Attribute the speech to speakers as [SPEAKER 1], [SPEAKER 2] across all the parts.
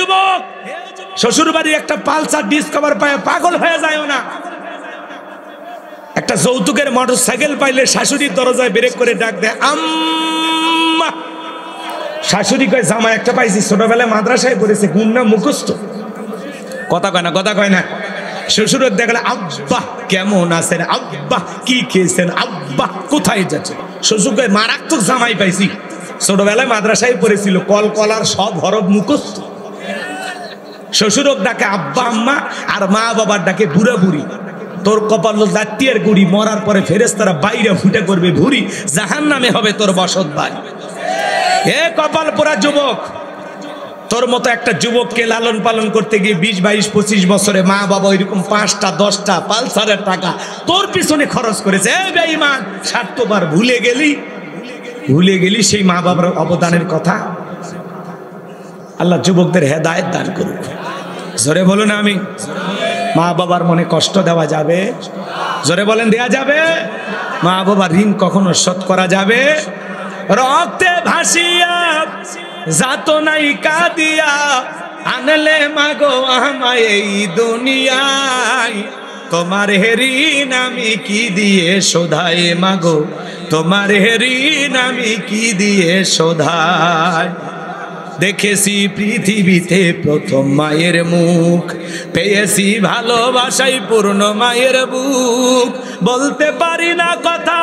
[SPEAKER 1] যুবক, শ্বশুর বাড়ির একটা পালসার ডিসকভার পায় পাগল হয়ে যায় না। একটা যৌতুকের মোটরসাইকেল পাইলে শাশুড়ির দরজায় ব্রেক করে ডাক দেয় আম্মা। শাশুড়ি কয় জামা একটা পাইছি, ছোটবেলায় মাদ্রাসায় পড়েছে, গুন্না মুখস্থ, কথা কয় না, কথা কয় না। শ্বশুরের দেখলে আব্বা কেমন আছেন, আব্বা কি খেয়েছেন, আব্বা কোথায় যাচ্ছেন। শ্বশুর কয় মারাত্মক জামাই পাইছি, ছোটবেলায় মাদ্রাসায় পড়েছিল, কল কলার সব হরফ মুখস্থ। শ্বশুরক ডাকে আব্বা আম্মা, আর মা বাবার ডাকে বুড়া বুড়ি। তোর কপাল জাতীয়ের গুড়ি, মরার পরে ফেরেশতারা বাইরে ফুটে করবে ভুরি, জাহান্নামে হবে তোর বসত বাড়ি। এ কপাল পোড়া যুবক, তোর মতো একটা যুবককে লালন পালন করতে গিয়ে 20, 22, 25 বছরে মা বাবা ওইরকম 5টা 10টা পালসারের টাকা তোর পিছনে খরচ করেছে। এই বেঈমান, স্বার্থবার ভুলে গেলি সেই মা বাবার অবদানের কথা। আল্লাহ যুবকদের হেদায়েত দান করুক। জোরে বলুন আমি। মা বাবার মনে কষ্ট দেওয়া যাবে? জোরে বলেন দেয়া যাবে? মা বাবার ঋণ কখনো শোধ করা যাবে? রক্তে ভাসিয়া যাত নাই কাঁদিয়া আনলে মাগো আমায় এই দুনিয়ায়, তোমার ঋণ আমি কি দিয়ে শোধাই মাগো, তোমার ঋণ আমি কি দিয়ে শোধাই। দেখেছি পৃথিবীতে প্রথম মায়ের মুখ, পেয়েছি ভালোবাসাই পূর্ণ মায়ের বুক। বলতে পারি না কথা,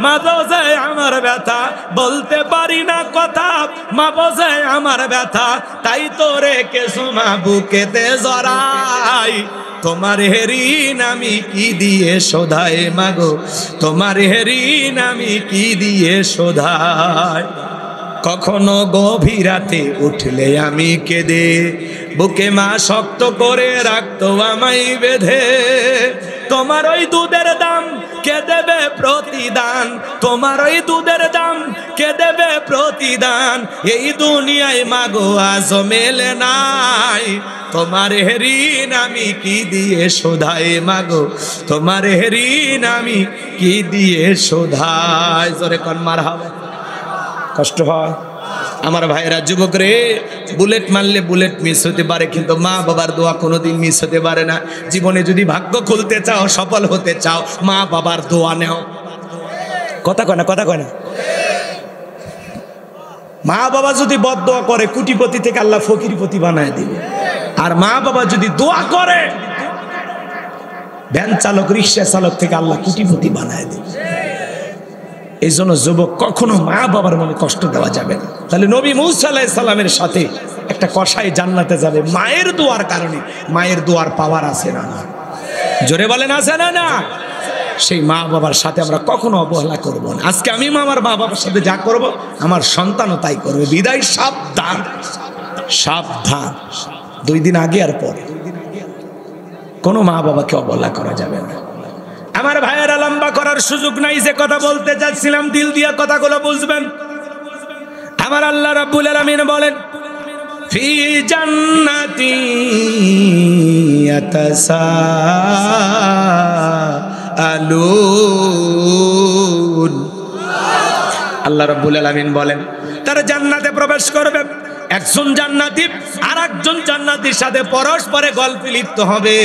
[SPEAKER 1] মা বোঝে আমার ব্যথা, বলতে পারি না কথা, মা বোঝে আমার ব্যথা, তাই তো রেখেছো মা বুকেতে জড়াই, তোমার ঋণ আমি কি দিয়ে শোধাই মাগো, তোমার ঋণ আমি কি দিয়ে শোধাই। কখনো গভীর রাতে উঠলে আমি কেঁদে, বুকে মা শক্ত করে রাখতো আমায় বেঁধে। তোমার ওই দুধের দাম কে দেবে প্রতিদান, তোমার ওই দুধের দাম কে দেবে প্রতিদান, এই দুনিয়ায় মাগো আজ মেলে নাই, তোমার ঋণ আমি কি দিয়ে শোধাই মাগো, তোমার ঋণ আমি কি দিয়ে শোধাই। জোরে কোন মারহাবা। কষ্ট হয় আমার ভাইরা, যুবক রে, বুলেট মারলে বুলেট মিস হতে পারে, কিন্তু মা বাবার দোয়া কোনোদিন মিস হতে পারে না। জীবনে যদি ভাগ্য খুলতে চাও, সফল হতে চাও, মা বাবার দোয়া নেও। কথা কয় না, কথা কয় না। মা বাবা যদি বদদোয়া করে, কোটিপতি থেকে আল্লাহ ফকিরপতি বানায় দিবে। আর মা বাবা যদি দোয়া করে, ভ্যান চালক রিক্সা চালক থেকে আল্লাহ কোটিপতি বানায় দিবে। এই জন্য যুবক, কখনো মা বাবার মনে কষ্ট দেওয়া যাবে না। তাহলে নবী মূসা আলাইহিস সালামের সাথে একটা কসাই জান্নাতে যাবে মায়ের দোয়ার কারণে। মায়ের দোয়ার পাওয়ার আছে না? জোরে বলেন আছে না? না। সেই মা বাবার সাথে আমরা কখনো অবহেলা করব না। আজকে আমি আমার মা বাবার সাথে যা করব, আমার সন্তানও তাই করবে। বিদায় সাবধান, সাবধান। 2 দিন আগে আর পরে কোনো মা বাবাকে অবহেলা করা যাবে না। আমার ভাইয়েরা, লম্বা করার সুযোগ নাই, যে কথা বলতে চাচ্ছিলাম দিল দিয়া কথাগুলো বুঝবেন। আমার আল্লাহ রাব্বুল আলামিন বলেন, ফি জান্নাতি ইয়াতাসাআলুন। আল্লাহ রাব্বুল আলামিন বলেন, তারা জান্নাতে প্রবেশ করবে। একজন জান্নাতি আর একজন জান্নাতির সাথে পরস্পরে গল্পে লিপ্ত হবে।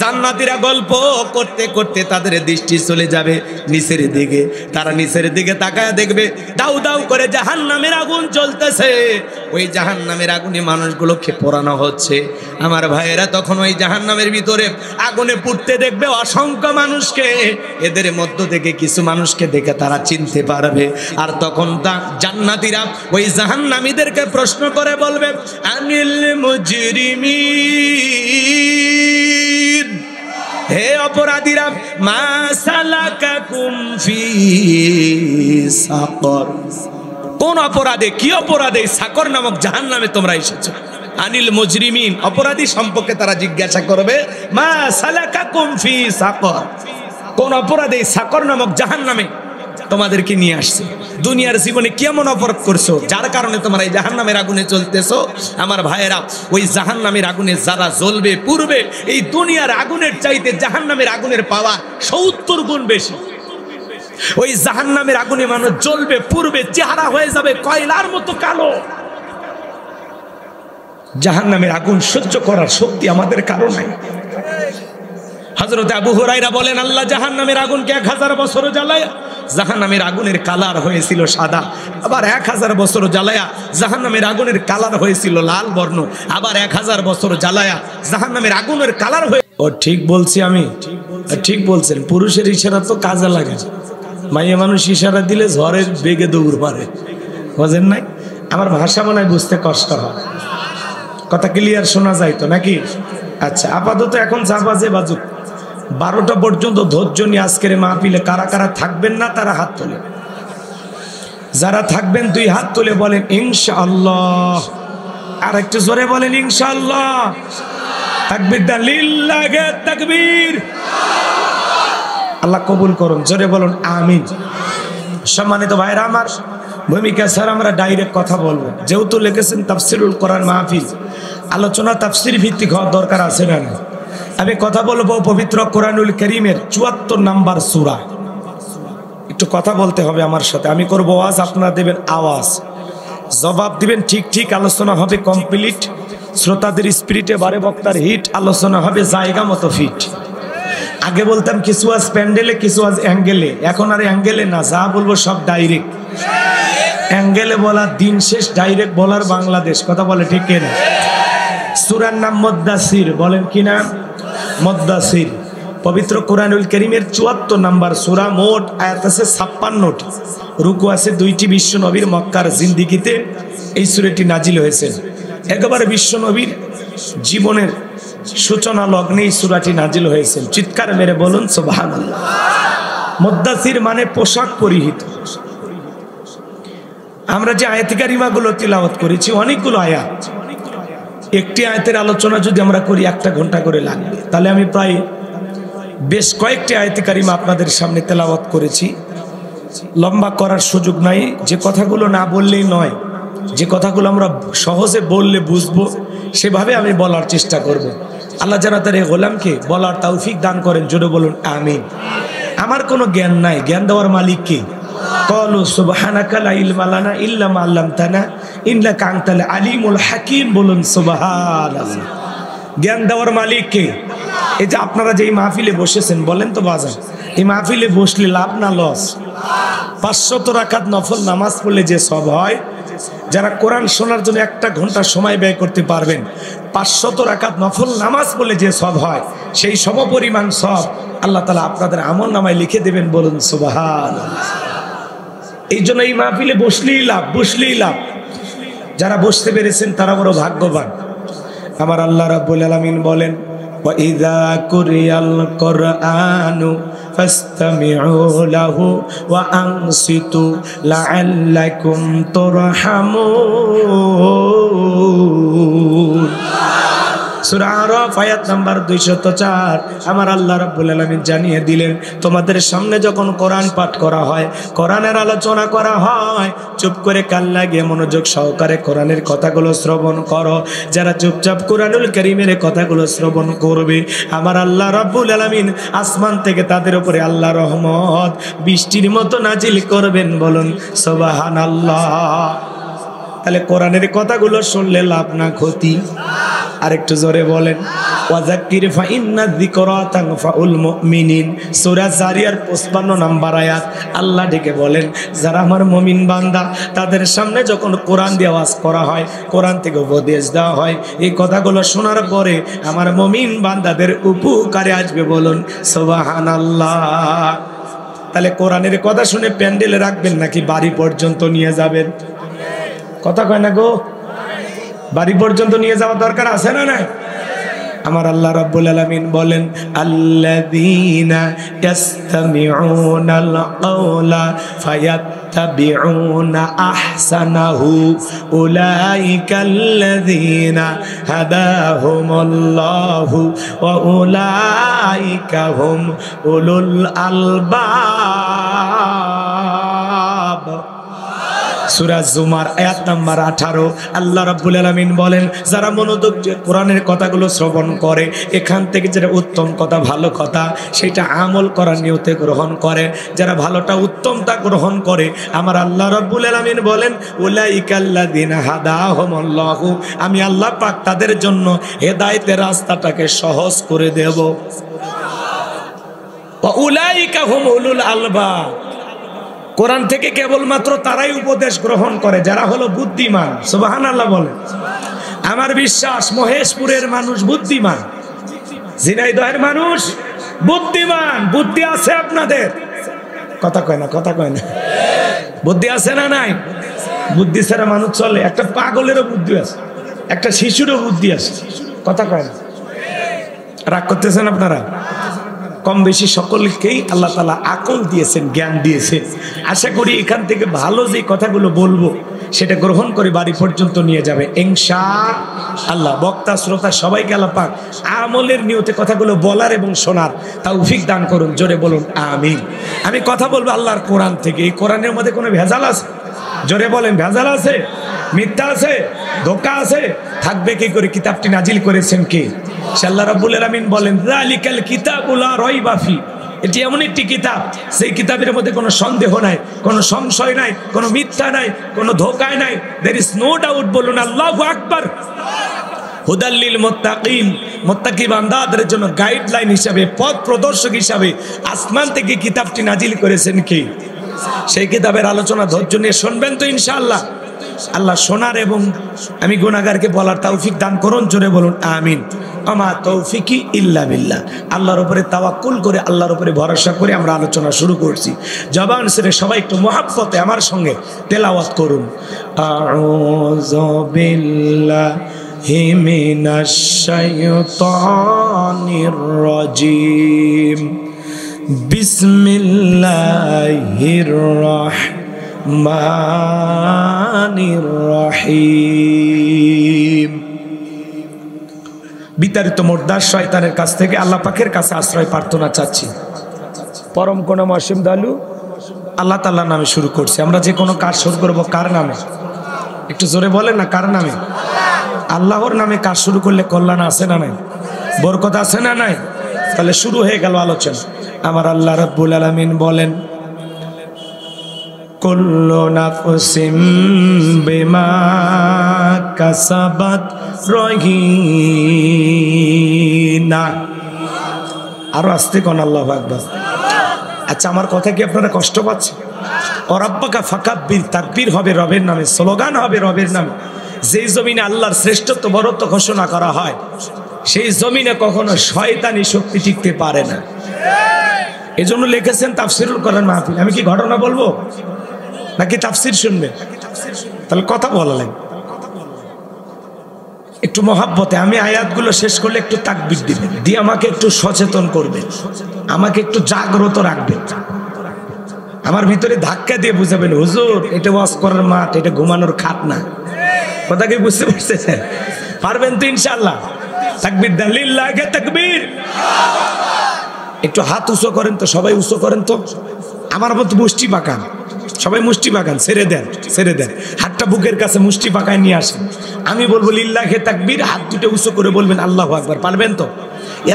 [SPEAKER 1] জান্নাতীরা গল্প করতে করতে তাদের দৃষ্টি চলে যাবে নিচের দিকে। তারা নিচের দিকে তাকায় দেখবে দাউ দাউ করে জাহান্নামের আগুন জ্বলতেছে। ওই জাহান্নামের আগুনে মানুষগুলোকে পোড়ানো হচ্ছে। আমার ভাইয়েরা, তখন ওই জাহান্নামের ভিতরে আগুনে পুড়তে দেখবে অসংখ্য মানুষকে। এদের মধ্য থেকে কিছু মানুষকে দেখে তারা চিনতে পারবে। আর তখন জান্নাতীরা ওই জাহান্নামীদেরকে প্রশ্ন করে বলবে, আনিল মুজরিমিন, হে অপরাধীরা, মা সালাকাকুম ফি সাকর, কোন অপরাধে, কি অপরাধে সাকর নামক জাহান্নামে তোমরা এসেছো? আনিল মুজরিমিন, অপরাধী সম্পর্কে তারা জিজ্ঞাসা করবে, মা সালাকাকুম ফি সাকর, কোন অপরাধে সাকর নামক জাহান্নামে তোমাদেরকে নিয়ে আসছে? দুনিয়ার জীবনে কেমন অপরাধ করছো যার কারণে তোমরা এই জাহান্নামের আগুনে চলতেছো? আমার ভাইয়েরা, ওই জাহান্নামের আগুনে যারা জ্বলবে পূর্বে, এই দুনিয়ার আগুনের চাইতে জাহান্নামের আগুনের পাওয়া 70 গুণ বেশি। ওই জাহান্নামের আগুনে মানুষ জ্বলবে পূর্বে, চেহারা হয়ে যাবে কয়লার মতো কালো। জাহান্নামের আগুন সহ্য করার শক্তি আমাদের কারো নাই। হযরত আবু হুরায়রা বলেন, আল্লাহ জাহান্নামের আগুনকে 1000 বছর জ্বালায়া জাহান্নামের আগুনের কালার হয়েছিল সাদা, আবার 1000 বছর জ্বালায়া জাহান্নামের আগুনের কালার হয়েছিল লাল বর্ণ, আবার 1000 বছর জ্বালায়া জাহান্নামের আগুনের কালার হয়ে। ও ঠিক বলছি আমি? ঠিক বলছেন। পুরুষের ইশারা তো কাজে লাগে, মাইয়া মানুষ ইশারা দিলে ঝড়ের বেগে দৌড় মারে, বুঝেন নাই? আমার ভাষা মনে হয় বুঝতে কষ্ট হয়, কথা ক্লিয়ার শোনা যায় তো নাকি? আচ্ছা, আপাতত এখন যা বাজে বাজুক, 12টা পর্যন্ত ধৈর্য নিয়ে আজকের মাহফিলে কারা কারা থাকবেন না তারা হাত তোলে, যারা থাকবেন 2 হাত তুলে বলেন ইনশাআল্লাহ। আর একটু জোরে বলেন ইনশাআল্লাহ। তাকবীর দান, লিল্লাহি তাকবীর। আল্লাহ কবুল করুন, জোরে বলুন আমিন। সম্মানিত ভাইরা আমার, ভূমিকা স্যার আমরা ডাইরেক্ট কথা বলবো, যেহেতু লিখেছেন তাফসিরুল কোরআন মাহফিল, আলোচনা তাফসির ভিত্তিক হওয়ার দরকার আছে না? আমি কথা বলবো পবিত্র কোরআনুল কারীমের 74 নাম্বার সূরা। একটু কথা বলতে হবে আমার সাথে, আমি করবো ওয়াজ, আপনারা দেবেন আওয়াজ, জবাব দিবেন ঠিক ঠিক। আলোচনা হবে কমপ্লিট, শ্রোতাদের স্পিরিটে বারে বক্তার হিট, আলোচনা হবে জায়গা মতো ফিট। আগে বলতাম কিছু আজ প্যান্ডেলে, কিছু আজ অ্যাঙ্গেলে, এখন আর অ্যাঙ্গেলে না, যা বলবো সব ডাইরেক্ট। অ্যাঙ্গেলে বলার দিন শেষ, ডাইরেক্ট বলার বাংলাদেশ, কথা বলে ঠিক কিনা? সূরার নাম মুদ্দাসির, বলেন কি নাম? মুদ্দাসির। পবিত্র কোরআনুল কারীমের 74 নাম্বার সূরা, মোট আয়াত আছে 56টি, রুকু আছে 2টি। বিশ্ব নবীর মক্কার জিন্দেগিতে এই সূরাটি নাজিল হয়েছে, একেবারে বিশ্ব নবীর জীবনের সূচনা লগ্নে এই সূরাটি নাজিল হয়েছে। চিৎকার মেরে বলুন সুবহানাল্লাহ। মুদ্দাসির মানে পোশাক পরিহিত। আমরা যে আয়াত কারিমাগুলো তিলাওয়াত করেছি, অনেকগুলো আয়াত, একটি আয়াতের আলোচনা যদি আমরা করি 1 ঘন্টা করে লাগবে, তাহলে আমি প্রায় বেশ কয়েকটি আয়াত কারিমা আপনাদের সামনে তেলাওয়াত করেছি। লম্বা করার সুযোগ নাই, যে কথাগুলো না বললেই নয়, যে কথাগুলো আমরা সহজে বললে বুঝবো সেভাবে আমি বলার চেষ্টা করব। আল্লাহ যেন তার এই গোলামকে বলার তৌফিক দান করেন, জোরে বলুন আমিন। আমার কোনো জ্ঞান নাই, জ্ঞান দেওয়ার মালিক কে? ক্বালু সুবহানাকা লা ইলমা লানা ইল্লা মা আল্লামতানা ইন্নাকা আনতাল আলিমুল হাকীম, বলুন সুবহানাল্লাহ। জ্ঞান দেওয়ার মালিক কে? এই যে আপনারা যে মাহফিলে বসেছেন, বলেন তো বাজার, এই মাহফিলে বসলে লাভ না লস? 500 রাকাত নফল নামাজ পড়লে যে সব হয়, যারা কোরআন শোনার জন্য 1 ঘন্টা সময় ব্যয় করতে পারবেন, 500 রাকাত নফল নামাজ পড়লে যে সব হয়, সেই সমপরিমাণ সব আল্লাহ তাআলা আপনাদের আমল নামায় লিখে দেবেন, বলুন সুবহানাল্লাহ। এই জন্য এই মাহফিলে বসলেই লাভ, বসলেই লাভ। যারা বসতে পেরেছেন তারা বড় ভাগ্যবান। আমার আল্লাহ রাব্বুল আলামিন বলেন, وَإِذَا قُرِئَ الْقُرْآنُ فَاسْتَمِعُوا لَهُ وَأَنصِتُوا لَعَلَّكُمْ تُرْحَمُونَ। সূরা আরাফ আয়াত নাম্বার 204। আমার আল্লাহ রাব্বুল আলামিন জানিয়ে দিলেন, তোমাদের সামনে যখন কোরআন পাঠ করা হয়, কোরআনের আলোচনা করা হয়, চুপ করে কান লাগিয়ে মনোযোগ সহকারে কোরআনের কথাগুলো শ্রবণ করো। যারা চুপচাপ কোরআনুল কারীমের কথাগুলো শ্রবণ করবে, আমার আল্লাহ রাব্বুল আলামিন আসমান থেকে তাদের উপরে আল্লাহ রহমত বৃষ্টির মতো নাজিল করবেন, বলুন সুবহানাল্লাহ। তাহলে কোরআনের কথাগুলো শুনলে লাভ না ক্ষতি? আরেকটু জোরে বলেন, ওয়াযাক্কির ফাইন্না যিকরা তানফাউল মুমিনিন। সূরা জারিয়ার 55 নাম্বার আয়াত। আল্লাহ ডেকে বলেন, যারা আমার মুমিন বান্দা, তাদের সামনে যখন কোরআন দিয়ে ওয়াজ করা হয়, কোরআন থেকে উপদেশ দেওয়া হয়, এই কথাগুলো শোনার পরে আমার মুমিন বান্দাদের উপকারে আসবে, বলুন সুবহানাল্লাহ। তাহলে কোরআনের কথা শুনে প্যান্ডেলে রাখবেন নাকি বাড়ি পর্যন্ত নিয়ে যাবেন? কথা কয় না গো? বাড়ি পর্যন্ত নিয়ে যাওয়া দরকার আছে না? নাই? আমার আল্লাহ রাব্বুল আলামিন বলেন, আল্লাযীনা ইয়াসতামিউনাল কাওলা ফায়াত্তাবিউনা আহসানাহু উলাইকাল্লাযীনা হাদাহুমুল্লাহু ওয়া উলাইকা হুম উলুল আলবাব। সূরা জুমার আয়াত নাম্বার 18 আল্লাহ রাব্বুল আলামিন বলেন, যারা মনোযোগ দিয়ে কোরআনের কথাগুলো শ্রবণ করে, এখান থেকে যেটা উত্তম কথা, ভালো কথা, সেটা আমল করার নিয়তে গ্রহণ করে, যারা ভালোটা উত্তমটা গ্রহণ করে, আমার আল্লাহ রাব্বুল আলামিন বলেন, উলাইকাল্লাযিনা হাদাহুমুল্লাহু, আমি আল্লাহ পাক তাদের জন্য হেদায়েতের রাস্তাটাকে সহজ করে দেব। ওয়া উলাইকা হুমুল আলবাব, কোরআন থেকে কেবলমাত্র তারাই উপদেশ গ্রহণ করে যারা হলো বুদ্ধিমান। সুবহানাল্লাহ বলে। আমার বিশ্বাস মহেশপুরের মানুষ বুদ্ধিমান, ঝিনাইদহের মানুষ বুদ্ধিমান। বুদ্ধি আছে আপনাদের? কথা কয় না, কথা কয় না। বুদ্ধি আছে না নাই? বুদ্ধি ছাড়া মানুষ চলে? একটা পাগলেরও বুদ্ধি আছে, একটা শিশুরও বুদ্ধি আছে। কথা কয় না। রাগ করতেছেন আপনারা? কম বেশি সকলকেই আল্লাহ তাআলা আকল দিয়েছেন, জ্ঞান দিয়েছেন। আশা করি এখান থেকে ভালো যে কথাগুলো বলবো সেটা গ্রহণ করে বাড়ি পর্যন্ত নিয়ে যাবে ইনশাআল্লাহ। বক্তা শ্রোতা সবাইকে আল্লাহ পাক আমলের নিয়তে কথাগুলো বলার এবং শোনার তৌফিক দান করুন। জোরে বলুন আমিন। আমি কথা বলবো আল্লাহর কোরআন থেকে। এই কোরআনের মধ্যে কোনো ভেজাল আছে? জোরে বলেন, ভেজাল আছে? মিথ্যা আছে? ধোঁকা আছে? থাকবে কি করে? কিতাবটি নাজিল করেছেন কে? আল্লাহ রাব্বুল আলামিন বলেন, যালিকাল কিতাবু লা রাইবা ফি, এটি এমন একটি কিতাব, সেই কিতাবের মধ্যে কোনো সন্দেহ নাই, কোনো সংশয় নাই, কোনো মিথ্যা নাই, কোনো ধোঁকা নাই। There is no doubt. বলুন আল্লাহু আকবার। হুদাল্লিল মুত্তাকিন, মুত্তাকি বান্দাদের জন্য গাইডলাইন হিসাবে, পথ প্রদর্শক হিসাবে আসমান থেকে কিতাবটি নাজিল করেছেন কে? সেই কিতাবের আলোচনা ধৈর্য নিয়ে শুনবেন তো ইনশাআল্লাহ। আল্লাহ শোনার এবং আমি গুনাহগারকে বলার তৌফিক দান করুন। জোরে বলুন আমিন। আমা তৌফিকি ইল্লা বিল্লাহ। আল্লাহর উপরে তাওয়াক্কুল করে, আল্লাহর উপরে ভরসা করে আমরা আলোচনা শুরু করছি। জবান ছেড়ে সবাই একটু মহাব্বতে আমার সঙ্গে তেলাওয়াত করুন। আউযু বিল্লাহি মিনাশ শাইতানির রাজিম। বিসমিল্লাহির রাহমানির রহিম। বিতাড়িত মুর্দার শয়তানের কাছ থেকে আল্লাহ পাকের কাছে আশ্রয় প্রার্থনা চাচ্ছি। পরম করুণা অসীম দয়ালু আল্লাহ তাআলার নামে শুরু করছি। আমরা যে কোনো কাজ শুরু করবো কার নামে? একটু জোরে বলেন না, কার নামে? আল্লাহর নামে কাজ শুরু করলে কল্যাণ আছে না নাই? বরকত আছে না নাই? তাহলে শুরু হয়ে গেল আলোচনা। আমার আল্লাহ রাব্বুল আলামিন বলেন, কুল্লু নাফসিম বিমা কাসাবাত রহিনা। আরো আস্তে কোন আল্লাহু আকবার। আচ্ছা, আমার কথা কি আপনারা কষ্ট পাচ্ছেন? অরাব্বাকা ফাকাব্বির, তাকবীর হবে রবের নামে, স্লোগান হবে রবের নামে। যেই জমিনে আল্লাহর শ্রেষ্ঠত্ব বরত্ব ঘোষণা করা হয়, সেই জমিনে কখনো শয়তানি শক্তি টিকতে পারে না। এজন্য লিখেছেন তাফসীরুল কোরআন মাহফিল। আমি কি ঘটনা বলবো নাকি তাফসীর শুনবেন? তাহলে কথা বলালেন একটু মহাব্বতে। আমি আয়াতগুলো শেষ করলে একটু তাকবীর দিবেন, দিয়ে আমাকে একটু সচেতন করবেন, আমাকে একটু জাগ্রত রাখবেন। আমার ভিতরে ধাক্কা দিয়ে বুঝাবেন, হুজুর এটা ওয়াজ করার মাঠ, এটা ঘুমানোর খাট না। কথা কি বুঝতে পারছেন? পারবেন তো ইনশাআল্লাহ? তাকবীর দেন, লিল্লাহি তাকবীর। একটু হাত উঁচু করেন তো, সবাই উঁচু করেন তো। আমার মতো মুষ্টি পাকান, সবাই মুষ্টি পাকান, ছেড়ে দেন, ছেড়ে দেন। হাতটা বুকের কাছে মুষ্টি পাকায় নিয়ে আসেন। আমি বলবো লিল্লাহি তাকবীর, হাত দুটো উঁচু করে বলবেন আল্লাহু আকবার। পারবেন তো?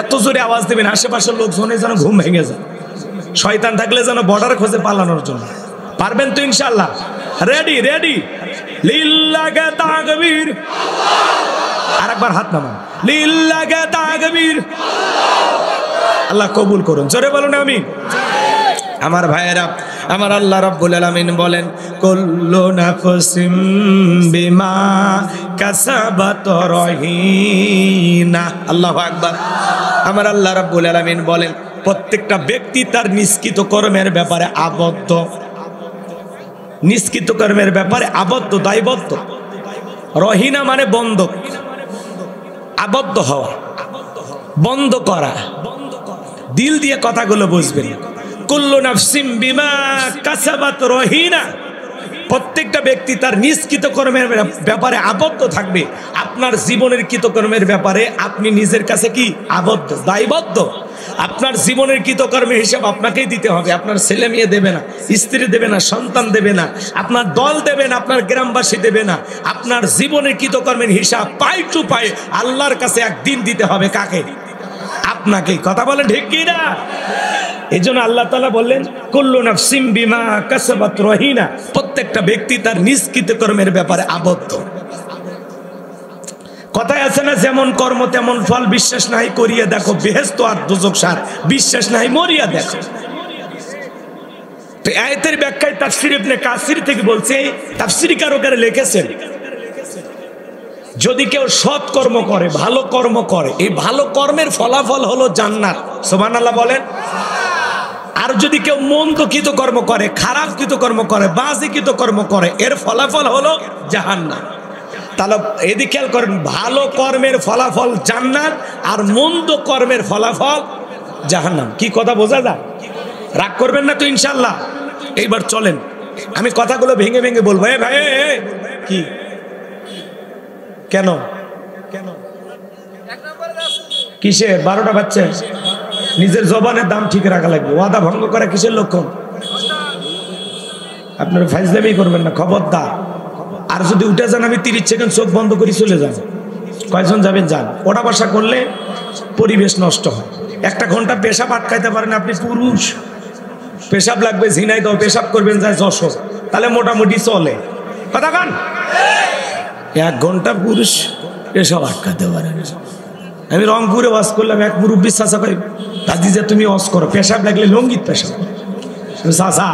[SPEAKER 1] এত জোরে আওয়াজ দেবেন আশেপাশের লোকজনের যেন ঘুম ভেঙে যায়, শয়তান থাকলে যেন বর্ডার খোঁজে পালানোর জন্য। পারবেন তো ইনশাআল্লাহ? Ready ready. লিল্লাহি তাকবীর। আরেকবার হাত নামান, লিল্লাহি তাকবীর। আল্লাহ কবুল করুন। জোরে বলুন আমিন। আমার ভাইয়েরা, আমার আল্লাহ রাব্বুল আলামিন বলেন, কুল্লু নাফসিম বিমা কাসাবাত রহিনা। আল্লাহু আকবার। আমার আল্লাহ রাব্বুল আলামিন বলেন, প্রত্যেকটা ব্যক্তি তার নিষ্কৃত কর্মের ব্যাপারে আবদ্ধ, নিষ্কৃত কর্মের ব্যাপারে আবদ্ধ, দায়বদ্ধ। রহিনা মানে বন্ধক, আবদ্ধ হওয়া, বন্ধ করা। দিল দিয়ে কথাগুলো বুঝবেন। কুল্লু নাফসিম বিমা কাসাবাত রহিনা। প্রত্যেকটা ব্যক্তি তার নিষ্কৃত কর্মের ব্যাপারে আবদ্ধ থাকবে। আপনার জীবনের কৃতকর্মের ব্যাপারে আপনি নিজের কাছে কি আবদ্ধ, দায়বদ্ধ। আপনার জীবনের কৃতকর্মের হিসাব আপনাকেই দিতে হবে। আপনার ছেলে মেয়ে দেবে না, স্ত্রী দেবে না, সন্তান দেবে না, আপনার দল দেবে না, আপনার গ্রামবাসী দেবে না। আপনার জীবনের কৃতকর্মের হিসাব পাই টু পাই আল্লাহর কাছে একদিন দিতে হবে। কাকে? আপনাকেই। কথা বলেন ঠিক কি না? এই জন্য আল্লাহ তাআলা বললেন কুল্লু নাফসিম বিমা কাসাবাত রহিনা, প্রত্যেকটা ব্যক্তি তার নিজ কৃতকর্মের ব্যাপারে আবদ্ধ। কথায় আছে না, যেমন কর্ম তেমন ফল, বিশ্বাস নাই করিয়া দেখো বেহেশত আর দোজখ সার, বিশ্বাস নাই মরিয়া দেখো। তো আয়াতের ব্যাখ্যায় তাফসীর ইবনে কাসির থেকে বলছে, তাফসীরকারকেরা লিখেছেন যদি কেউ সৎ কর্ম করে, ভালো কর্ম করে, এই ভালো কর্মের ফলাফল হলো জান্নাত। সুবহানাল্লাহ বলেন। আর যদি কেউ মন্দ কৃতকর্ম করে, খারাপ কৃতকর্ম করে, বাজে কৃতকর্ম করে, এর ফলাফল হলো জাহান্নাম। তাহলে এদিকে খেয়াল করেন, ভালো কর্মের ফলাফল জান্নাত আর মন্দ কর্মের ফলাফল জাহান্নাম। কি কথা বোঝা যায়? রাগ করবেন না তো ইনশাল্লাহ? এইবার চলেন আমি কথাগুলো ভেঙে ভেঙে বলবো। এ ভাই কি কেন কেন কিসের 12টা বাচ্চা? নিজের জবানের দাম ঠিক রাখা লাগবে। ওয়াদা ভঙ্গ করা কিসের লক্ষণ? আপনারা ফাইজলামি করবেন না, খবরদার। আর যদি উঠে যান আমি 30 সেকেন্ড চোখ বন্ধ করে চলে যান। কয়জন যাবেন? যান। ওটা বসা করলে পরিবেশ নষ্ট হয়। 1 ঘন্টা পেশাব আটকাইতে পারেন আপনি পুরুষ, পেশাব লাগবে ঝিনাই দাও, পেশাব করবেন যায় যশোর, তাহলে মোটামুটি চলে। কথা কান 1 ঘন্টা পুরুষ পেশাব আটকাতে পারেন। আমি রংপুরে ওয়াজ করলাম, এক মুরব্বী চাচা কই, দাদি যে তুমি ওয়াজ করো, পেশাব লাগলে লঙ্গিত পেশাব। চাচা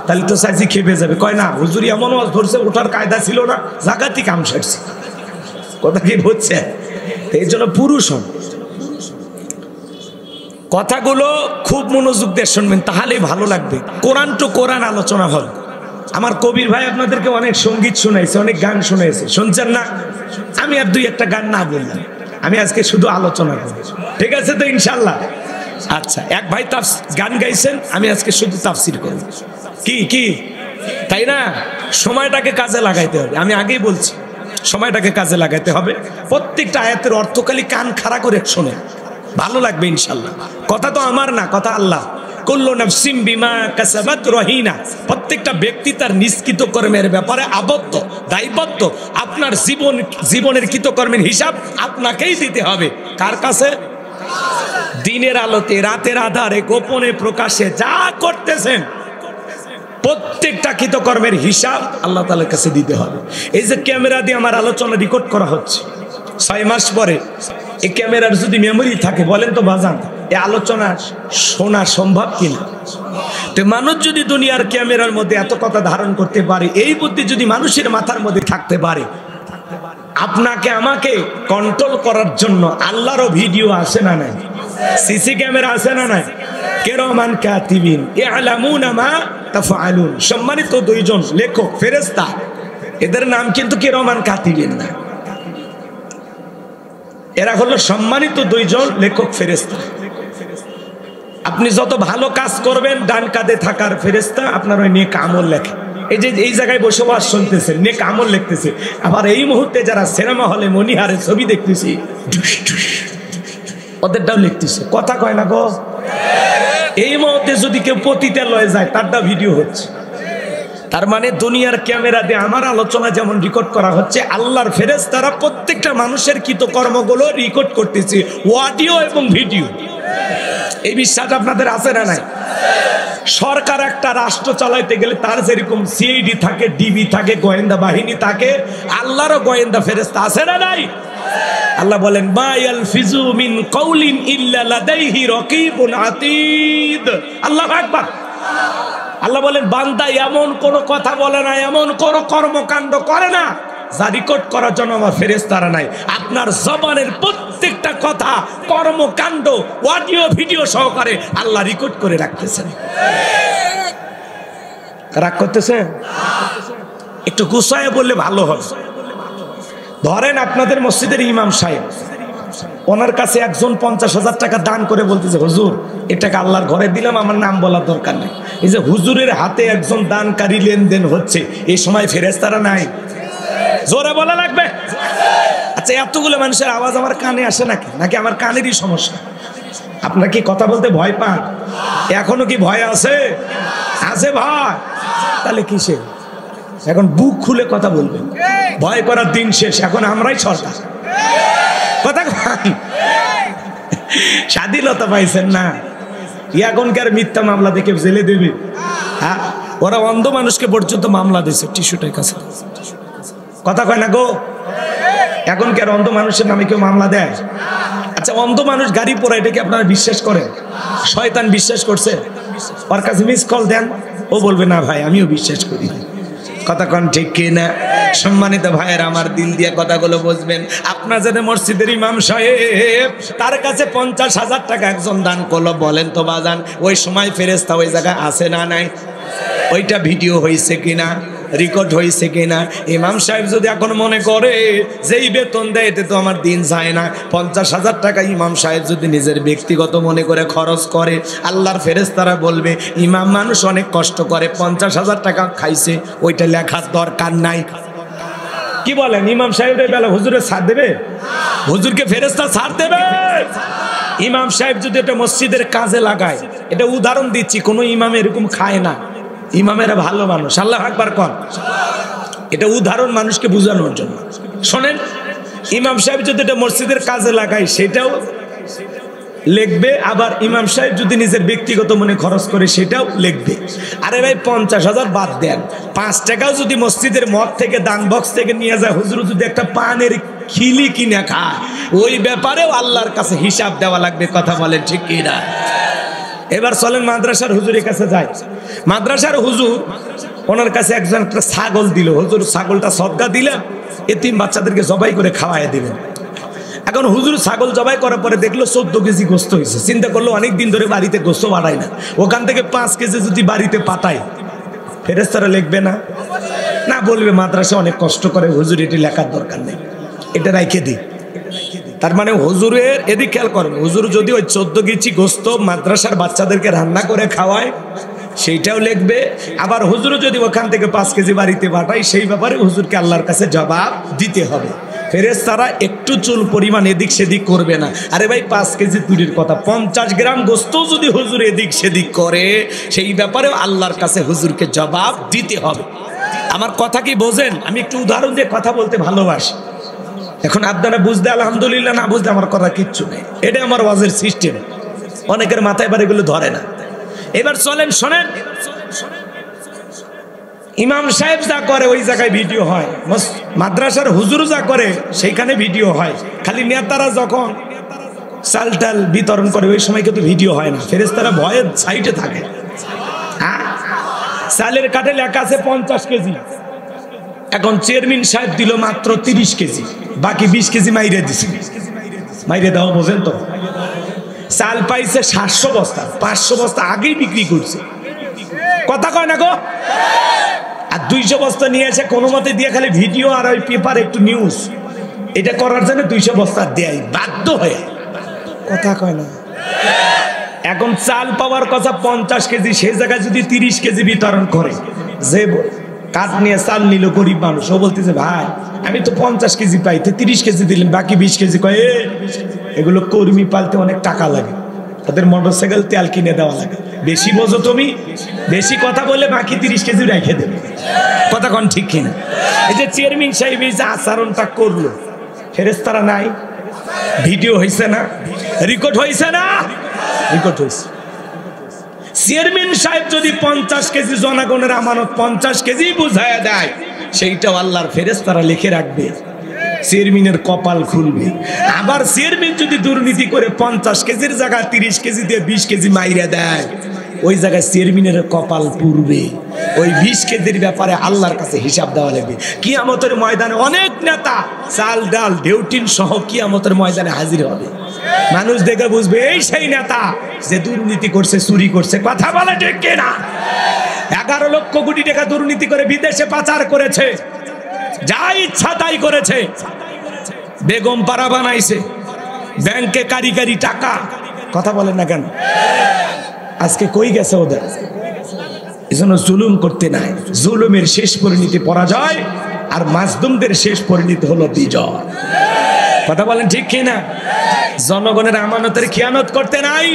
[SPEAKER 1] তাহলে তো চাইছি খেপে যাবে। কয় না হুজুরি এমন ওয়াজ ধরছে, ওঠার কায়দা ছিল না, জাগাতি কাম সারছে। কথা কি হচ্ছে? এই জন্য পুরুষ হন। কথাগুলো খুব মনোযোগ দিয়ে শুনবেন, তাহলেই ভালো লাগবে। কোরআন টু কোরআন আলোচনা হল। আমার কবির ভাই আপনাদেরকে অনেক সঙ্গীত শোনাইছে, অনেক গান শোনাইছে, শুনছেন না? আমি আর 2-1টা গান না বললাম, আমি আজকে শুধু আলোচনা করি। ঠিক আছে তো ইনশাল্লাহ? আচ্ছা, এক ভাই গান গাইছেন, আমি আজকে শুধু তাফসির করব। কি কি তাই না? সময়টাকে কাজে লাগাইতে হবে। আমি আগেই বলছি সময়টাকে কাজে লাগাইতে হবে। প্রত্যেকটা আয়াতের অর্থ খালি কান খাড়া করে শোনেন, ভালো লাগবে ইনশাল্লাহ। কথা তো আমার না, কথা আল্লাহ। কুল্লু নাফসিম বিমা কাসাবাত রহিনা, প্রত্যেকটা ব্যক্তি তার নিষ্কৃত কর্মের ব্যাপারে আবদ্ধ, দায়বদ্ধ। আপনার জীবনের কৃতকর্মের হিসাব আপনাকেই দিতে হবে। কার কাছে? দিনের আলোতে, রাতের আধারে, গোপনে প্রকাশে যা করতেছেন প্রত্যেকটা কৃতকর্মের হিসাব আল্লাহ তাআলার কাছে দিতে হবে। এই যে ক্যামেরা দিয়ে আমার আলোচনা রেকর্ড করা হচ্ছে, 6 মাস পরে এই ক্যামেরার যদি মেমোরি থাকে, বলেন তো বাজান এই আলোচনা শোনা সম্ভব কিনা? তো মানুষ যদি দুনিয়ার ক্যামেরার মধ্যে এত কথা ধারণ করতে পারে, এই বুদ্ধি যদি মানুষের মাথার মধ্যে থাকতে পারে, আপনাকে আমাকে কন্ট্রোল করার জন্য আল্লাহরও ভিডিও আসে না নাই? সিসি ক্যামেরা আছে না নাই? কিরামান কাতিবিন ইয়ালামুনা মা তাফআলুন, সম্মানিত 2 জন লেখক ফেরেশতা, এদের নাম কিন্তু কিরামান কাতিবিন না, এরা হলো সম্মানিত 2 জন লেখক ফেরেশতা। আপনি যত ভালো কাজ করবেন, ডান কাঁধে থাকার ফেরেশতা আপনার ওই নেক আমল লেখে। এই যে এই জায়গায় বসে ওয়াজ শুনতেছেন, নেক আমল লিখতেছে। আবার এই মুহূর্তে যারা সিনেমা হলে মনিহারে ছবি দেখতেছি, ওদেরটাও লিখতেছে। কথা কয় না গো? এই মুহূর্তে যদি কেউ পতিতালয়ে যায়, তারটা ভিডিও হচ্ছে। তার মানে দুনিয়ার ক্যামেরা দিয়ে আমার আলোচনা যেমন রেকর্ড করা হচ্ছে, আল্লাহর ফেরেশতারা প্রত্যেকটা মানুষের কৃতকর্মগুলো রেকর্ড করতেছে, অডিও এবং ভিডিও। এই বিশ্বাস আপনাদের আছে না নাই? সরকার একটা রাষ্ট্র চালাইতে গেলে তার যেরকম সিআইডি থাকে, ডিবি থাকে, গোয়েন্দা বাহিনী থাকে, আল্লাহরও গোয়েন্দা ফেরেশতা আছে না নাই? আল্লাহ বলেন মা ইয়ালফিজু মিন কাউলিন ইল্লা লাদাইহি রাকিবুন আতীদ। আল্লাহু আকবার। আল্লাহ বলেন বান্দা এমন কোন কথা বলে না, এমন কোন কর্মকাণ্ড করে না যা রেকর্ড করার জন্য আমার ফেরেশতারা নাই। আপনার জবানের প্রত্যেকটা কথা, কর্মকাণ্ড অডিও ভিডিও সহকারে আল্লাহ রেকর্ড করে রাখতেছেন। রাগ করতেছেন? একটু গুছায় বললে ভালো হবে। ধরেন আপনাদের মসজিদের ইমাম সাহেব, ওনার কাছে একজন 50,000 টাকা দান করে বলতেছে হুজুর এ টাকা আল্লাহর ঘরে দিলাম, আমার নাম বলার দরকার নেই। এই যে হুজুরের হাতে একজন দানকারী লেনদেন হচ্ছে, এই সময় ফেরেশতারা নাই? জোরে বলা লাগবে। আচ্ছা, এতগুলো মানুষের আওয়াজ আমার কানে আসে নাকি? নাকি আমার কানেরই সমস্যা? আপনারা কি কথা বলতে ভয় পান? এখনো কি ভয় আছে? আছে ভয়? তাহলে কিসে? এখন বুক খুলে কথা বলবেন। ভয় করার দিন শেষ, এখন আমরাই সরকার। কথা স্বাধীনতা পাইছেন না, এখনকার মিথ্যা মামলা দেখে জেলে দেবে। হ্যাঁ, ওরা অন্ধ মানুষকে পর্যন্ত মামলা দিয়েছে টিস্যুটার কাছে। কথা কয় না গো? এখনকার অন্ধ মানুষের নামে কেউ মামলা দেয়? আচ্ছা, অন্ধ মানুষ গাড়ি পোড়া, এটা কি আপনারা বিশ্বাস করেন? শয়তান বিশ্বাস করছে? ওর কাছে মিস কল দেন, ও বলবে না ভাই আমিও বিশ্বাস করি। কথা কন ঠিক কি না? সম্মানিত ভাইয়ের আমার, দিল দিয়ে কথাগুলো বুঝবেন। আপনার যেন মসজিদের ইমাম সাহেব, তার কাছে 50,000 টাকা একজন দান করলো, বলেন তো বাজান ওই সময় ফেরেশতা ওই জায়গায় আছে না নাই? ওইটা ভিডিও হয়েছে কিনা, রেকর্ড হয়েছে কিনা? ইমাম সাহেব যদি এখন মনে করে যেই বেতন দেয় এতে তো আমার দিন যায় না, 50,000 টাকা ইমাম সাহেব যদি নিজের ব্যক্তিগত মনে করে খরচ করে, আল্লাহর ফেরেশতারা বলবে ইমাম মানুষ অনেক কষ্ট করে, 50,000 টাকা খাইছে, ওইটা লেখার দরকার নাই। কি বলেন? ইমাম সাহেবের বেলা হুজুরে ছাড় দেবে? হুজুরকে ফেরেশতা ছাড় দেবে? ইমাম সাহেব যদি এটা মসজিদের কাজে লাগায়, এটা উদাহরণ দিচ্ছি, কোনো ইমাম এরকম খায় না, ইমামেরা ভালো মানুষ। আল্লাহু আকবার কর। এটা উদাহরণ মানুষকে বোঝানোর জন্য। শোনেন, ইমাম সাহেব যদি এটা মসজিদের কাজে লাগায় সেটাও লিখবে, আবার ইমাম সাহেব যদি নিজের ব্যক্তিগত মনে খরচ করে সেটাও লিখবে। আরে ভাই 50,000 বাদ দেন, 5 টাকাও যদি মসজিদের মদ থেকে দান বক্স থেকে নিয়ে যায়, হুজুর যদি একটা পানের খিলি কিনে খায়, ওই ব্যাপারেও আল্লাহর কাছে হিসাব দেওয়া লাগবে। কথা বলেন ঠিক কি না? এবার চলেন মাদ্রাসার হুজুরের কাছে যাই। মাদ্রাসার হুজুর, ওনার কাছে একজন একটা ছাগল দিল। হুজুর ছাগলটা সদকা দিলেন, এতিম বাচ্চাদেরকে জবাই করে খাওয়াই দিলেন। এখন হুজুর ছাগল জবাই করার পরে দেখলো 14 কেজি গোস্ত হয়েছে। চিন্তা করলো অনেক দিন ধরে বাড়িতে গোস্ত বাড়ায় না, ওখান থেকে 5 কেজি যদি বাড়িতে পাঠায়, ফেরেশতারা লিখবে না? না, বলবে মাদ্রাসা অনেক কষ্ট করে, হুজুর এটি লেখার দরকার নেই, এটা রাইখে দিই। তার মানে হুজুরের এদিক খেয়াল করবেন, হুজুর যদি ওই 14 কেজি গোস্ত মাদ্রাসার বাচ্চাদেরকে রান্না করে খাওয়ায় সেইটাও লিখবে, আবার হুজুর যদি ওখান থেকে 5 কেজি বাড়িতে পাঠায় সেই ব্যাপারে হুজুরকে আল্লাহর কাছে জবাব দিতে হবে। ফেরেশতারা একটু চুল পরিমাণ এদিক সেদিক করবে না। আরে ভাই 5 কেজি দূরের কথা, 50 গ্রাম গোস্ত যদি হুজুর এদিক সেদিক করে সেই ব্যাপারেও আল্লাহর কাছে হুজুরকে জবাব দিতে হবে। আমার কথা কি বোঝেন? আমি একটু উদাহরণ দিয়ে কথা বলতে ভালোবাসি। এখন আপনারা বুঝতে আলহামদুলিল্লাহ, না বুঝতে আমার কথা কিচ্ছু নেই, এটা আমার ওয়াজের সিস্টেম। অনেকের মাথায় এবার এগুলো ধরে না। এবার চলেন শোনেন, ইমাম সাহেব যা করে ওই জায়গায় ভিডিও হয়, মাদ্রাসার হুজুর যা করে সেইখানে ভিডিও হয়। খালি নেতারা যখন চাল টাল বিতরণ করে ওই সময় কিন্তু ভিডিও হয় না, ফেরেশতারা ভয়ের সাইডে থাকে। হ্যাঁ, চালের কাঠে লেখা আছে 50 কেজি, এখন চেয়ারম্যান সাহেব দিল মাত্র 30 কেজি, বাকি 20 কেজি মাইরে দিছে। মাইরে দাও, বোঝেন তো? চাল পাইছে 700 বস্তা, 500 বস্তা আগেই বিক্রি করছে। কথা কয় না গো? আর 200 বস্তা নিয়ে এসে কোনো মতে দিয়ে খালি ভিডিও আর ওই পেপার একটু নিউজ, এটা করার জন্য 200 বস্তা দেয় বাধ্য হয়ে। কথা কয় না? এখন চাল পাওয়ার কথা 50 কেজি, সেই জায়গায় যদি 30 কেজি বিতরণ করে, যে কাঠ নিয়ে চাল নিল গরিব মানুষ, ও বলতেছে ভাই আমি তো 50 কেজি পাইতে 30 কেজি দিলেন, বাকি 20 কেজি কয় এগুলো কর্মী পালতে অনেক টাকা লাগে, তাদের মোটরসাইকেল তেল কিনে দেওয়া লাগে, বেশি বোঝো তুমি, বেশি কথা বলে বাকি 30 কেজি রেখে দেবে। কথা কন ঠিক কিনা? এই যে চেয়ারম্যান সাহেব এই যে আচরণটা করলো, ফেরেশতারা নাই? ভিডিও হয়েছে না? রেকর্ড হয়েছে না? রেকর্ড হয়েছে। চেয়ারম্যান সাহেব যদি 50 কেজি জনগণের আমানত 50 কেজি বুঝায় দেয়, সেইটাও আল্লাহর ফেরেশতারা লিখে রাখবে, চেয়ারম্যানের কপাল খুলবে। আবার চেয়ারম্যান যদি দুর্নীতি করে 50 কেজির জায়গায় 30 কেজি দিয়ে 20 কেজি মাইরা দেয়, ওই জায়গায় চেয়ারম্যানের কপাল পুড়বে। ওই 20 কেজির ব্যাপারে আল্লাহর কাছে হিসাব দেওয়া লাগবে। কিয়ামতের ময়দানে অনেক নেতা চাল ডাল ডেউটিন সহ কিয়ামতের ময়দানে হাজির হবে। মানুষ দেখে বুঝবে এই সেই নেতা যে দুর্নীতি করছে, চুরি করছে। কথা বলে ঠিক কিনা? 11 লক্ষ কোটি টাকা দুর্নীতি করে বিদেশে পাচার করেছে, যা ইচ্ছা তাই করেছে, বেগম পাড়া বানাইছে, ব্যাংকে কারি কারি টাকা। কথা বলেন না কেন? আজকে কই গেছে ওদের? এজন্য জুলুম করতে নাই। জুলুমের শেষ পরিণতি পরাজয়, আর মাজলুমদের শেষ পরিণতি হলো বিজয়। কথা বলেন ঠিক কিনা? জনগণের আমানতের খিয়ানত করতে নাই।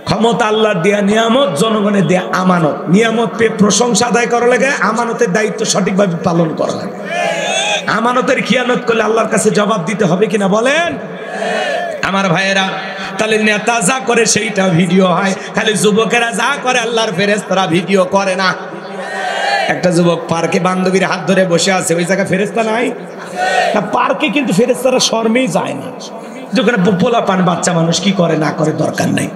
[SPEAKER 1] ক্ষমতা আল্লাহর দেয়া নিয়ামত, জনগণের দেয়া আমানত। নিয়ামত পেয়ে প্রশংসা আদায় করা লাগে, আমানতের দায়িত্ব সঠিকভাবে পালন করা লাগে। আমানতের খিয়ানত করলে আল্লাহর কাছে জবাব দিতে হবে কিনা বলেন আমার ভাইয়েরা? তাহলে নেতা যা করে সেইটা ভিডিও হয়, খালি যুবকেরা যা করে আল্লাহর ফেরেশতারা ভিডিও করে না। একটা যুবক পার্কে বান্ধবীর হাত ধরে বসে আছে, ওই জায়গায় ফেরেশতা নাই? না, পার্কে কিন্তু ফেরেশতারা শর্মেই যায় না। যেখানে পোলা পান বাচ্চা মানুষ কি করে না করে দরকার নাই।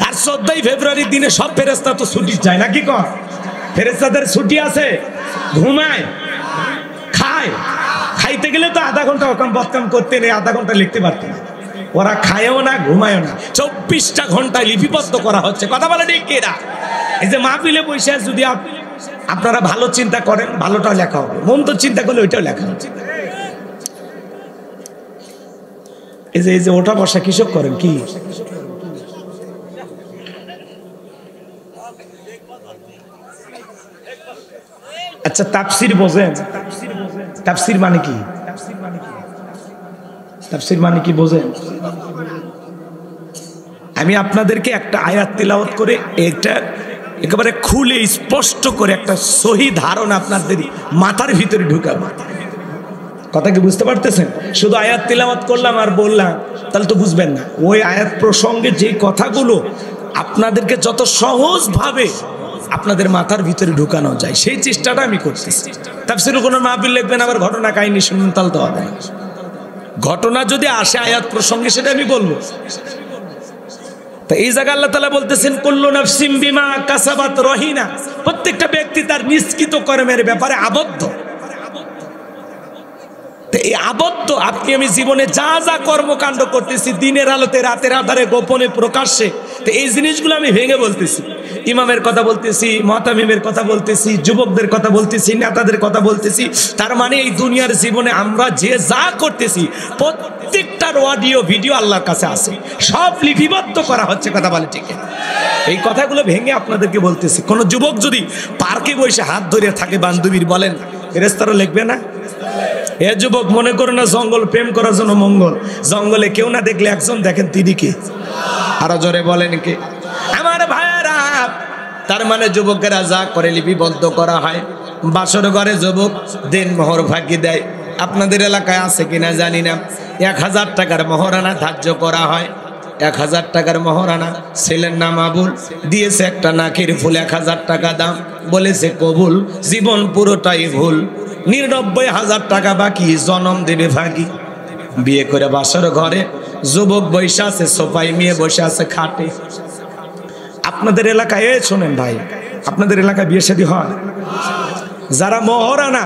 [SPEAKER 1] আর 14ই ফেব্রুয়ারির দিনে সব ফেরেশতা তো ছুটি যায় না, কি কর? ফেরেশতাদের ছুটি আছে, ঘুমায়, খায়। খাইতে গেলে তো আধা ঘন্টা অকাম বদকাম করতে নেই, আধা ঘন্টা লিখতে পারতো না। ওরা খায়ও না, ঘুমায়ও না, 24টা ঘন্টায় লিপিবদ্ধ করা হচ্ছে। কথা বলে ঠিক কিনা? এই যে মাহফিলে বসে যদি আপনারা ভালো চিন্তা করেন, ভালোটাও লেখা হবে, মন্দ চিন্তা করলে ওইটাও লেখা হচ্ছে। এই যে ওঠা বসা কৃষক করেন কি? আচ্ছা, তাফসীর বোঝেন? তাফসীর মানে কি? তাফসীর মানে কি বোঝেন? আমি আপনাদেরকে একটা আয়াত তিলাওয়াত করে এটা একেবারে খুলে স্পষ্ট করে একটা সহি ধারণা আপনাদের মাথার ভিতরে ঢুকাবো। কথা কি বুঝতে পারতেছেন? শুধু আয়াত তিলাওয়াত করলাম আর বললাম তাহলে তো বুঝবেন না। ওই আয়াত প্রসঙ্গে যে কথাগুলো আপনাদেরকে যত সহজভাবে আপনাদের মাথার ভিতরে ঢুকানো যায় সেই চেষ্টাটা আমি করতেছি। তাফসীরে কোনো মাহফিল লিখবেন আবার ঘটনা কাহিনী শুনবেন তাহলে তো হবে না। ঘটনা যদি আসে আয়াত প্রসঙ্গে সেটা আমি বলবো। তো এই জায়গায় আল্লাহ তাআলা বলতেছেন কুল্লু নাফসিন বিমা কাসাবাত রহিনা, প্রত্যেকটা ব্যক্তি তার নিষ্কৃত কর্মের ব্যাপারে আবদ্ধ। তো এই আবদ্ধ আপনি আমি জীবনে যা যা কর্মকাণ্ড করতেছি, দিনের আলোতে রাতের আধারে গোপনে প্রকাশ্যে, তো এই জিনিসগুলো আমি ভেঙে বলতেছি। ইমামের কথা বলতেছি, মুতামিমের কথা বলতেছি, যুবকদের কথা বলতেছি, নেতাদের কথা বলতেছি। তার মানে এই দুনিয়ার জীবনে আমরা যে যা করতেছি প্রত্যেকটার অডিও ভিডিও আল্লাহর কাছে আছে, সব লিপিবদ্ধ করা হচ্ছে। কথা বলে ঠিক? এই কথাগুলো ভেঙে আপনাদেরকে বলতেছি। কোন যুবক যদি পার্কে বসে হাত ধরে থাকে বান্ধবীর, বলেন ফেরেশতারা লিখবে না? এ যুবক, মনে করো না জঙ্গল প্রেম করার জন্য মঙ্গল, জঙ্গলে কেউ না দেখলে একজন দেখেন, তিনি কে? আরো জোরে বলেন কে? আমার ভাইয়েরা, তার মানে যুবকেরা যা করে লিপিবদ্ধ করা হয়। বাসর ঘরে যুবক দিন মোহর ফাঁকি দেয়। আপনাদের এলাকায় আছে কিনা জানি না, 1000 টাকার মহারানা ধার্য করা হয়। 1000 টাকার মহারানা, ছেলের নাম আবুল, দিয়েছে একটা নাকের ফুল, 1000 টাকা দাম, বলেছে কবুল, জীবন পুরোটাই ভুল, 99,000 টাকা বাকি, জনম দেবে ভাগি। বিয়ে করে বাসর ঘরে যুবক বসে আছে সোফাই, মেয়ে বসে আছে খাটে। আপনাদের এলাকায় শোনেন ভাই, আপনাদের এলাকায় বিয়ে শাদী হয়? যারা মহারানা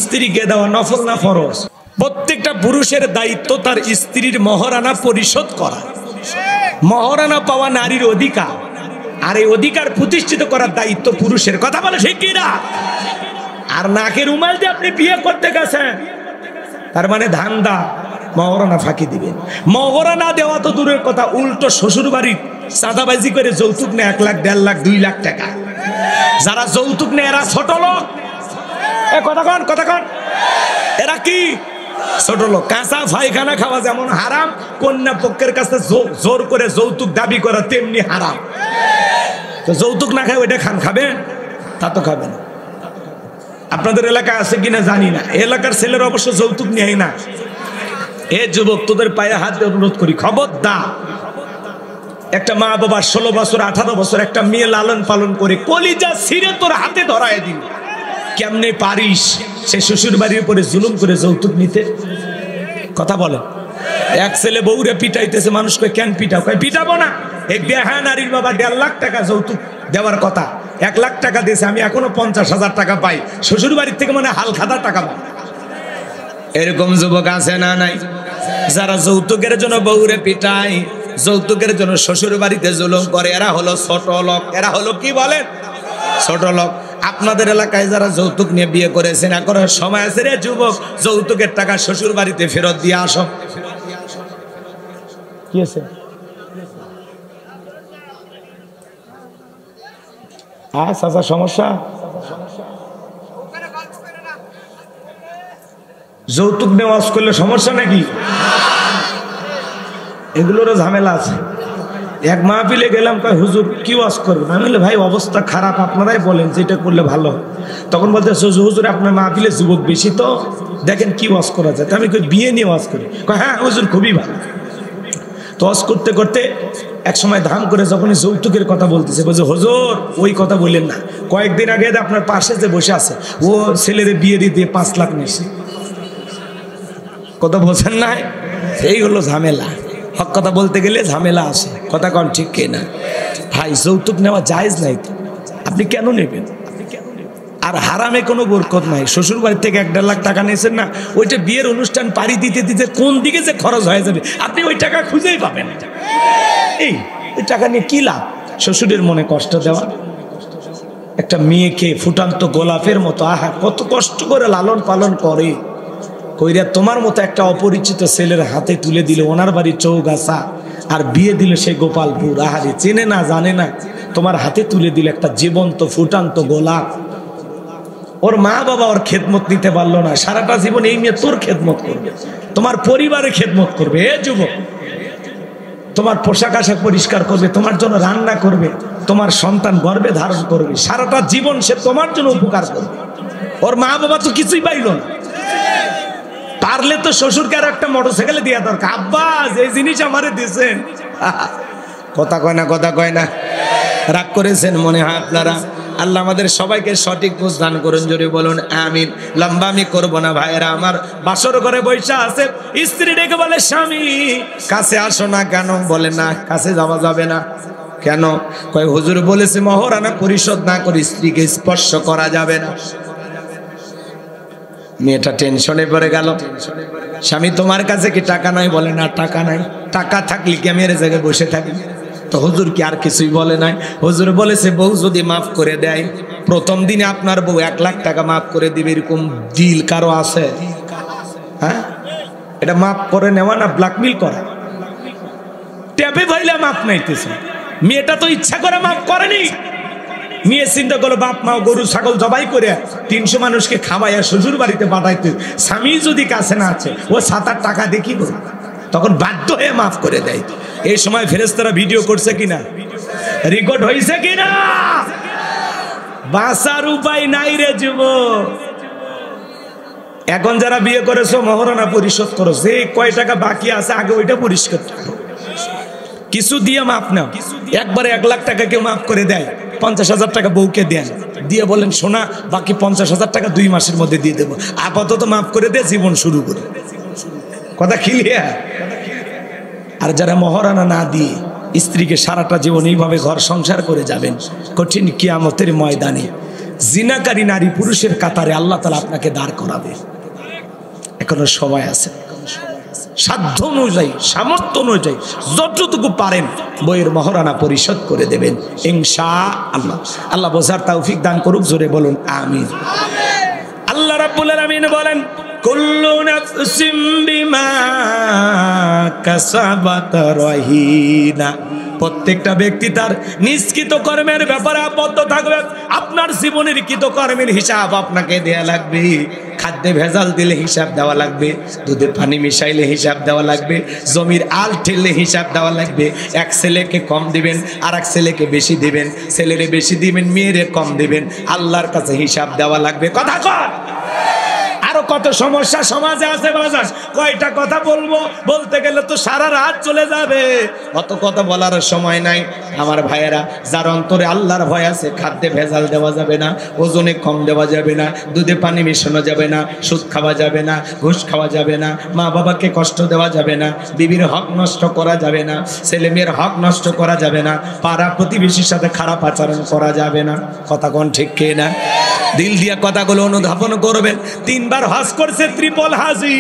[SPEAKER 1] স্ত্রীকে দেওয়া নফল না ফরজ? প্রত্যেকটা পুরুষের দায়িত্ব তার স্ত্রীর মহারানা পরিশোধ করা। মহারানা পাওয়া নারীর অধিকার, আর এই অধিকার প্রতিষ্ঠিত করার দায়িত্ব পুরুষের। কথা বলে ঠিক কিনা? আর নাকের রুমাল দিয়ে আপনি বিয়ে করতে গেছেন, তার মানে ধান্দা মহারানা ফাঁকি দিবেন। মহারানা দেওয়া তো দূরের কথা, উল্টো শ্বশুর বাড়ির চাঁদাবাজি করে যৌতুক নেয় 1 লাখ, 1.5 লাখ, 2 লাখ টাকা। যারা যৌতুক নেয় এরা ছোট লোক। কথা কন, এরা কি ছোট লোক? কাঁচা পায়খানা খাওয়া যেমন হারাম, কন্যা পক্ষের কাছে জোর করে যৌতুক দাবি করা তেমনি হারাম। তো যৌতুক না খায় ওইটা খাবেন? তা তো খাবেন। আপনাদের এলাকায় আছে কিনা জানি না, এলাকার ছেলেরা অবশ্য যৌতুক নেয় না। এ যুবক, তোদের পায়ে হাত দিয়ে অনুরোধ করি, খবরদার। একটা মা বাবা 16 বছর 18 বছর একটা মেয়ে লালন পালন করে কলিজা ছিঁড়ে তোর হাতে ধরায় দিন, কেমনে পারিস সে শ্বশুর বাড়ির উপরে জুলুম করে যৌতুক নিতে? কথা বলে। এক ছেলে বউরে পিটাইতেছে, মানুষকে কেন পিটাও? কয় পিটাবো না, এই বেহা নারীর বাবা 1.5 লাখ টাকা যৌতুক দেওয়ার কথা, 1 লাখ টাকা দিয়েছে, আমি এখনো 50,000 টাকা পাই, শ্বশুর বাড়ির থেকে মানে হাল খাদা টাকা পাই। এরকম যুবক আছে না নাই? যারা যৌতুকের জন্য বউরে পিটায়, যৌতুকের জন্য শ্বশুর বাড়িতে জুলুম করে, এরা হলো ছোট লোক। এরা হলো কি বলেন? ছোট লোক। আপনাদের এলাকায় যারা যৌতুক নিয়ে বিয়ে করেছেন, এখন সময় আছে রে যুবক, যৌতুকের টাকা শ্বশুর বাড়িতে ফেরত দিয়ে আসো। কি আছে? সমস্যা যৌতুক নিয়ে ওয়াজ করলে সমস্যা নাকি? এগুলোরও ঝামেলা আছে। এক মাহফিলে গেলাম, কয় হুজুর কি ওয়াজ করবেন? আমি বলি ভাই অবস্থা খারাপ, আপনারাই বলেন যেটা করলে ভালো। তখন বলতে হুজুর আপনার মাহফিলে যুবক বেশি, তো দেখেন কি ওয়াজ করা যায়। আমি কই বিয়ে নিয়ে ওয়াজ করি। হ্যাঁ হুজুর খুবই ভালো। তো ওয়াজ করতে করতে এক সময় ধাম করে যখনই যৌতুকের কথা বলতেছে, বলছে হুজুর ওই কথা বললেন না, কয়েকদিন আগে আপনার পাশে যে বসে আছে ও ছেলের বিয়ে দিয়ে 5 লাখ নিয়েছে। কথা বলছেন না? এই হলো ঝামেলা। হক কথা বলতে গেলে ঝামেলা আসে। কথা কন ঠিক কিনা? ভাই যৌতুক নেওয়া জায়েজ নাই তো, আপনি কেন নেবেন? আর হারামে কোনো বরকত নাই। শ্বশুর বাড়ি থেকে 1.5 লাখ টাকা নিয়েছেন না, ওইটা বিয়ের অনুষ্ঠান পাড়ি দিতে দিতে কোন দিকে যে খরচ হয়ে যাবে আপনি ওই টাকা খুঁজেই পাবেন। এই ওই টাকা নিয়ে কি লাভ? শ্বশুরের মনে কষ্ট দেওয়া। একটা মেয়েকে ফুটান্ত গোলাপের মতো আহা কত কষ্ট করে লালন পালন করে, কইরা তোমার মতো একটা অপরিচিত ছেলের হাতে তুলে দিল, ওনার বাড়ি চৌগাছা, আর বিয়ে দিল সেই গোপালপুর। আহারে চেনে না জানে না, তোমার হাতে তুলে দিল একটা জীবন্ত ফুটান্ত গোলাপ। ওর মা বাবা ওর খেদমত নিতে পারলো না, সারাটা জীবন এই মেয়ে তোর খেদমত করবে, তোমার পরিবারে খেদমত করবে। এ যুবক, তোমার পোশাক আশাক পরিষ্কার করবে, তোমার জন্য রান্না করবে, তোমার সন্তান গর্ভে ধারণ করবে, সারাটা জীবন সে তোমার জন্য উপকার করবে। ওর মা বাবা তো কিছুই পাইল না। পারলে তো শ্বশুরকে আর একটা মোটরসাইকেলে দেওয়া দরকার। আব্বা যে জিনিস আমারে দিয়েছেন। কথা কয় না, কথা কয় না। রাগ করেছেন মনে হয় আপনারা। আল্লাহ আমাদের সবাইকে সঠিক বুঝ দান করুন, জোরে বলুন আমিন। লম্বা আমি করবো না ভাইয়েরা আমার। বাসর ঘরে বৈশা আছে, স্ত্রী ডেকে বলে স্বামী কাছে আসো না। কেন? বলে না কাছে যাওয়া যাবে না। কেন? কয় হুজুর বলেছে মহারানা পরিশোধ না করে স্ত্রীকে স্পর্শ করা যাবে না। মেয়েটা টেনশনে পড়ে গেল। স্বামী তোমার কাছে কি টাকা নাই? বলে না টাকা নাই। টাকা থাকলে কি আমি এর জায়গায় বসে থাকি? তো হুজুর কি আর কিছুই বলে নাই? হুজুর বলেছে বউ যদি মাফ করে দেয়, প্রথম দিনে আপনার বউ 1 লাখ টাকা মাফ করে দিবে, এরকম ডিল কারো আছে? হ্যাঁ, এটা মাফ করে নেওয়া না ব্ল্যাকমেল করা। ট্যাপে ভাইলে মাফ নাইতেছে। মেয়েটা তো ইচ্ছা করে মাফ করেনি। মেয়ে চিন্তা করলো বাপ মা গরু ছাগল জবাই করে 300 মানুষকে খাওয়াইয়া শ্বশুর বাড়িতে পাঠাইতে, স্বামী যদি কাছে না আছে ও 7-8 টাকা দেখি করো, তখন বাধ্য হয়ে মাফ করে দেয়। এই সময় ফেরেশতারা ভিডিও করছে কিনা, রেকর্ড হয়েছে কিনা? বাঁচার উপায় নাই রে যুবক। এখন যারা বিয়ে করেছো মহারণা পরিশোধ করো, যে কয় টাকা বাকি আছে আগে ওইটা পরিষ্কার করো। কিছু দিয়ে মাফ নাও। একবারে 1 লাখ টাকা কেউ মাফ করে দেয়, 50,000 টাকা বউকে দেন, দিয়ে বলেন শোনা বাকি 50,000 টাকা 2 মাসের মধ্যে দিয়ে দেবো, আপাতত মাফ করে দিয়ে জীবন শুরু করে। কথা ক্লিয়ার? আর যারা মহারানা না দিয়ে স্ত্রীকে সারাটা জীবন এইভাবে ঘর সংসার করে যাবেন, কঠিন কিয়ামতের ময়দানে জিনাকারী নারী পুরুষের কাতারে আল্লাহ তাআলা আপনাকে দাঁড় করাবে। এখনো সময় আছে। সাধ্য অনুযায়ী, সামর্থ্য অনুযায়ী যতটুকু পারেন বইয়ের মহারানা পরিশোধ করে দেবেন ইনশাআল্লাহ। আল্লাহ বোঝার তৌফিক দান করুক, জোরে বলুন আমিন। আল্লাহ রাব্বুল আলামিন বলেন কুল্লু নাফসিম বিমা কাসাবাত রহিনা। প্রত্যেকটা ব্যক্তি তার নিষ্কৃত কর্মের ব্যাপারে আবদ্ধ থাকবে। আপনার জীবনের কৃত কর্মের হিসাব আপনাকে দেয়া লাগবে। খাদ্যে ভেজাল দিলে হিসাব দেওয়া লাগবে, দুধে পানি মিশাইলে হিসাব দেওয়া লাগবে, জমির আল ঠেললে হিসাব দেওয়া লাগবে। এক ছেলেকে কম দিবেন, আর এক ছেলেকে বেশি দিবেন, ছেলেরে বেশি দিবেন, মেয়েরে কম দিবেন। আল্লাহর কাছে হিসাব দেওয়া লাগবে। কথা কর। আরো কত সমস্যা সমাজে আছে বাজার, কয়টা কথা বলবো, বলতে গেলে তো সারা রাত চলে যাবে। অত কথা বলার সময় নাই আমার ভাইয়েরা। যার অন্তরে আল্লাহর ভয় আছে, খাদ্যে ভেজাল দেওয়া যাবে না, ওজনে কম দেওয়া যাবে না, দুধে পানি মেশানো যাবে না, সুদ খাওয়া যাবে না, ঘুষ খাওয়া যাবে না, মা বাবাকে কষ্ট দেওয়া যাবে না, বিবির হক নষ্ট করা যাবে না, ছেলে মেয়ের হক নষ্ট করা যাবে না, পাড়া প্রতিবেশীর সাথে খারাপ আচরণ করা যাবে না। কথা কোন ঠিক কে না? দিল দিয়া কথাগুলো অনুধাবন করবেন। 3 বার হজ করছে, ট্রিপল হাজি।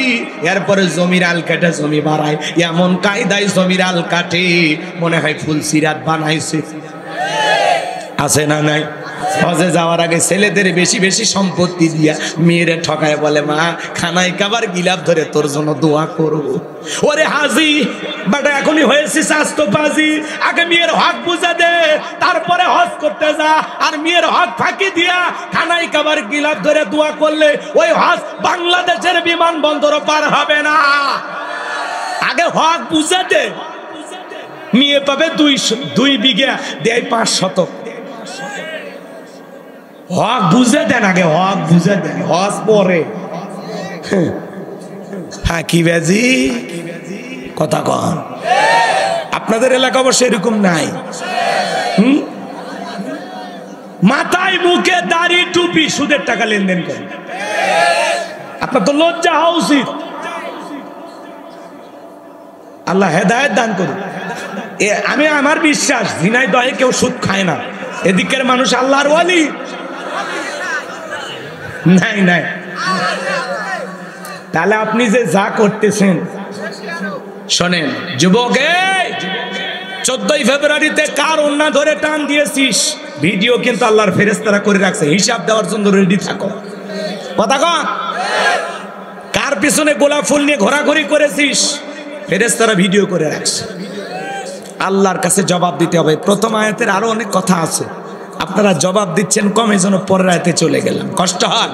[SPEAKER 1] এরপরে জমির আল কাটে, জমি বাড়ায়, এমন কায়দায় জমির আল কাটে মনে হয় ফুল সিরাত বানাইছে। আছে না নাই? হজে যাওয়ার আগে ছেলেদের বেশি বেশি সম্পত্তি দিয়া মেয়েরে ঠকায় বলে মা খানায় খাবার গিলাপ ধরে তোর জন্য দোয়া করব। ওরে হাজি বাটা এখনই হয়েছে স্বাস্থ্য বাজি, আগে মেয়ের হক বুঝা দে, তারপরে হজ করতে যা। আর মেয়ের হক ফাঁকি দিয়া খানায় খাবার গিলাপ ধরে দোয়া করলে ওই হজ বাংলাদেশের বিমানবন্দরও পার হবে না। আগে হক বুঝা দে। মেয়ে পাবে 2 বিঘা দেয় 5 শতক। হক বুঝে দেন, আগে হক বুঝে দেন, হজ পরে। হ্যাঁ কি বেজি কথা কন। আপনাদের এলাকা অবশ্য এরকম নাই। মাথায় মুখে দাড়ি টুপি সুদের টাকা লেনদেন করে। আপনার তো লজ্জা হওয়া উচিত। আল্লাহ হেদায়েত দান করুন। আমি আমার বিশ্বাস ঝিনাইদহে কেউ সুদ খায় না। এদিকের মানুষ আল্লাহর ওয়ালি নাই নাই। তাহলে আপনি যে যা করতেছেন শোনেন যুবক, 14ই ফেব্রুয়ারিতে কার ওন্না ধরে টান দিয়েছিস ভিডিও কিন্তু আল্লাহর ফেরেশতারা করে রাখছে, হিসাব দেওয়ার জন্য রেডি থাকো। কথা কন। কার পিছনে গোলাপ ফুল নিয়ে ঘোরাঘুরি করেছিস ফেরেশতারা ভিডিও করে রাখছে। আল্লাহর কাছে জবাব দিতে হবে। প্রথম আয়াতের আরো অনেক কথা আছে, আপনারা জবাব দিচ্ছেন কম, এজন্য পরের আয়াতে চলে গেলাম, কষ্ট হয়।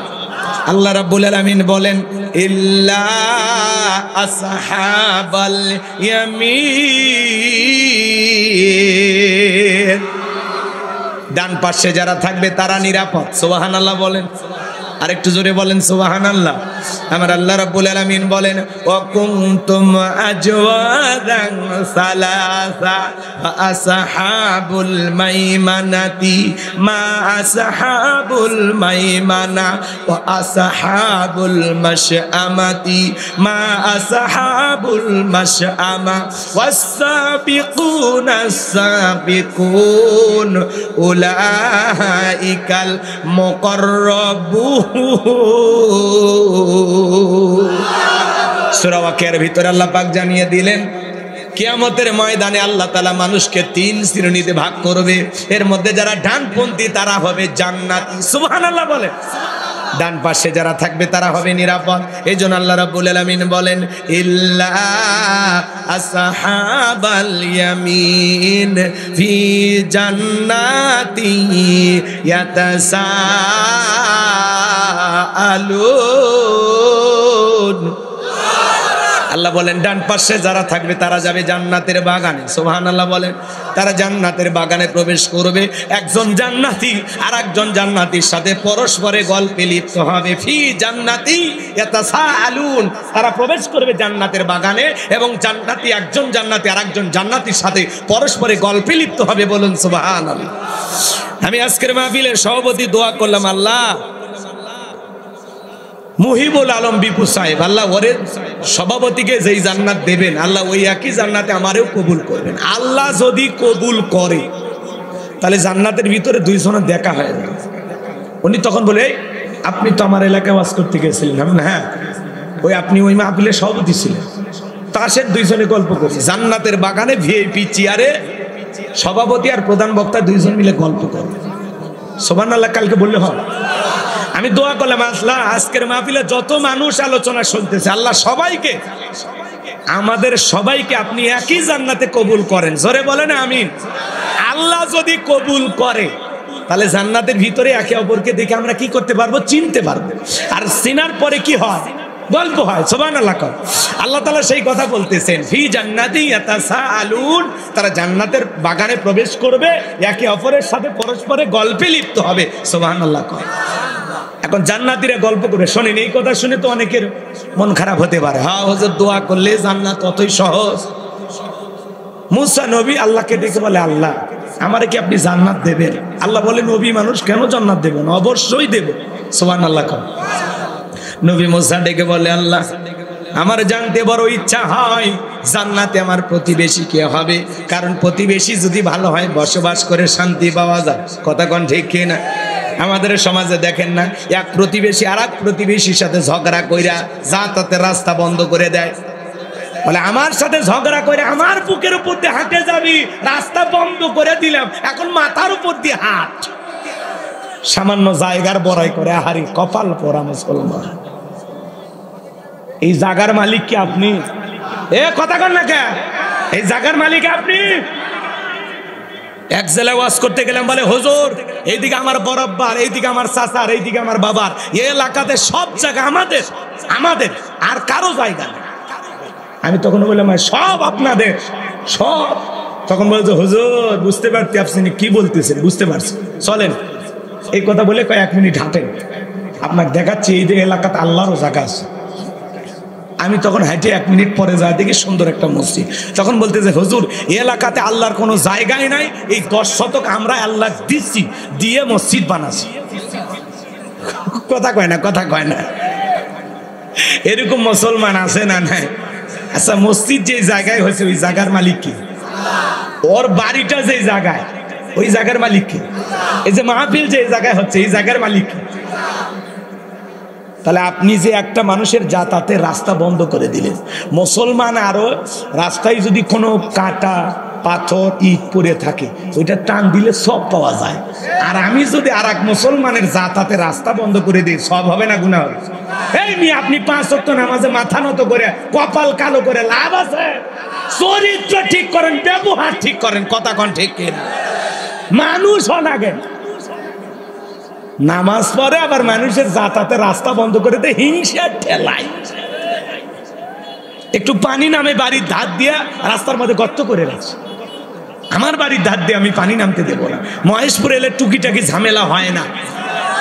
[SPEAKER 1] আল্লাহ রাব্বুল আলামিন বলেন ইল্লা আসহাবাল ইয়ামিন, ডান পাশে যারা থাকবে তারা নিরাপদ। সুবহানাল্লাহ বলেন, আরেকটু জোরে বলেন সুবহানাল্লাহ। আমার আল্লাহ রাব্বুল আলামিন বলেন ওয়া কুনতুম আজওয়াদান সালাসা আসহাবুল মাইমানাতি মা আসহাবুল মাইমানা ওয়া আসহাবুল মাশআমাতি মা আসহাবুল মাশআমা ওয়াস-সাবিকুনাস সাবিকুন উলাইকাল মুকাররাবুন। সূরা ওয়াকিয়ার ভিতরে আল্লাহ পাক জানিয়ে দিলেন কিয়ামতের ময়দানে আল্লাহ তাআলা মানুষকে 3 শ্রেণীতে ভাগ করবে। এর মধ্যে যারা ডানপন্থী তারা হবে জান্নাতি। সুবহানাল্লাহ বলে। ডান পাশে যারা থাকবে তারা হবে নিরাপদ। এইজন্য আল্লাহ রাব্বুল আলামিন বলেন ইল্লা আসহাবাল ইয়ামিন ফি জান্নাতি ইয়াতাসাআলুন। আল্লাহ বলেন ডান পাশে যারা থাকবে তারা যাবে জান্নাতের বাগানে। সুবহানাল্লাহ বলেন। তারা জান্নাতের বাগানে প্রবেশ করবে। একজন জান্নাতি আর একজন জান্নাতির সাথে পরস্পরে গল্পে লিপ্ত হবে। ফি জান্নাতি ইয়াতাসাআলুন, তারা প্রবেশ করবে জান্নাতের বাগানে এবং জান্নাতি একজন জান্নাতি আর একজন জান্নাতির সাথে পরস্পরে গল্পে লিপ্ত হবে। বলুন সুবহানাল্লাহ। আমি আজকের মাহফিলের সভাপতি দোয়া করলাম আল্লাহ মুহিবুল আলম বিপু সাহেব, আল্লাহ ওরে সভাপতিকে যেই জান্নাত দেবেন আল্লাহ ওই একই জান্নাতে আমারেও কবুল করবেন। আল্লাহ যদি কবুল করে তাহলে জান্নাতের ভিতরে 2 জনের দেখা হয়। উনি তখন বলে আপনি তো আমার এলাকায় ওয়াজ করতে গেছিলেন। হ্যাঁ, ওই আপনি ওই মাহফিলের সভাপতি ছিলেন। তার সাথে 2 জনে গল্প করি জান্নাতের বাগানে ভিআইপি চেয়ারে সভাপতি আর প্রধান বক্তা 2 জন মিলে গল্প করে। সুবহানাল্লাহ কালকে বললে হয়। আমি দোয়া করলাম আল্লাহ আজকের মাহফিলে যত মানুষ আলোচনা শুনতেছে আল্লাহ সবাইকে, আমাদের সবাইকে আপনি একই জান্নাতে কবুল করেন। জোরে বলেন আমিন। আল্লাহ যদি কবুল করে তাহলে জান্নাতের ভিতরে একে অপরকে দেখে আমরা কি করতে পারবো, চিনতে পারবো। আর চিনার পরে কি হয়, গল্প হয়। সুবহানাল্লাহ। আল্লাহ তাআলা সেই কথা বলতেছেন ফি জান্নাতি ইয়াতাসাআলুন, তারা জান্নাতের বাগানে প্রবেশ করবে, একে অপরের সাথে পরস্পরে গল্পে লিপ্ত হবে। সুবহানাল্লাহ। এখন জান্নাতীরা গল্প করে শোনেন, এই কথা শুনে তো অনেকের মন খারাপ হতে পারে। হ্যাঁ হুজুর দোয়া করলে জান্নাত অতই সহজ। মুসা নবী আল্লাহকে ডেকে বলে আল্লাহ আমারে কি আপনি জান্নাত দেবেন? আল্লাহ বলে নবী মানুষ কেন জান্নাত দেবেন, অবশ্যই দেব। সুবহানাল্লাহ। নবী মুসা ডেকে বলে আল্লাহ আমার জানতে বড় ইচ্ছা হয় জান্নাতে আমার প্রতিবেশী কে হবে, কারণ প্রতিবেশী যদি ভালো হয় বসবাস করে শান্তি পাওয়া যায়। কথা কোন ঠিক কি না? আমাদের সমাজে দেখেন না, এক প্রতিবেশী আর এক প্রতিবেশীর সাথে ঝগড়া কইরা যাতায়াতের রাস্তা বন্ধ করে দেয়। বলে আমার সাথে ঝগড়া করে আমার বুকের উপর দিয়ে হাঁটে যাবি, রাস্তা বন্ধ করে দিলাম, এখন মাথার উপর দিয়ে হাঁট। সামান্য জায়গার বড়াই করে হারি কপাল পোড়া মুসলমান। এই জায়গার মালিক কি আপনি? এ কথা কন না কে? এই জায়গার মালিক আপনি? এক জেলায় ওয়াজ করতে গেলাম, বলে হুজুর এইদিকে আমার বরাব্বার, এইদিকে আমার চাচার, এইদিকে আমার বাবার, এই এলাকাতে সব জায়গা আমাদের, আমাদের আর কারো জায়গা নেই। আমি তখন বললাম সব আপনাদের, সব। তখন বলছে হুজুর বুঝতে পারছি আপনি কি বলতেছেন, বুঝতে পারছি, চলেন। এই কথা বলে কয়েক মিনিট হাঁটেন, আপনাকে দেখাচ্ছি এই যে এলাকাতে আল্লাহরও জায়গা আছে। আমি তখন হাঁটে 1 মিনিট পরে যাই, দেখি সুন্দর একটা মসজিদ। তখন বলতেছে হুজুর এই এলাকাতে আল্লাহর কোনো জায়গাই নাই, এই 10 শতক আমরা আল্লাহ দিচ্ছি, দিয়ে মসজিদ বানাচ্ছি। কথা কয় না, কথা কয় না। এরকম মুসলমান আছে না নাই? আচ্ছা মসজিদ যে জায়গায় হয়েছে ওই জায়গার মালিক কি? ওর বাড়িটা যে জায়গায়, ওই জায়গার মালিক কি? এই যে মাহফিল যে জায়গায় হচ্ছে, এই জায়গার মালিক কি? তাহলে আপনি যে একটা মানুষের যাতায়াতের রাস্তা বন্ধ করে দিলেন, মুসলমান আরো রাস্তায় যদি কোনো কাটা পাথর ইট পড়ে থাকে ওইটা টান দিলে সব পাওয়া যায়, আর আমি যদি আর এক মুসলমানের যাতায়াতের রাস্তা বন্ধ করে দিই সব হবে না গুনাহ হবে? এই মেয়ে আপনি 5 ওয়াক্ত নামাজে মাথা নত করে কপাল কালো করে লাভ আছে? চরিত্র ঠিক করেন, ব্যবহার ঠিক করেন, কথা কোন ঠিক কিনা? মানুষ হন আগে, নামাজ পড়ে আবার মানুষের যাতায়াতের রাস্তা বন্ধ করে দেয় হিংসার ঠেলায়। একটু পানি নামে বাড়ির ধার দিয়ে রাস্তার মধ্যে গর্ত করে রাখছে, আমার বাড়ির ধার দিয়ে আমি পানি নামতে দেবো না। মহেশপুর এলে টুকিটাকি ঝামেলা হয় না,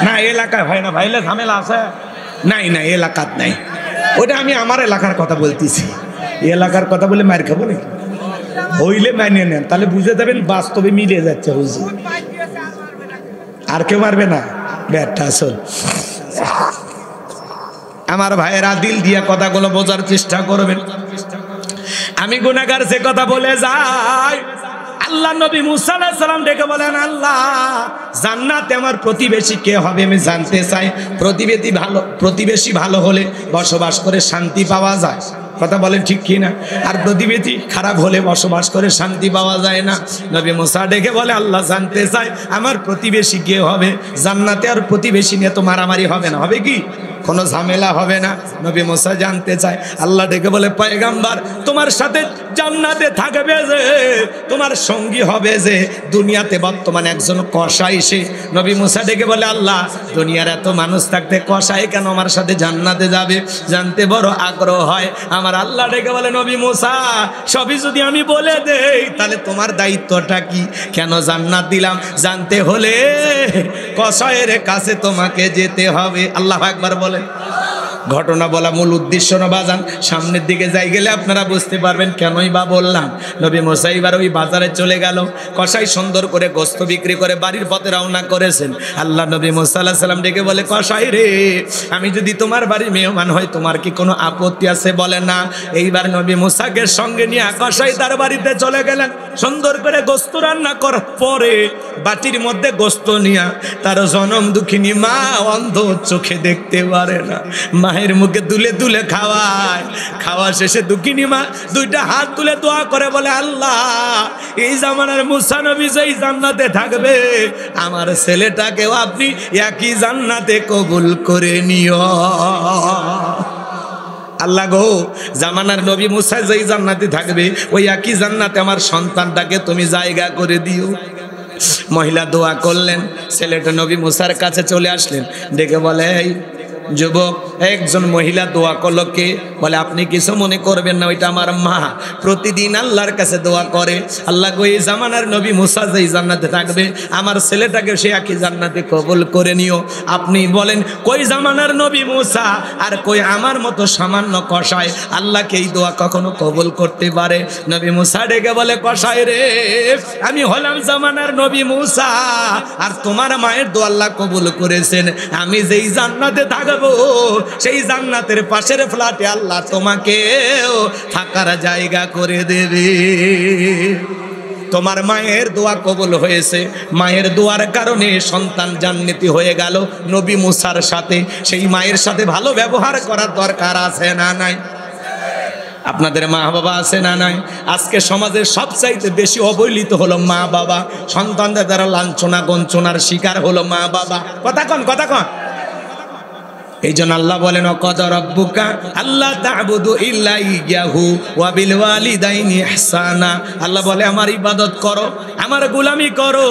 [SPEAKER 1] না এলাকায় হয় না ভাইলে ঝামেলা আছে? নাই না এলাকাত নাই। ওটা আমি আমার এলাকার কথা বলতেছি, এলাকার কথা বলে মার খাবো নাকি? হইলে মানিয়ে নেন, তাহলে বুঝে যাবেন বাস্তবে মিলে যাচ্ছে। হুজুর আর কেউ মারবে না ব্যাটটা আসল। আমার ভাইয়েরা দিল দিয়ে কথাগুলো বোঝার চেষ্টা করবেন। আমি গুনাহগার সে কথা বলে যাই, আল্লাহ নবী মুসা আলাইহিস সালাম ডেকে বলেন আল্লাহ জান্নাতে আমার প্রতিবেশী কে হবে আমি জানতে চাই। প্রতিবেশী ভালো হলে বসবাস করে শান্তি পাওয়া যায়, কথা বলেন ঠিক কি না? আর প্রতিবেশী খারাপ হলে বসবাস করে শান্তি পাওয়া যায় না। নবী মুসা ডেকে বলে আল্লাহ জানতে চাই আমার প্রতিবেশী কে হবে জান্নাতে, আর প্রতিবেশী নিয়ে তো মারামারি হবে না, হবে কি কোনো ঝামেলা হবে না? নবী মুসা জানতে চায়। আল্লাহ ডেকে বলে পয়গাম্বার তোমার সাথে জান্নাতে থাকবে যে, তোমার সঙ্গী হবে যে দুনিয়াতে বর্তমানে একজন কসাই সে। নবী মুসা ডেকে বলে আল্লাহ দুনিয়ার এত মানুষ থাকতে কসাই কেন আমার সাথে জান্নাতে যাবে, জানতে বড় আগ্রহ হয় আমার। আল্লাহ ডেকে বলে নবী মুসা সবই যদি আমি বলে দেই তাহলে তোমার দায়িত্বটা কি? কেন জান্নাত দিলাম? জানতে হলে কসাইয়ের কাছে তোমাকে যেতে হবে। আল্লাহু আকবার বলে। ঘটনা বলা মূল উদ্দেশ্য না বাজান, সামনের দিকে যাই গেলে আপনারা বুঝতে পারবেন কেনই বা বললাম। নবী মুসা এবার ওই বাজারে চলে গেল, কসাই সুন্দর করে গোশত বিক্রি করে বাড়ির পথে রওনা করেছেন। আল্লাহ নবী মুসা আলাইহিস সালাম ডেকে বলে কসাই রে আমি যদি তোমার বাড়ির মেহমান হয় তোমার কি কোনো আপত্তি আছে? বলে না। এইবার নবী মুসাকে সঙ্গে নিয়ে কসাই তার বাড়িতে চলে গেলেন। সুন্দর করে গোশত রান্না করার পরে বাটির মধ্যে গোশত নিয়ে তার জনম দুঃখিনী মা অন্ধ চোখে দেখতে পারে না, মায়ের মুখে তুলে তুলে খাওয়ায়। খাওয়া শেষে দুঃখিনী মা 2টা হাত তুলে দোয়া করে বলে আল্লাহ এই জামানার মুসা নবী যেই জান্নাতে থাকবে আমার ছেলেটাকেও আপনি একই জান্নাতে কবুল করে নিও। আল্লাহ গো জামানার নবী মুসা যেই জান্নাতে থাকবে ওই একই জান্নাতে আমার সন্তানটাকে তুমি জায়গা করে দিও। মহিলা দোয়া করলেন, ছেলেটা নবী মুসার কাছে চলে আসলেন, ডেকে বলে এই যুবক, একজন মহিলা দোয়া করলো কে? বলে আপনি কিছু মনে করবেন না, ওইটা আমার মা প্রতিদিন আল্লাহর কাছে দোয়া করে আল্লাহ গো এই জামানার নবী মুসা যেই জান্নাতে থাকবে আমার ছেলেটাকে সে একই জান্নাতে কবুল করে নিও। আপনি বলেন কই জামানার নবী মুসা আর কই আমার মতো সামান্য কসাই আল্লাহকে এই দোয়া কখনো কবুল করতে পারে? নবী মুসা ডেকে বলে কসাই রে আমি হলাম জামানার নবী মুসা আর তোমার মায়ের দোয়া আল্লাহ কবুল করেছেন। আমি যেই জান্নাতে থাকবো সেই জান্নাতের পাশের ফ্ল্যাটে আল্লাহ তোমাকেও থাকার জায়গা করে দেবে। তোমার মায়ের দোয়া কবুল হয়েছে, মায়ের দোয়ার কারণে সন্তান জান্নাতি হয়ে গেল নবী মুসার সাথে। সেই মায়ের সাথে ভালো ব্যবহার করার দরকার আছে না নাই? আপনাদের মা বাবা আছে না নাই? আজকে সমাজের সবচাইতে বেশি অবহেলিত হলো মা বাবা। সন্তানদের দ্বারা লাঞ্ছনা গঞ্চনার শিকার হলো মা বাবা। কথা কন, কথা কন। এই জন্য আল্লাহ বলেন ওয়াকাদা রাব্বুকা আল্লা তা'বুদু ইল্লা ইয়াহু ওয়া বিল ওয়ালিদাইনি ইহসানা। আল্লাহ বলে আমার ইবাদত করো, আমার গোলামি করো,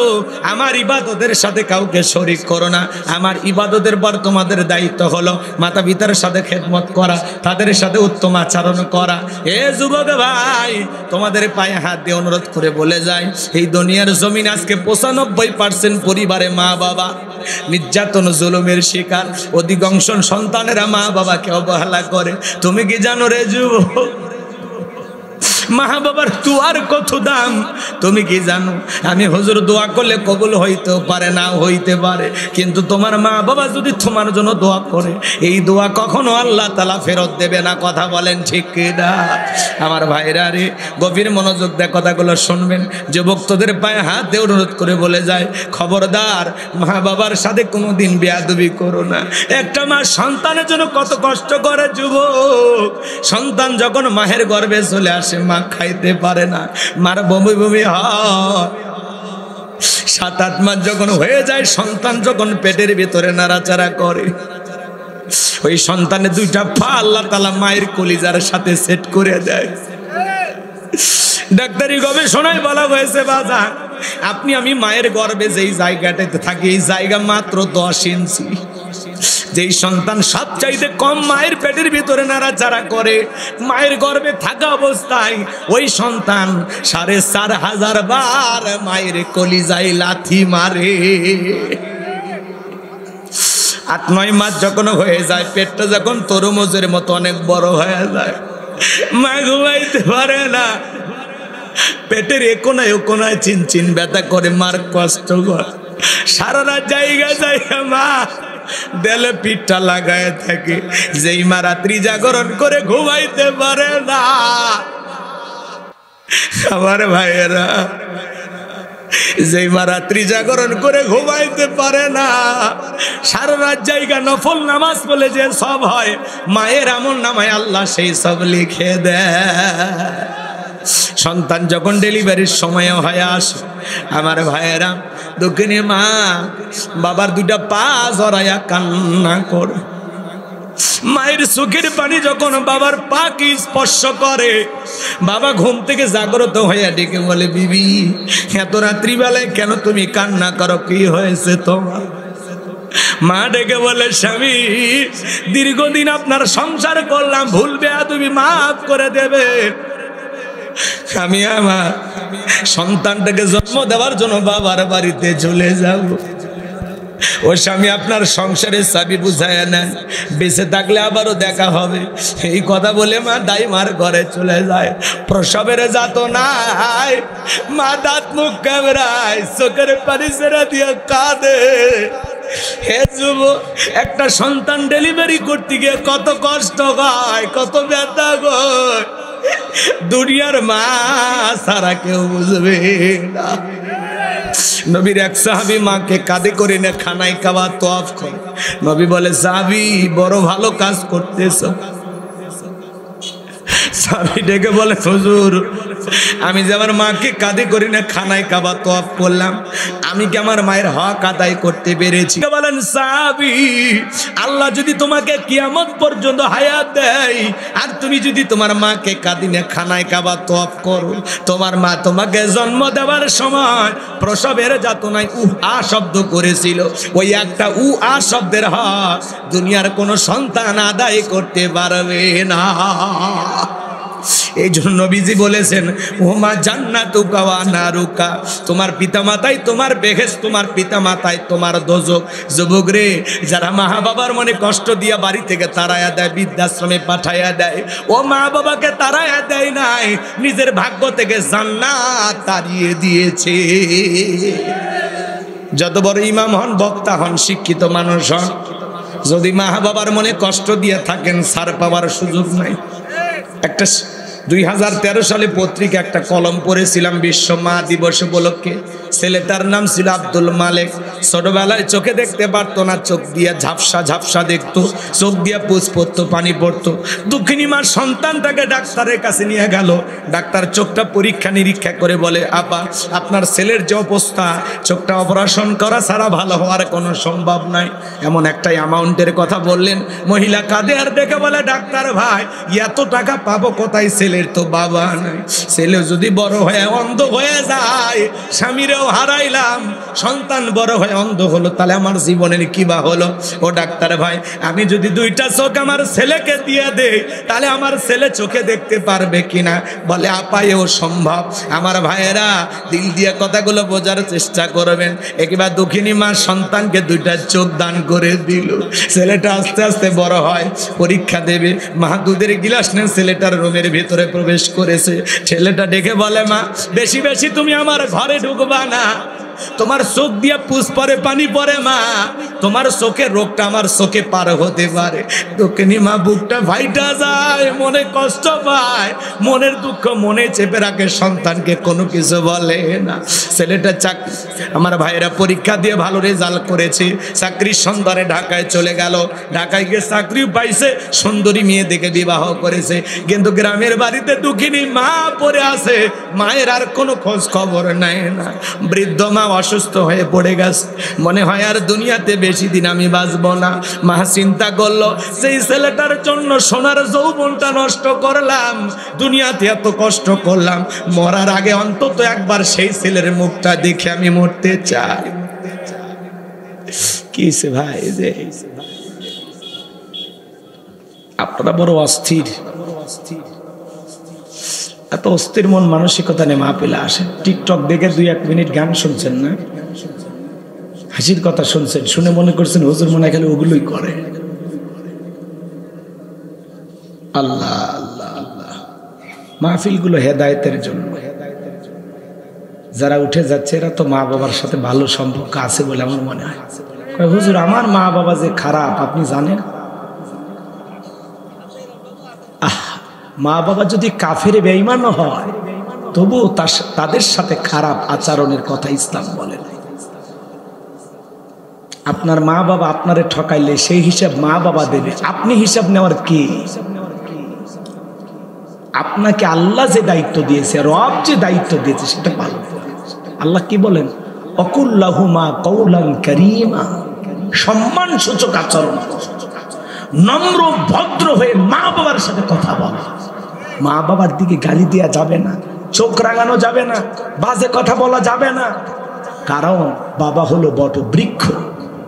[SPEAKER 1] আমার ইবাদতের সাথে কাউকে শরীক করো না। আমার ইবাদতের পর তোমাদের দায়িত্ব হলো মাতা পিতার সাথে খেদমত করা, তাদের সাথে উত্তম আচরণ করা। এ যুবক ভাই, তোমাদের পায়ে হাত দিয়ে অনুরোধ করে বলে যায়, এই দুনিয়ার জমিন আজকে 95% পরিবারে মা বাবা নির্যাতন জুলুমের শিকার। অধিকাংশ সন্তানেরা মা বাবাকে অবহেলা করে। তুমি কি জানো রে যুবক, মা বাবার দোয়ার কত দাম? তুমি কি জানো? আমি হুজুর দোয়া করলে কবুল হইতেও পারে, না হইতে পারে, কিন্তু তোমার মা বাবা যদি তোমার জন্য দোয়া করে, এই দোয়া কখনো আল্লাহ তাআলা ফেরত দেবে না। কথা বলেন ঠিক কিনা? আমার ভাইরা রে, গভীর মনোযোগ দিয়ে কথাগুলো শুনবেন। যুবক তোদের পায়ে হাত দিয়ে অনুরোধ করে বলে যায়, খবরদার মা বাবার সাথে কোনোদিন বেয়াদবি করো না। একটা মা সন্তানের জন্য কত কষ্ট করে যুবক। সন্তান যখন মায়ের গর্ভে চলে আসে, মা খাইতে পারে না, মার বমি বমি হয়। 7-8 মাস যখন হয়ে যায়, সন্তান যখন পেটের ভিতরে নাড়াচাড়া করে, ওই সন্তানের 2টা পা আল্লাহ তাআলা মায়ের কলিজার সাথে সেট করে দেয়। ডাক্তারি গবেষণায় বলা হয়েছে বাজার, আপনি আমি মায়ের গর্ভে যেই জায়গাটাতে থাকি, এই জায়গা মাত্র 10 ইঞ্চি। যেই সন্তান সবচাইতে কম মায়ের পেটের ভিতরে নাড়াচাড়া করে, মায়ের গর্ভে থাকা অবস্থায় ওই সন্তান 4500 বার মায়ের কলিজায় লাথি মারে। 8-9 মাস যখন হয়ে যায়, পেটটা যখন তরমুজের মতো অনেক বড় হয়ে যায়, মা ঘুমাইতে পারে না। পেটের একোনায় ওকোনায় চিনচিন ব্যথা করে, মার কষ্ট করে। সারা রাত জায়গা মা দেলে পিঠটা লাগায় থাকে। যেই মা রাত্রি জাগরণ করে ঘুমাইতে পারে না, আমার ভাইয়েরা, যেই মা রাত্রি জাগরণ করে ঘুমাইতে পারে না, সারা রাত জায়গা নফল নামাজ বলে যে সব হয়, মায়ের আমল নামায় আল্লাহ সেই সব লিখে দেয়। সন্তান যখন ডেলিভারির সময় হয়ে আসে, আমার ভাইয়েরা, দক্ষিণে মা বাবার 2টা পা জড়াইয়া কান্না করে। মায়ের চোখের পানি যখন বাবার পাকে স্পর্শ করে, বাবা ঘুম থেকে জাগ্রত হইয়া ডেকে বলে, বিবি এত রাত্রিবেলায় কেন তুমি কান্না করো, কি হয়েছে তোমার? মা ডেকে বলে, স্বামী দীর্ঘদিন আপনার সংসার করলাম, ভুল বেয়াদবি মাফ করে দেবে। আমি আমার সন্তানটাকে জন্ম দেওয়ার জন্য বাবার বাড়িতে চলে যাব। ও স্বামী, আপনার সংসারের চাবি বুঝায় নেন, বেঁচে থাকলে আবারও দেখা হবে। এই কথা বলে মা দাইমার ঘরে চলে যায়। প্রসবের যাতনায় মা দাঁত মুখ কামড়ায়, চোখের পানি ছেড়ে দিয়ে কাঁদে। হে যুবক, একটা সন্তান ডেলিভারি করতে গিয়ে কত কষ্ট হয়, কত ব্যথা হয়, দুনিয়ার মা সারা কেউ বুঝবে না। নবীর এক সাহাবী মাকে কাঁধে করে নিয়ে খানায় কাবা তওয়াফ করে। নবী বলে, সাহাবী বড় ভালো কাজ করতেছ। সাহাবী ডেকে বলে, হুজুর আমি যে আমার মাকে কাঁধে করে নিয়ে খানায় কাবা তওয়াফ করলাম, আমি কি আমার মায়ের হক আদায় করতে পেরেছি? বলেন, সাহাবী আল্লাহ যদি তোমাকে কিয়ামত পর্যন্ত হায়াত দেয়, আর তুমি যদি তোমার মাকে কাঁধে নিয়ে খানায় কাবা তওয়াফ করো, তোমার মা তোমাকে জন্ম দেওয়ার সময় প্রসবের যাতনায় আ শব্দ করেছিল, ওই একটা আ শব্দের হক দুনিয়ার কোনো সন্তান আদায় করতে পারবে না। এই জন্য নবীজি বলেছেন, ওমা জান্নাতুকা ওয়া নারুকা, তোমার পিতামাতাই তোমার বেহেশত, তোমার পিতামাতাই তোমার দোজখ। যুবক রে, যারা মা বাবার মনে কষ্ট দিয়া বাড়ি থেকে তাড়ায়া দেয়, বৃদ্ধাশ্রমে পাঠাইয়া দেয়, ও মা বাবাকে তাড়ায়া দেয় নাই, নিজের ভাগ্য থেকে জান্নাত তাড়িয়ে দিয়েছে। যত বড় ইমাম হন, বক্তা হন, শিক্ষিত মানুষ হন, যদি মা বাবার মনে কষ্ট দিয়ে থাকেন, ছাড় পাওয়ার সুযোগ নাই। একটা 2013 সালে পত্রিকা একটা কলম পড়েছিলাম বিশ্ব মা দিবস উপলক্ষে। ছেলেটার নাম ছিল আব্দুল মালিক। ছোটবেলায় চোখে দেখতে পারতো না, চোখ দিয়ে ঝাপসা ঝাপসা দেখতো, চোখ দিয়ে পুষ পড়তো, পানি পড়তো। দুঃখিনী মা সন্তানটাকে ডাক্তারের কাছে নিয়ে গেল। ডাক্তার চোখটা পরীক্ষা নিরীক্ষা করে বলে, আপা আপনার ছেলের যে অবস্থা, চোখটা অপারেশন করা ছাড়া ভালো হওয়ার কোনো সম্ভব নাই। এমন একটা অ্যামাউন্টের কথা বললেন। মহিলা কাঁদে আর দেখে বলে, ডাক্তার ভাই এত টাকা পাবো কোথায়, ছেলের তো বাবা নাই। ছেলে যদি বড় হয়ে অন্ধ হয়ে যায়, স্বামীরেও হারাইলাম, সন্তান বড় হয়ে অন্ধ হলো, তাহলে আমার জীবনের কি বা হলো? ও ডাক্তার ভাই, আমি যদি দুইটা চোখ আমার ছেলেকে দিয়ে দেই, তাহলে আমার ছেলে চোখে দেখতে পারবে কিনা? বলে, আপা এও সম্ভব। আমার ভাইয়েরা দিল দিয়ে কথাগুলো বোঝার চেষ্টা করবেন। একবার দুঃখিনী মা সন্তানকে দুইটা চোখ দান করে দিল। ছেলেটা আস্তে আস্তে বড় হয়, পরীক্ষা দেবে। মা দুধের গিলাস নিয়ে ছেলেটার রুমের ভিতরে প্রবেশ করেছে। ছেলেটা ডেকে বলে, মা বেশি বেশি তুমি আমার ঘরে ঢুকবা না, তোমার চোখ দিয়ে পুষ পরে পানি পরে, মা তোমার চোখের রোগটা আমার চোখে পার হতে পারে। দক্ষিণী মা বুকটা ফাইটা যায়, মনে কষ্ট পায়, মনের দুঃখ মনে চেপে রাখে, সন্তানকে কোনো কিছু বলে না। ছেলেটা আমার ভাইয়েরা পরীক্ষা দিয়ে ভালো রেজাল্ট করেছে, চাকরির সন্ধানে ঢাকায় চলে গেল। ঢাকায় গিয়ে চাকরিও পাইছে, সুন্দরী মেয়ে দেখে বিবাহ করেছে। কিন্তু গ্রামের বাড়িতে দুঃখিনী মা পড়ে আছে, মায়ের আর কোনো খোঁজ খবর নাই না। বৃদ্ধ মা অসুস্থ হয়ে পড়ে গেছে, মনে হয় আর দুনিয়াতে বেশি দিন আমি বাঁচবো না। মা চিন্তা করলো, সেই ছেলেটার জন্য সোনার যৌবনটা নষ্ট করলাম, দুনিয়াতে এত কষ্ট করলাম, মরার আগে অন্তত একবার সেই ছেলের মুখটা দেখে আমি মরতে চাই। কিসে ভাই, যে আপনারা বড় অস্থির, এত অস্থির মন মানসিকতা নিয়ে মাহফিলে আসেন। টিকটক দেখে 2-1 মিনিট গান শুনছেন না, হাসির কথা শুনছেন, শুনে মনে করছেন হুজুর মনে খালি ওগুলোই করে। আল্লাহ আল্লাহ আল্লাহ, মাহফিলগুলো হেদায়েতের জন্য। যারা উঠে যাচ্ছে এরা তো মা বাবার সাথে ভালো সম্পর্ক আছে বলে আমার মনে হয়। হুজুর আমার মা বাবা যে খারাপ আপনি জানেন? মা বাবা যদি কাফের বেঈমান হয়, তবু তাদের সাথে খারাপ আচরণের কথা ইসলাম বলে না। আপনার মা বাবা আপনারে ঠকাইলে সেই হিসাব মা বাবা দেবে, আপনি হিসাব নেওয়ার কি? আপনাকে আল্লাহ যে দায়িত্ব দিয়েছে, রব যে দায়িত্ব দিয়েছে সেটা পালন করুন। আল্লাহ কি বলেন? অকুল্লাহুমা কওলান কারীমা, সম্মান সূচক আচরণ, নম্র ভদ্র হয়ে মা বাবার সাথে কথা বলো। মা বাবার দিকে গালি দেওয়া যাবে না, চোখ রাঙানো যাবে না, বাজে কথা বলা যাবে না। কারণ বাবা হলো বটবৃক্ষ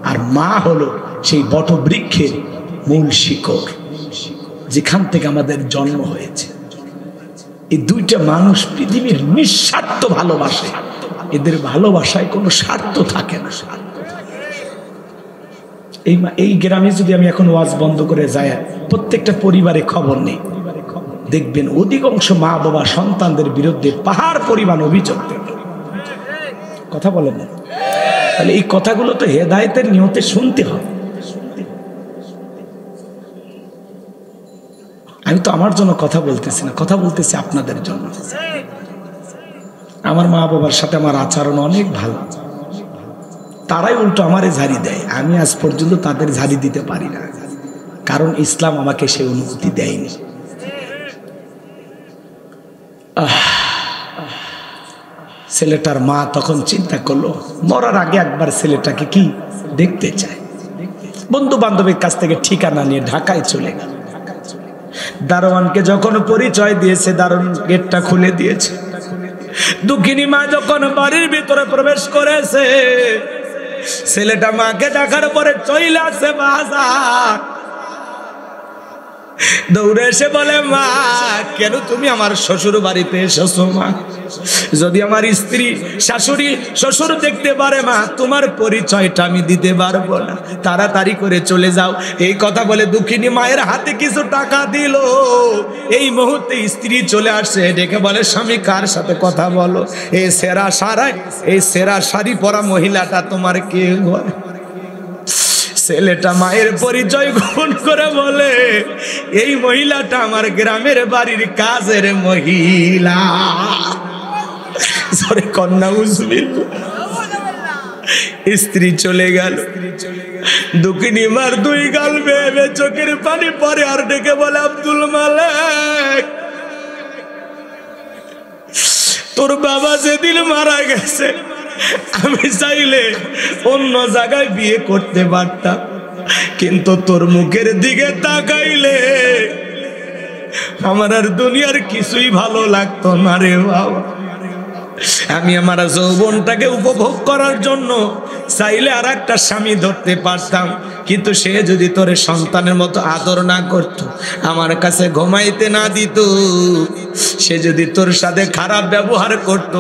[SPEAKER 1] আর মা হলো সেই বটবৃক্ষের মূল শিকড়, যেখান থেকে আমাদের জন্ম হয়েছে। এই দুইটা মানুষ পৃথিবীর নিঃস্বার্থ ভালোবাসে, এদের ভালোবাসায় কোনো স্বার্থ থাকে না। এই গ্রামে যদি আমি এখন ওয়াজ বন্ধ করে যাই, প্রত্যেকটা পরিবারে খবর নেই, দেখবেন অধিকাংশ মা বাবা সন্তানদের বিরুদ্ধে পাহাড় পরিমাণ অভিযোগ দেবে। কথা বলেন না? তাহলে এই কথাগুলো তো হেদায়েতের নিয়তে শুনতে হবে। আমি তো আমার জন্য কথা বলতেছি না, কথা বলতেছি আপনাদের জন্য। আমার মা বাবার সাথে আমার আচরণ অনেক ভালো, তারাই উল্টো আমারে ঝাড়ি দেয়। আমি আজ পর্যন্ত তাদের ঝাড়ি দিতে পারি না, কারণ ইসলাম আমাকে সে অনুমতি দেয়নি। ছেলেটার মা তখন চিন্তা করলো, মরার আগে একবার ছেলেটাকে কি দেখতে চায়। বন্ধু বান্ধবের কাছ থেকে ঠিকানা নিয়ে ঢাকায় চলে গেল। দারোয়ানকে যখন পরিচয় দিয়েছে, দারোয়ান গেটটা খুলে দিয়েছে। দুঃখিনী মা যখন বাড়ির ভিতরে প্রবেশ করেছে, ছেলেটা মাকে দেখার পরে চলে আসে বাজার, দৌড়ে এসে বলে, মা কেন তুমি আমার শ্বশুর বাড়িতে এসেছো? মা যদি আমার স্ত্রী শাশুড়ি শ্বশুর দেখতে পারে, মা তোমার পরিচয়টা আমি দিতে পারবো না, তাড়াতাড়ি করে চলে যাও। এই কথা বলে দুঃখিনী মায়ের হাতে কিছু টাকা দিল। এই মুহূর্তে স্ত্রী চলে আসে, ডেকে বলে, স্বামী কার সাথে কথা বলো? এই সেরা শাড়ি পরা মহিলাটা তোমার কে হয়? ছেলেটা মায়ের পরিচয় গোপন করে বলে, এই মহিলাটা আমার গ্রামের বাড়ির কাজের মহিলা। সরে কন্যা উজবিল। স্ত্রী চলে গেল, দুঃখিনী মার দুই গাল বেয়ে চোখের পানি পরে আর ডেকে বলে, আব্দুল মালেক, তোর বাবা যেদিন মারা গেছে আমি চাইলে অন্য জায়গায় বিয়ে করতে পারতাম, কিন্তু তোর মুখের দিকে তাকাইলে আমার আর দুনিয়ার কিছুই ভালো লাগতো না রে বাবা। আমি আমার যৌবনটাকে উপভোগ করার জন্য চাইলে আর একটা স্বামী ধরতে পারতাম, কিন্তু সে যদি তোর সন্তানের মতো আদর না করত, আমার কাছে ঘুমাইতে না দিত, সে যদি তোর সাথে খারাপ ব্যবহার করত,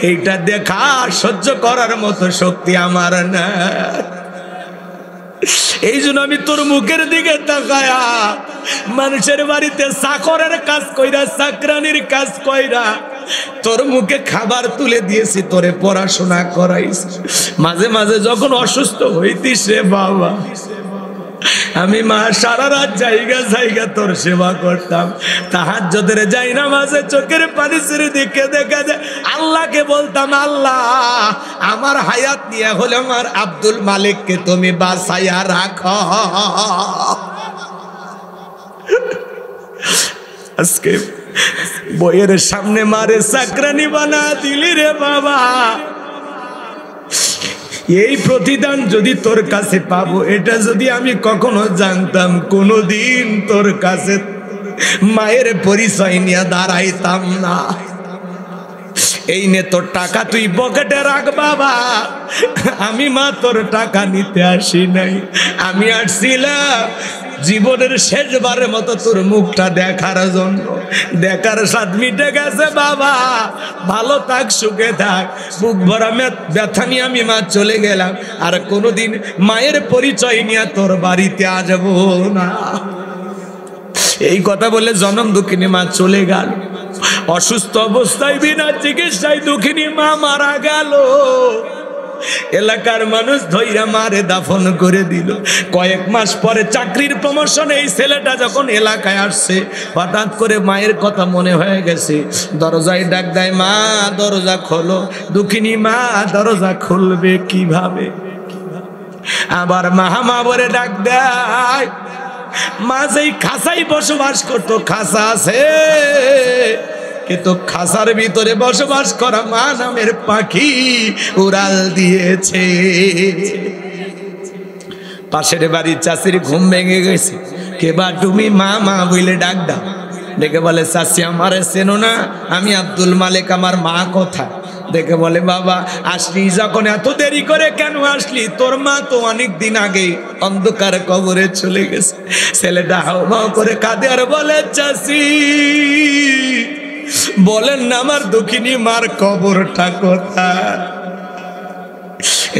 [SPEAKER 1] এইটা দেখা সহ্য করার মতো শক্তি আমার না। এই জন্য আমি তোর মুখের দিকে তাকায়া মানুষের বাড়িতে চাকরের কাজ কইরা, চাকরানির কাজ কইরা তোর মুখে খাবার তুলে দিয়েছি, তোরে পড়াশোনা করাইছি। মাঝে মাঝে যখন অসুস্থ হইতিস রে বাবা, আমি মা সারা রাত জায়গা তোর সেবা করতাম। তাহাজ্জুদের যাই না, মাঝে চোখের পানি ছেড়ে দেখে দেখা যায় আল্লাহকে বলতাম, আল্লাহ আমার হায়াত নিয়ে হলে আমার আব্দুল মালিককে তুমি বাঁচাইয়া রাখো। আজকে বইয়ের সামনে মারে চাকরানি বানা দিলি রে বাবা। এই প্রতিদান যদি তোর কাছে পাবো, এটা যদি আমি কখনো জানতাম, কোনোদিন তোর কাছে মায়ের পরিচয় নিয়ে দাঁড়াইতাম না। এই নে তোর টাকা, তুই পকেটে রাখ বাবা। আমি মা তোর টাকা নিতে আসি নাই, আমি আসছিলাম জীবনের শেষবারের মতো তোর মুখটা দেখার জন্য। দেখার স্বাদ মিটে গেছে বাবা, ভালো থাক, সুখে থাক। বুক ভরা ব্যথা নিয়ে আমি মা চলে গেলাম, আর কোনোদিন মায়ের পরিচয় নিয়ে তোর বাড়িতে আসবো না। এই কথা বলে জনম দুঃখিনী মা চলে গেল। অসুস্থ অবস্থায় বিনা চিকিৎসায় দুঃখিনী মা মারা গেল। এলাকার মানুষ ধইরা মারে দাফন করে দিল। কয়েক মাস পরে চাকরির প্রমোশনে এই ছেলেটা যখন এলাকায় আসছে, হঠাৎ করে মায়ের কথা মনে হয়ে গেছে। দরজায় ডাক দেয়, মা দরজা খোলো। দুঃখিনী মা দরজা খুলবে কিভাবে? আবার মা বলে ডাক দেয়। মা যেই খাঁচাই বসবাস করতো, খাঁচা আছে কিন্তু খাঁচার ভিতরে বসবাস করা মা নামের পাখি উড়াল দিয়েছে। পাশের বাড়ির চাষির ঘুম ভেঙে গেছে। কেবা তুমি মা মা বলে ডাক দাও। ডেকে বলে, চাষি আমারে চেনো না? আমি আব্দুল মালিক, আমার মা কোথায়? দেখে বলে, বাবা আসলি যখন এত দেরি করে কেন আসলি? তোর মা তো অনেক দিন আগে অন্ধকার কবরে চলে গেছে। ছেলেটা হাউমাউ করে কাঁদে আর বলে, চাষি বলেন না আমার দুঃখিনী মার কবরটা কোথায়?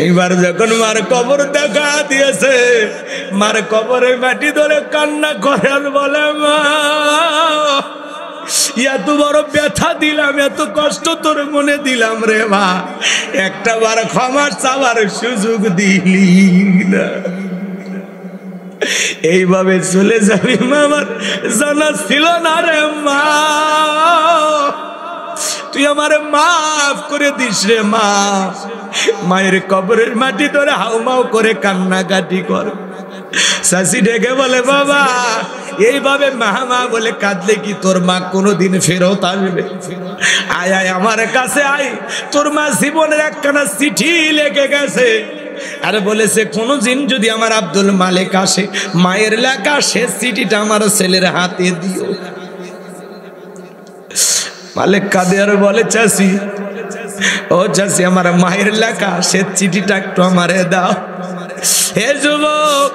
[SPEAKER 1] এইবার যখন মার কবর দেখা দিয়েছে, মার কবরে মাটি ধরে কান্না করে আর বলে, মা এত বড় ব্যথা দিলাম, এত কষ্ট তোর মনে দিলাম রে মা, একটা বার ক্ষমা চাওয়ার সুযোগ দিলি না। এইভাবে চলে যাবি মা, আমার জানা ছিল না রে মা। তুই আমারে মাফ করে দিস রে মা। মায়ের কবরের মাটি ধরে হাউমাউ করে কান্নাকাটি কর। চাষি ডেকে বলে, বাবা এইভাবে মা মা বলে কাঁদলে কি তোর মা কোনোদিন ফেরত আসবে? আয় আয় আমার কাছে আয়, তোর মা জীবনের একখানা চিঠি লেগে গেছে। আর বলেছে কোনো দিন যদি আমার আব্দুল মালিক আসে, মায়ের লেখা শেষ চিঠিটা আমার ছেলের হাতে দিও। মালিক কাঁদে আর বলে, চাষি ও চাষি, আমার মায়ের লেখা শেষ চিঠিটা একটু আমারে দাও। হে যুবক,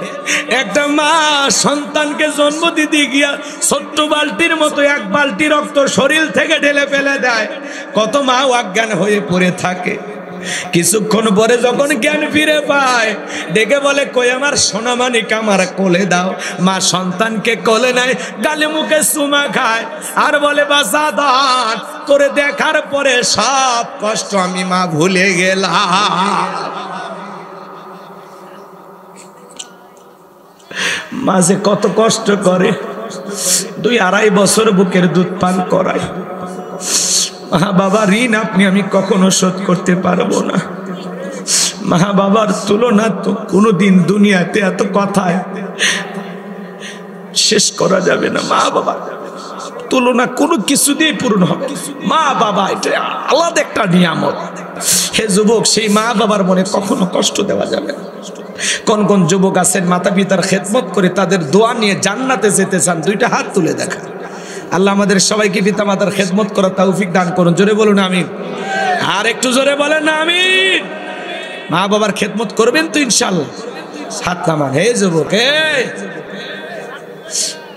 [SPEAKER 1] একটা মা সন্তানকে জন্ম দিতে গিয়া ছোট্ট বালতির মতো এক বালতি রক্ত শরীর থেকে ঢেলে ফেলে দেয়। কত মা অজ্ঞান হয়ে পড়ে থাকে। কিছুক্ষণ পরে যখন জ্ঞান ফিরে পায়, ডেকে বলে, কই আমার সোনামানিক, আমার কোলে দাও। মা সন্তানকে কোলে নেয়, গালে মুখে চুমা খায় আর বলে, বাসাদার তোরে দেখার পরে সব কষ্ট আমি মা ভুলে গেলাম। মাঝে কত কষ্ট করে, 2-2.5 বছর বুকের দুধ পান করায়। মা বাবার ঋণ আপনি আমি কখনো শোধ করতে পারবো না। মা বাবার তুলনা তো কোনোদিন দুনিয়াতে এত কথায় শেষ করা যাবে না। মা বাবা তুলনা কোনো কিছু দিয়ে পূর্ণ হবে। মা বাবা এটা আলাদা একটা নিয়ামত। হে যুবক, সেই মা বাবার মনে কখনো কষ্ট দেওয়া যাবে না। কোন কোন যুবক আছেন মাতা পিতার খেদমত করে তাদের দোয়া নিয়ে জান্নাতে যেতে চান? দুইটা হাত তুলে দেখা। আল্লাহ আমাদের সবাইকে পিতা মাতার খেদমত করার তৌফিক দান করুন। জোরে বলুন আমিন। আর একটু জোরে বলেন না আমিন। মা বাবার খেদমত করবেন তো ইনশাআল্লাহ? হাত নামান। হে যুবক,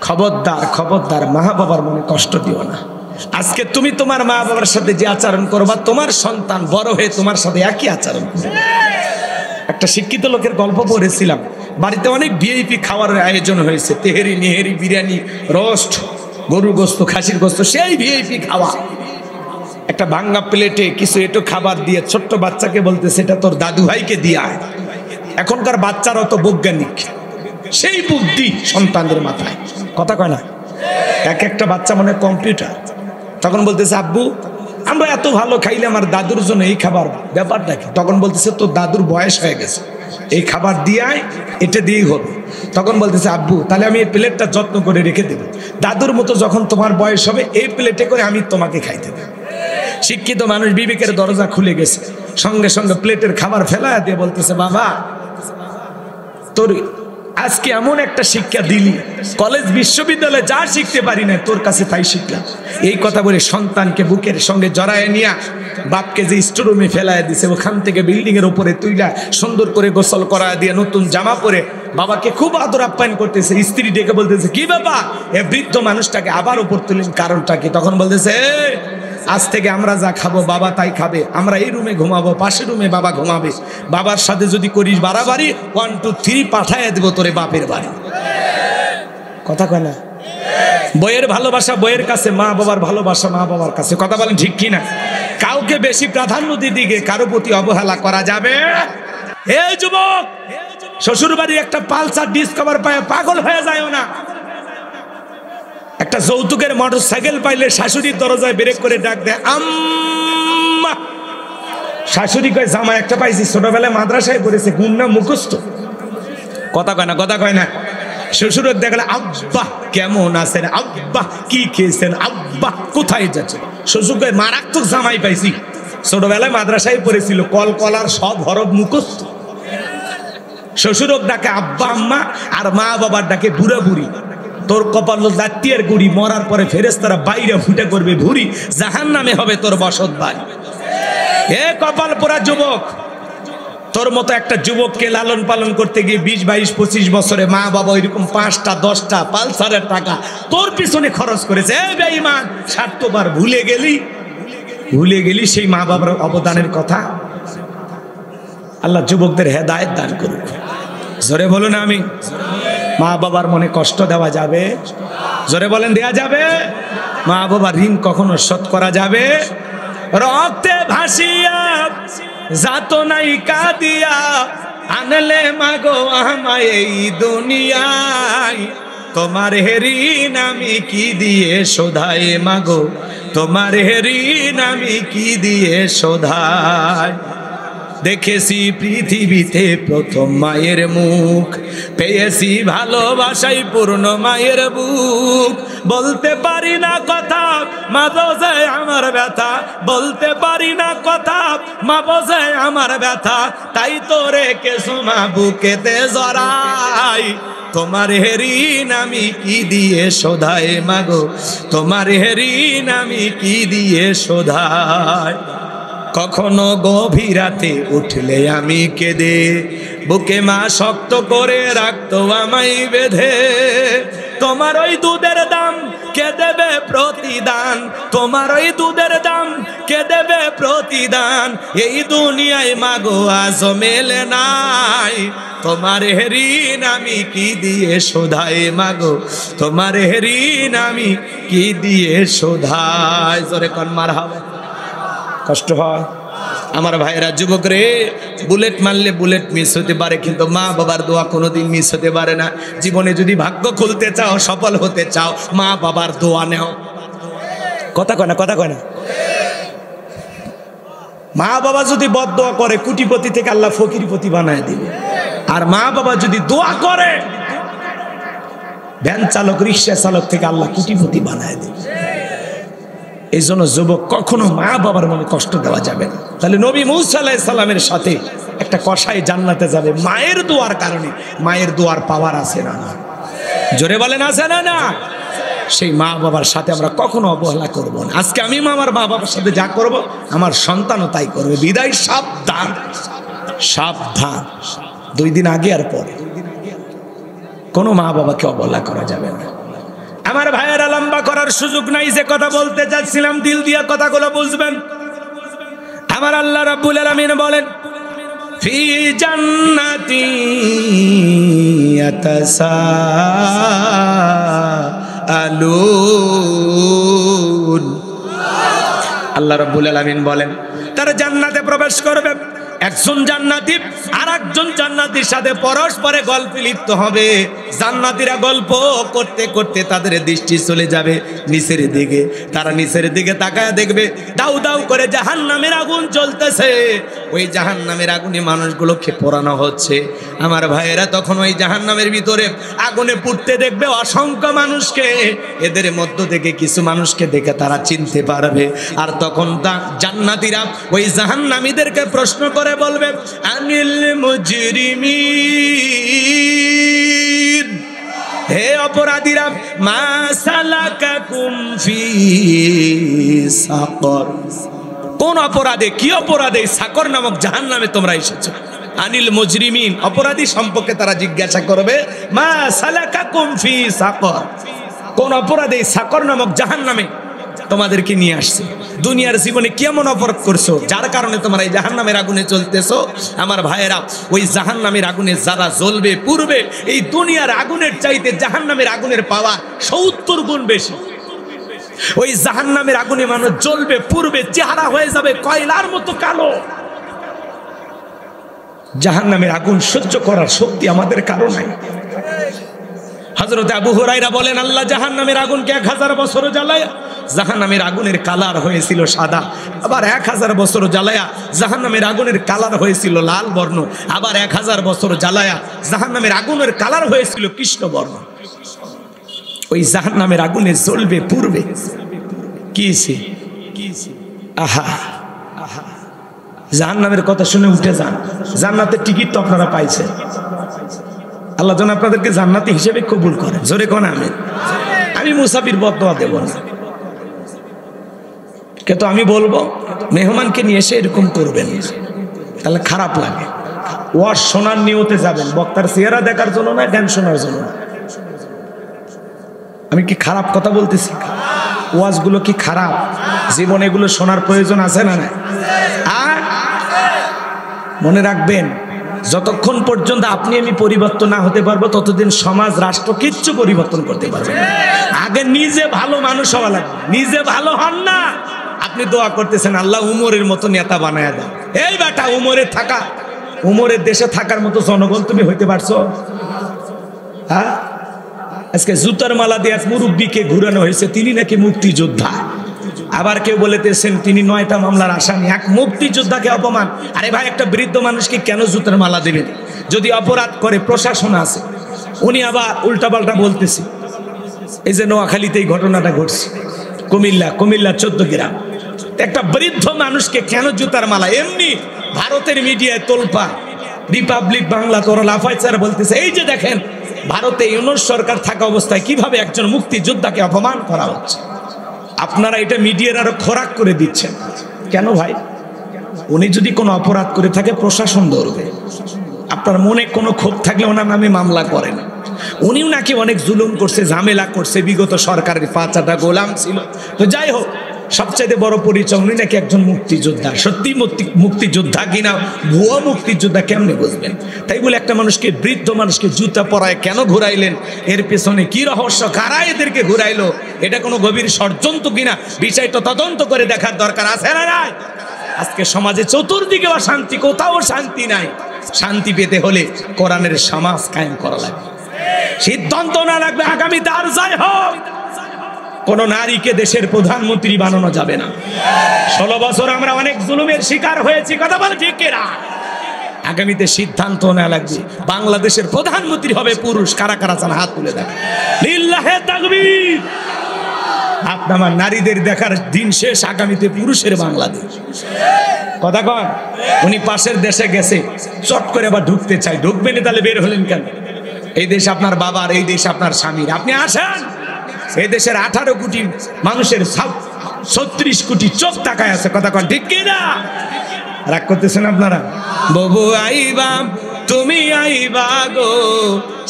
[SPEAKER 1] খবরদার খবরদার, মা বাবার মনে কষ্ট দিও না। আজকে তুমি তোমার মা বাবার সাথে যে আচরণ করবা, তোমার সন্তান বড় হয়ে তোমার সাথে একই আচরণ করবে। একটা শিক্ষিত লোকের গল্প পড়েছিলাম। বাড়িতে অনেক ভিআইপি খাবারের আয়োজন হয়েছে, তেহেরি নেহেরি বিরিয়ানি রোস্ট গরুর গোস্ত খাসির গোস্ত, সেই ভিআইপি খাওয়া। একটা ভাঙ্গা প্লেটে কিছু একটু খাবার দিয়ে ছোট্ট বাচ্চাকে বলতেছে এটা তোর দাদু ভাইকে দিয়ে আয়। এখনকার বাচ্চারা অত বৈজ্ঞানিক, সেই বুদ্ধি সন্তানদের মাথায়। কথা কয় না? এক একটা বাচ্চা মনে কম্পিউটার। তখন বলতেছে আব্বু আমরা এত ভালো খাইলে আমার দাদুর জন্য এই খাবার, ব্যাপারটা কি? তখন বলতেছে তোর দাদুর বয়স হয়ে গেছে, এই খাবার দিয়ে আয়, এটা দিয়েই হবে। তখন বলতেছে আব্বু তাহলে আমি এই প্লেটটা যত্ন করে রেখে দেবো, দাদুর মতো যখন তোমার বয়স হবে এই প্লেটে করে আমি তোমাকে খাইতে দেবো। শিক্ষিত মানুষ বিবেকের দরজা খুলে গেছে, সঙ্গে সঙ্গে প্লেটের খাবার ফেলা দিয়ে বলতেছে বাবা তোর আজকে এমন একটা শিক্ষা দিলি, কলেজ বিশ্ববিদ্যালয়ে যা শিখতে পারি না তোর কাছে তাই শিখলাম। এই কথা বলে সন্তানকে বুকের সঙ্গে জড়ায় নিয়ে বাপকে যে স্টোরুমে ফেলায় দিছে, ওখান থেকে বিল্ডিং এর উপরে তুইলা সুন্দর করে গোসল করায় দিয়ে নতুন জামা পরে বাবাকে খুব আদর আপ্যায়ন করতেছে। স্ত্রী ডেকে বলতেছে কি বাবা এ বৃদ্ধ মানুষটাকে আবার উপর তুলেন, কারণটা কি? তখন বলতেছে আজ থেকে আমরা যা খাবো বাবা তাই খাবে, আমরা এই রুমে ঘুমাবো, পাশের রুমে বাবা ঘুমাবে, বাবার সাথে যদি করিস বাড়াবাড়ি 1 2 3 পাঠায় দেবো তোরে বাপের বাড়ি। কথা কয় না? বইয়ের ভালোবাসা বইয়ের কাছে, মা বাবার ভালোবাসা মা বাবার কাছে। কথা বলেন ঠিক কিনা? কাউকে বেশি প্রাধান্য দিকে কারো প্রতি অবহেলা করা যাবে। হে যুবক, শ্বশুর বাড়ির একটা পালসার ডিসকভার পায় পাগল হয়ে যায় না। একটা যৌতুকের মোটরসাইকেল পাইলে শাশুড়ির দরজায় ব্রেক করে ডাক দেয় আম্মা। শাশুড়ি কয় জামা একটা পাইছি, ছোটবেলায় মাদ্রাসায় পড়েছে, গুণনা মুখস্থ। কথা কয় না? কথা কয় না? শ্বশুরের দেখলে আব্বা কেমন আছেন, আব্বা কি খেয়েছেন, আব্বা কোথায় যাচ্ছে। শ্বশুর কয় মারাত্মক জামাই পাইছি, ছোটবেলায় মাদ্রাসায় পড়েছিল, কলকলার সব হরফ মুখস্থ। শ্বশুরক ডাকে আব্বা আম্মা, আর মা বাবার ডাকে বুড়া বুড়ি। তোর কপাল জাতীয়ের গুড়ি, মরার পরে ফেরেশতারা বাইরে ফুটে করবে ভুরি, জাহান্নামে হবে তোর বসত বাড়ি। এ কপাল পোড়া যুবক, তোর মতো একটা যুবককে লালন পালন করতে গিয়ে 20 22 25 বছরে মা বাবা এরকম 5টা 10টা পালসারের টাকা তোর পিছনে খরচ করেছে। এ বেঈমান, স্বার্থবার ভুলে গেলি সেই মা বাবার অবদানের কথা। আল্লাহ যুবকদের হেদায়েত দান করুক। জোরে বলুন আমি। মা বাবার মনে কষ্ট দেওয়া যাবে? জোরে বলেন দেয়া যাবে? মা বাবার ঋণ কখনো শোধ করা যাবে? রক্তে ভাসিয়া যাত নাই কাঁদিয়া আনলে মাগো আমায় এই দুনিয়ায়, তোমার ঋণ আমি কি দিয়ে শোধাই মাগো, তোমার ঋণ আমি কি দিয়ে শোধাই। দেখেছি পৃথিবীতে প্রথম মায়ের মুখ, পেয়েছি ভালোবাসাই পূর্ণ মায়ের বুক। বলতে পারি না কথা মা বোঝে আমার ব্যথা, বলতে পারি না কথা মা বোঝে আমার ব্যথা, তাই তো রেখেছো মা বুকেতে জড়াই, তোমার ঋণ আমি কি দিয়ে শোধাই মাগো, তোমার ঋণ আমি কি দিয়ে শোধাই। কখনো গভীর রাতে উঠলে আমি কেঁদে, বুকে মা শক্ত করে রাখতো আমায় বেঁধে। তোমার ওই দুধের দাম কে দেবে প্রতিদান, তোমার ওই দুধের দাম কে দেবে প্রতিদান, এই দুনিয়ায় মাগো আজ মেলে নাই, তোমার ঋণ আমি কি দিয়ে শোধাই মাগো, তোমার ঋণ আমি কি দিয়ে শোধাই। জোরে কোন মারহাবা। কষ্ট হয় আমার ভাইরা, যুবক রে, বুলেট মারলে বুলেট মিস হতে পারে, কিন্তু মা বাবার দোয়া কোনোদিন মিস হতে পারে না। জীবনে যদি ভাগ্য খুলতে চাও, সফল হতে চাও, মা বাবার দোয়া নেও। কথা কয় না? কথা কয় না? মা বাবা যদি বদদোয়া করে কোটিপতি থেকে আল্লাহ ফকিরপতি বানায় দিবে, আর মা বাবা যদি দোয়া করে ভ্যান চালক রিক্সা চালক থেকে আল্লাহ কোটিপতি বানায় দিবে। এই জন্য যুবক কখনো মা বাবার মনে কষ্ট দেওয়া যাবে না। তাহলে নবী মূসা আলাইহিস সালামের সাথে একটা কসাই জান্নাতে যাবে মায়ের দোয়ার কারণে। মায়ের দোয়ার পাওয়ার আছে না? জোরে বলেন আছে না? না। সেই মা বাবার সাথে আমরা কখনো অবহেলা করব না। আজকে আমি আমার মা বাবার সাথে যা করব আমার সন্তানও তাই করবে। বিদায় সাবধান, সাবধান। 2 দিন আগে আর পরে কোনো মা বাবাকে অবহেলা করা যাবে না। আমার ভাইয়েরা, লম্বা করার সুযোগ নাই, যে কথা বলতে যাচ্ছিলাম দিল দিয়া কথাগুলো বুঝবেন। আমার আল্লাহ রাব্বুল আলামিন বলেন, ফি জান্নাতি ইয়াতাসাআলুন। আল্লাহ রাব্বুল আলামিন বলেন তারা জান্নাতে প্রবেশ করবে। একজন জান্নাতি আর একজন জান্নাতির সাথে পরস্পরে গল্পে লিপ্ত হবে। জান্নাতীরা গল্প করতে করতে তাদের দৃষ্টি চলে যাবে নিচের দিকে। তারা নিচের দিকে তাকায় দেখবে দাউ দাউ করে জাহান্নামের আগুন জ্বলতেছে। ওই জাহান্নামের আগুনে মানুষগুলোকে পোড়ানো হচ্ছে। আমার ভাইয়েরা, তখন ওই জাহান্নামের ভিতরে আগুনে পুড়তে দেখবে অসংখ্য মানুষকে। এদের মধ্য থেকে কিছু মানুষকে দেখে তারা চিনতে পারবে। আর তখন জান্নাতীরা ওই জাহান্নামীদেরকে প্রশ্ন করে বলবে, আনিল মুজরিমিন, হে অপরাধীরা, মা সালাকাকুম ফি সাকর, কোন অপরাধে, কি অপরাধে সাকর নামক জাহান্নামে তোমরা এসেছো? আনিল মুজরিমিন, অপরাধী সম্পর্কে তারা জিজ্ঞাসা করবে, মা সালাকাকুম ফি সাকর, কোন অপরাধে সাকর নামক জাহান্নামে তোমাদেরকে নিয়ে আসছে? দুনিয়ার জীবনে কেমন অপরাধ করছো যার কারণে তোমরা এই জাহান্নামের আগুনে চলতেছো? আমার ভাইয়েরা, ওই জাহান্নামের আগুনে যারা জ্বলবে পুড়বে, এই দুনিয়ার আগুনের চাইতে জাহান্নামের আগুনের পাওয়া 70 গুণ বেশি। ওই জাহান্নামের আগুনে মানুষ জ্বলবে পুড়বে, চেহারা হয়ে যাবে কয়লার মতো কালো। জাহান্নামের আগুন সহ্য করার শক্তি আমাদের কারো নাই। হযরত আবু হুরায়রা বলেন, আল্লাহ জাহান্নামের আগুনকে 1000 বছর জ্বালায়া জাহান্নামের আগুনের কালার হয়েছিল সাদা। আবার 1000 বছর জ্বালায়া জাহান্নামের আগুনের কালার হয়েছিল লাল বর্ণ। আবার 1000 বছর জ্বালায়া জাহান্নামের আগুনের কালার হয়েছিল কৃষ্ণ বর্ণ। ওই জাহান্নামের আগুনে জ্বলবে পুড়বে। কিছে আহা আহা, জাহান্নামের কথা শুনে উঠে যান। জান্নাতের টিকিট তো আপনারা পাইছেন। আল্লাহ যেন আপনাদেরকে জান্নাতি হিসেবে কবুল করেন। জোরে কোন আমিন। আমি মুসাফির বদদোয়া দেব না, কিন্তু আমি বলবো মেহমানকে নিয়ে এসে এরকম করবেন, তাহলে খারাপ লাগে। ওয়াজ শোনার নিয়তে যাবেন, বক্তার চেহারা দেখার জন্য না, গান শোনার জন্য না। আমি কি খারাপ কথা বলতেছি? ওয়াজগুলো কি খারাপ? জীবনে এগুলো শোনার প্রয়োজন আছে না? আর মনে রাখবেন, যতক্ষণ পর্যন্ত আপনি আমি পরিবর্তন না হতে পারবো ততদিন সমাজ রাষ্ট্র কিচ্ছু পরিবর্তন করতে পারবে না। আগে নিজে ভালো মানুষ হওয়া লাগবে। নিজে ভালো হন না, আপনি দোয়া করতেছেন আল্লাহ উমরের মতো নেতা বানায় দাও। এই বেটা, উমরের দেশে থাকার মতো জনগণ তুমি হইতে পারছো? হ্যাঁ, আজকে জুতার মালা দিয়ে এক মুরব্বীকে ঘুরানো হয়েছে, তিনি নাকি মুক্তিযোদ্ধা। আবার কেউ বলেতেছেন তিনি 9টা মামলার আসামি। এক মুক্তিযোদ্ধাকে অপমান। আরে ভাই, একটা বৃদ্ধ মানুষকে কেন জুতার মালা দেবেন? যদি অপরাধ করে প্রশাসন আছে। উনি আবার উল্টাপাল্টা বলতেছে। এই যে নোয়াখালীতে এই ঘটনাটা ঘটছে, কুমিল্লা 14 গ্রাম, একটা বৃদ্ধ মানুষকে কেন জুতার মালা? এমনি ভারতের মিডিয়ায় তোলপা, রিপাবলিক বাংলা তোরা লাফাইচার বলতেছে, এই যে দেখেন ভারতে ইউনূস সরকার থাকা অবস্থায় কিভাবে একজন মুক্তিযোদ্ধাকে অপমান করা হচ্ছে। আপনারা এটা মিডিয়ার আরো খোরাক করে দিচ্ছেন কেন ভাই? উনি যদি কোনো অপরাধ করে থাকে প্রশাসন ধরবে। আপনার মনে কোনো ক্ষোভ থাকলে ওনার নামে মামলা করেন। উনিও নাকি অনেক জুলুম করছে, ঝামেলা করছে, বিগত সরকারের 5টা গোলাম ছিল। তো যাই হোক, সবচাইতে বড় পরিচয় উনি নাকি একজন মুক্তিযোদ্ধা। সত্যি মুক্তিযোদ্ধা কিনা ভুয়া মুক্তিযোদ্ধা কেমনে বুঝবেন? তাই বলে একটা মানুষকে, বৃদ্ধ মানুষকে জুতা পরায় কেন ঘুরাইলেন? এর পেছনে কি রহস্য? কারা এদেরকে ঘুরাইলো? এটা কোনো গভীর ষড়যন্ত্র কিনা বিষয়টা তদন্ত করে দেখার দরকার আছে না নাই? আজকে সমাজে চতুর্দিকে অশান্তি, কোথাও শান্তি নাই। শান্তি পেতে হলে কোরআনের সমাজ কায়েম করা লাগবে। সিদ্ধান্ত না লাগবে আগামীতে আর যাই হোক কোন নারীকে দেশের প্রধানমন্ত্রী বানানো যাবে না। 16 বছর আমরা অনেক জুলুমের শিকার হয়েছি, কথা বল ঠিক কিনা? আগামীতে সিদ্ধান্ত নেওয়া লাগবে, বাংলাদেশের প্রধানমন্ত্রী হবে পুরুষ। কারা কারা চান হাত তুলে দেন। লিল্লাহে তাকবীর। আপনার নারীদের দেখার দিন শেষ, আগামীতে পুরুষের বাংলাদেশ। কথা কন। উনি পাশের দেশে গেছে, চট করে আবার ঢুকতে চাই, ঢুকবেন তাহলে বের হলেন কেন? এই দেশ আপনার বাবার, এই দেশ আপনার স্বামীর, আপনি আসেন। এই দেশের 18 কোটি মানুষের 36 কোটি চোখ তাকায় আছে, কথা কন ঠিক কিনা? রাগ করতেছেন আপনারা? বাবু আইবা তুমি আইবা গো,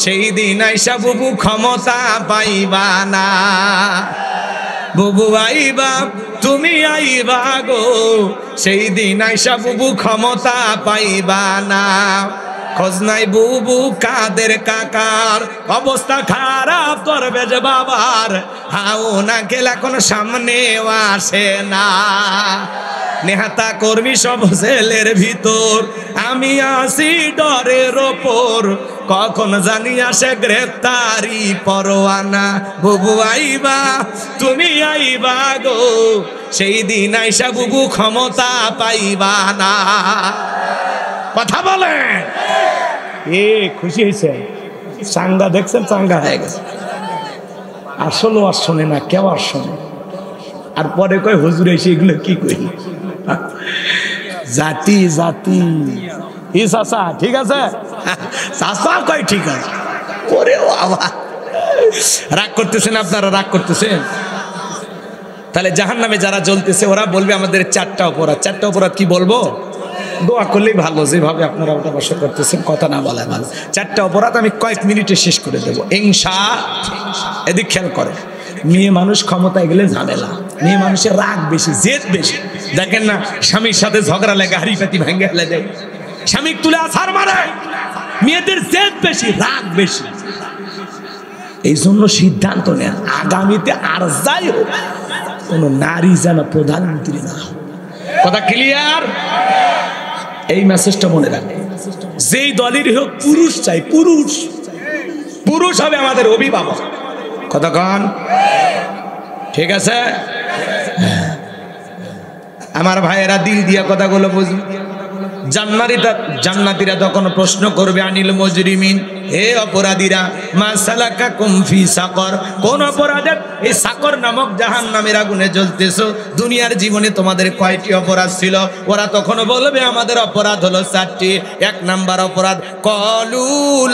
[SPEAKER 1] সেই দিন আইসা বুবু ক্ষমতা পাইবা না। বুবু আইবা তুমি আইবা গো, সেই দিন আইসা বুবু ক্ষমতা পাইবা না। খোঁজ নাই বুবু কাদের কাকার, অবস্থা খারাপ করবে যে বাবার, হাও না গেলে কোনো সামনে আসে না। নেহাতা কর্মী সব জেলের ভিতর, আমি আসি ডরের ওপর, কখন জানি আসে গ্রেফতারি পরোয়ানা। বুবু আইবা তুমি আইবা গো, সেই দিন আইসা বুবু ক্ষমতা পাইবা না। কথা বলেন। এ খুশি হয়েছে? চাঙ্গা দেখছেন? চাঙ্গা হয়ে গেছে। আসলে আর শোনে না, কেউ আর শোনে। আর পরে কয় হুজুর এসে এগুলো কি করি, জাতি জাতি। ই চাচা ঠিক আছে, চাচা কয় ঠিক আছে। ওরে বাবা, রাগ করতেছেন আপনারা? রাগ করতেছেন? তাহলে জাহান্নামে যারা জ্বলতেছে ওরা বলবে আমাদের 4টা অপরাধ। 4টা অপরাধ কি বলবো? দোয়া করলেই ভালো, যেভাবে আপনারা ওটা বসে করতেছেন, কথা না বলা ভালো। 4টা অপরাধ আমি কয়েক মিনিটে শেষ করে দেবো ইনশাআল্লাহ। এদিক খেয়াল করে। মেয়ে মানুষ ক্ষমতায় গেলে ঝামেলা, মেয়ে মানুষের রাগ বেশি, জেদ বেশি। দেখেন না, স্বামীর সাথে ঝগড়া লাগে, হাড়ি পাতি ভেঙে ফেলে দেয়, স্বামী তুলে আছাড় মারে। মেয়েদের জেদ বেশি, রাগ বেশি। এই জন্য সিদ্ধান্ত নেন, আগামীতে আর যাই হোক কোন নারী যেন প্রধানমন্ত্রী না। কথা ক্লিয়ার? এই মেসেজটা মনে রাখবে। যেই দলেরই হোক পুরুষ চাই, পুরুষ পুরুষ হবে আমাদের অভিভাবক। কথা কন ঠিক আছে? আমার ভাইয়েরা দিল দিয়া কথাগুলো বুঝুন। জান্নাতীরা তখন প্রশ্ন করবে আনিল মুজরিমিন, হে অপরাধীরা, মা সালাকাকুম ফি সাকর, কোন অপরাধে এই সাকর নামক জাহান্নামের আগুনে জ্বলতেছো? দুনিয়ার জীবনে তোমাদের কয়টি অপরাধ ছিল? ওরা তখন বলবে আমাদের অপরাধ হলো 4টি। 1 নাম্বার অপরাধ, ক্বালু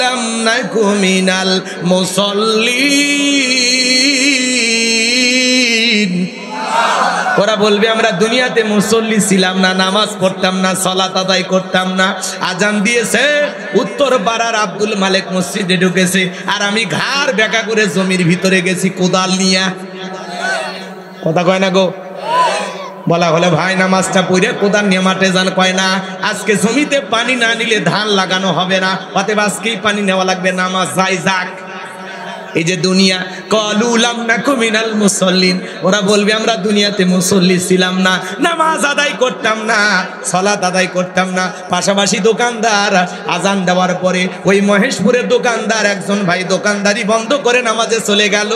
[SPEAKER 1] লাম নাকু মিনাল মুসাল্লিন। ওরা বলবে আমরা দুনিয়াতে মুসল্লি ছিলাম না, নামাজ পড়তাম না, সালাত আদায় করতাম না। আজান দিয়েছে, উত্তর পাড়ার আব্দুল মালিক মসজিদে ঢুকেছে, আর আমি ঘাড় বেঁকা করে জমির ভিতরে গেছি কোদাল নিয়ে। কথা কয় না গো? বলা হলে ভাই নামাজটা পড়ে কোদাল নিয়ে মাঠে যান, কয় না আজকে জমিতে পানি না নিলে ধান লাগানো হবে না, অতএব আজকেই পানি নেওয়া লাগবে, নামাজ যাই যাক। এই যে দুনিয়া, ক্বালু লাম নাকু মিনাল মুসাল্লিন, ওরা বলবে আমরা দুনিয়াতে মুসল্লি ছিলাম না, নামাজ আদায় করতাম না, সালাত আদায় করতাম না। পাশাপাশি দোকানদার আজান দেওয়ার পরে ওই মহেশপুরের দোকানদার একজন ভাই দোকানদারি বন্ধ করে নামাজে চলে গেল,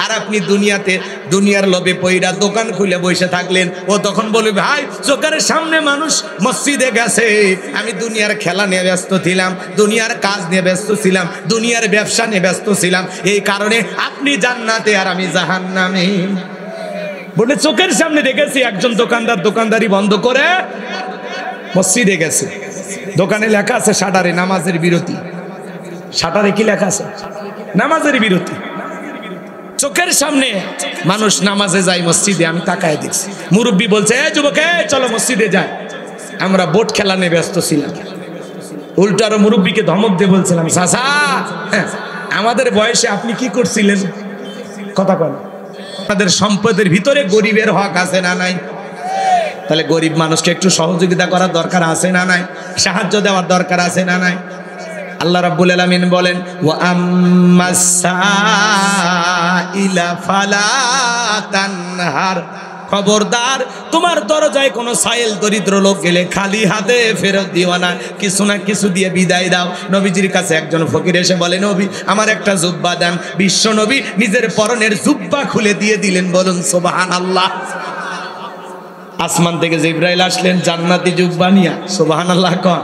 [SPEAKER 1] আর আপনি দুনিয়াতে দুনিয়ার লোভে পইরা দোকান খুলে বসে থাকলেন। ও তখন বলবে ভাই চোখের সামনে মানুষ মসজিদে গেছে, আমি দুনিয়ার খেলা নিয়ে ব্যস্ত ছিলাম, দুনিয়ার কাজ নিয়ে ব্যস্ত ছিলাম, দুনিয়ার ব্যবসা নিয়ে ব্যস্ত ছিলাম, এই কারণে আপনি জান্নাতে আর আমি জাহান্নামে। বলে চোখের সামনে দেখেছি একজন দোকানদার দোকানদারি বন্ধ করে মসজিদে গেছে, দোকানে লেখা আছে শাটারে নামাজের বিরতি। শাটারে কি লেখা আছে? নামাজের বিরতি। চোখের সামনে মানুষ নামাজে যায় মসজিদে, আমি তাকায় দেখছি। মুরব্বী বলছে এ যুবক চলো মসজিদে যাই, আমরা বোট খেলা নিয়ে ব্যস্ত ছিলাম। উল্টো আরো মুরব্বীকে ধমক দিয়ে বলছিলাম চাচা আমাদের বয়সে আপনি কি করছিলেন? কথা কন। আমাদের সম্পদের ভিতরে গরিবের হক আছে না নাই? তাহলে গরিব মানুষকে একটু সহযোগিতা করার দরকার আছে না নাই? সাহায্য দেওয়ার দরকার আছে না নাই? আল্লাহ রাব্বুল আলামিন বলেন ওয়া আম্মাস সাইলা ফালা তানহার, খবরদার, তোমার দরজায় কোনো সাইল দরিদ্র লোক গেলে খালি হাতে ফেরত দিও না, কিছু না কিছু দিয়ে বিদায় দাও। নবীজির কাছে একজন ফকির এসে বলে, নবী আমার একটা জুব্বা দেন। বিশ্ব নবী নিজের পরনের জুব্বা খুলে দিয়ে দিলেন। বলুন সুবহানাল্লাহ। আসমান থেকে জিবরাইল আসলেন জান্নাতি জুব্বা নিয়া। সুবহানাল্লাহ কন।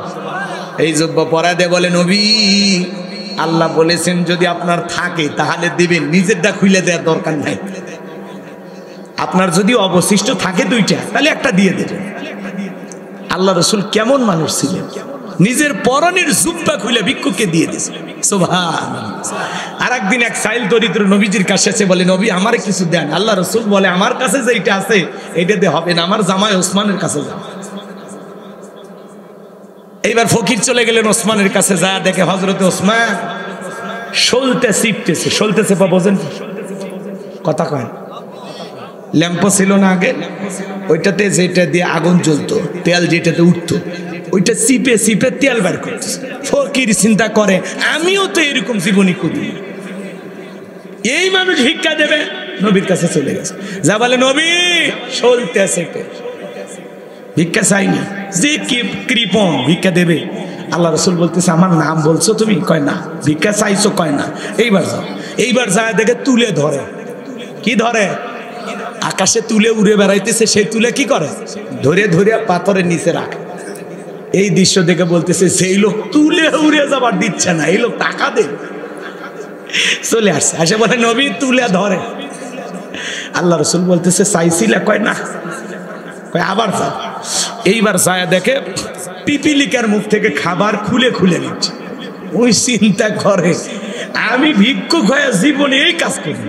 [SPEAKER 1] এই জুব্বা পরায় দিয়ে বলে, নবী আল্লাহ বলেছেন যদি আপনার থাকে তাহলে দিবেন, নিজেরটা খুলে দেওয়ার দরকার নাই। আপনার যদি অবশিষ্ট থাকে দুইটা তাহলে একটা দিয়ে দেবেন। আল্লাহ রসুল কেমন মানুষ ছিলেন, নিজের পরনের জুব্বা খুলে ভিক্ষুককে দিয়ে দিয়েছিলেন। সুবহানাল্লাহ। আর একদিন এক সাইল দরিদ্র নবীজির কাছে এসে বলে, নবী আমার কিছু দেন। আল্লাহ রসুল বলে, আমার কাছে যেটা আছে এইটাতে হবে না, আমার জামাই ওসমানের কাছে যাও। এইবার ফকির চলে গেলেন ওসমানের কাছে, যা দেখে হযরত ওসমান সলতে চিপতেছে। সলতে চেপা বোঝেন কথা কয়, ল্যাম্পো ছিল না আগে, ওইটাতে যেটা দিয়ে আগুন জ্বলতো, তেল যেটাতে উঠতো, ওইটা চিপে চিপে তেল বের করতেছে। ফকির চিন্তা করে, আমিও তো এরকম জীবনী করি, এই মানুষ ভিক্ষা দেবে। নবীর কাছে চলে গেছে, যা বলে, নবী সলতে চেপে ভিক্ষা চাইনি, যে কৃপণ ভিক্ষা দেবে। আল্লাহ রসুল বলতেছে, আমার নাম বলছো তুমি? কয় না। ভিক্ষা চাইছো? কয় না। এইবার যাও। এইবার যায় দেখে তুলে ধরে। কি ধরে? আকাশে তুলে উড়ে বেড়াইতেছে, সেই তুলে কি করে? ধরে ধরে পাথরের নিচে রাখে। এই দৃশ্য দেখে বলতেছে, সেই লোক তুলে উড়ে যাবার দিচ্ছে না, এই লোক টাকা দে। চলে আসছে, আসে বলে, নবী তুলে ধরে। আল্লাহ রসুল বলতেছে, চাইছিলে? কয় না। কয় আবার যাও। এইবার যায় দেখে পিপিলিকার মুখ থেকে খাবার খুলে খুলে নিচ্ছে। ওই চিন্তা করে, আমি ভিক্ষুক হয়ে জীবনে এই কাজ করি,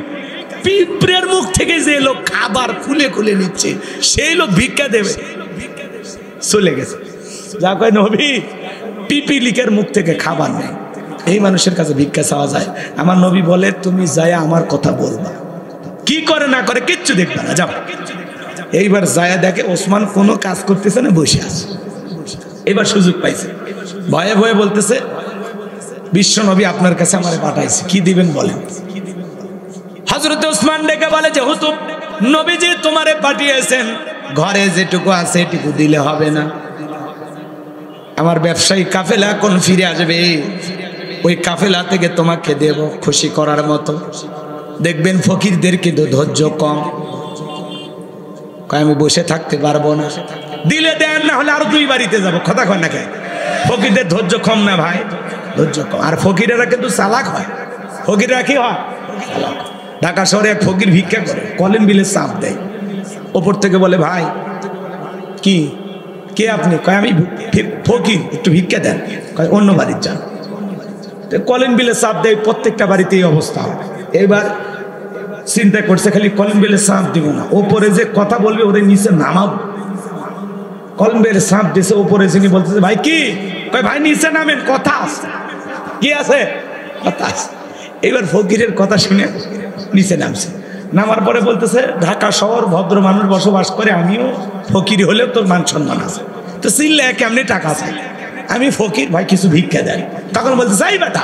[SPEAKER 1] পিঁপড়ের মুখ থেকে যে লোক খাবার খুলে খুলে নিচ্ছে সেই লোক ভিক্ষা দেবে। চলে গেছে। যা কয়, নবী পিপিলিকার মুখ থেকে খাবার নেই, এই মানুষের কাছে ভিক্ষা চাওয়া যায়? আমার নবী বলে, তুমি যায় আমার কথা বলবা, কি করে না করে কিচ্ছু দেখবে না, যাও। এইবার যায় দেখে ওসমান কোনো কাজ করতেছে না, বসে আছে। এবার সুযোগ পাইছে, ভয়ে ভয়ে বলতেছে, বিশ্ব নবী আপনার কাছে আমারে পাঠাইছে, কি দিবেন বলেন। হযরত ওসমান ডেকে বলে, যেহেতু নবীজি তোমারে পাঠিয়েছেন, ঘরে যেটুকু আছে এটুকু দিলে হবে না। আমার ব্যবসায়ী কাফেলা কোন ফিরে আসবে, ওই কাফেলা থেকে তোমাকে দেব খুশি করার মতো। দেখবেন ফকিরদের কিন্তু ধৈর্য কম, আমি বসে থাকতে পারবো না, দিলে দেন, না হলে আরো 2 বাড়িতে যাবো। কথা কয় না কেন? ফকিরদের ধৈর্য কম না ভাই, ধৈর্য কম। আর ফকিরেরা কিন্তু চালাক হয়। ফকিররা কি হয়? ঢাকা শহরে এক ফকির ভিক্ষা করে, কলিং বিলে চাপ দেয়। ওপর থেকে বলে, ভাই কি, কে আপনি? কয় আমি ফকির, একটু ভিক্ষা দেন। কয় অন্য বাড়ির যান। কলিং বিলে চাপ দেয়, প্রত্যেকটা বাড়িতে এই অবস্থা হয়। এইবার চিন্তা করছে, খালি কলিং বেলে চাপ দিব না, ওপরে যে কথা বলবে ওরে নিচে নামাবো। কলিং বেলে চাপ দিছে, ওপরে যিনি বলতেছে, ভাই কি? কয় ভাই নিচে নামেন, কথা আছে। কি আছে? কথা আছে। এবার ফকিরের কথা শুনে নিচে নামছে। নামার পরে বলতেছে, ঢাকা শহর ভদ্র মানুষ বসবাস করে, আমিও ফকির হলেও তোর মান সম্মান আছে, তো চিল্লে কেমনি টাকা চাই, আমি ফকির, ভাই কিছু ভিক্ষা দেয়। তখন বলতে চাই বেটা,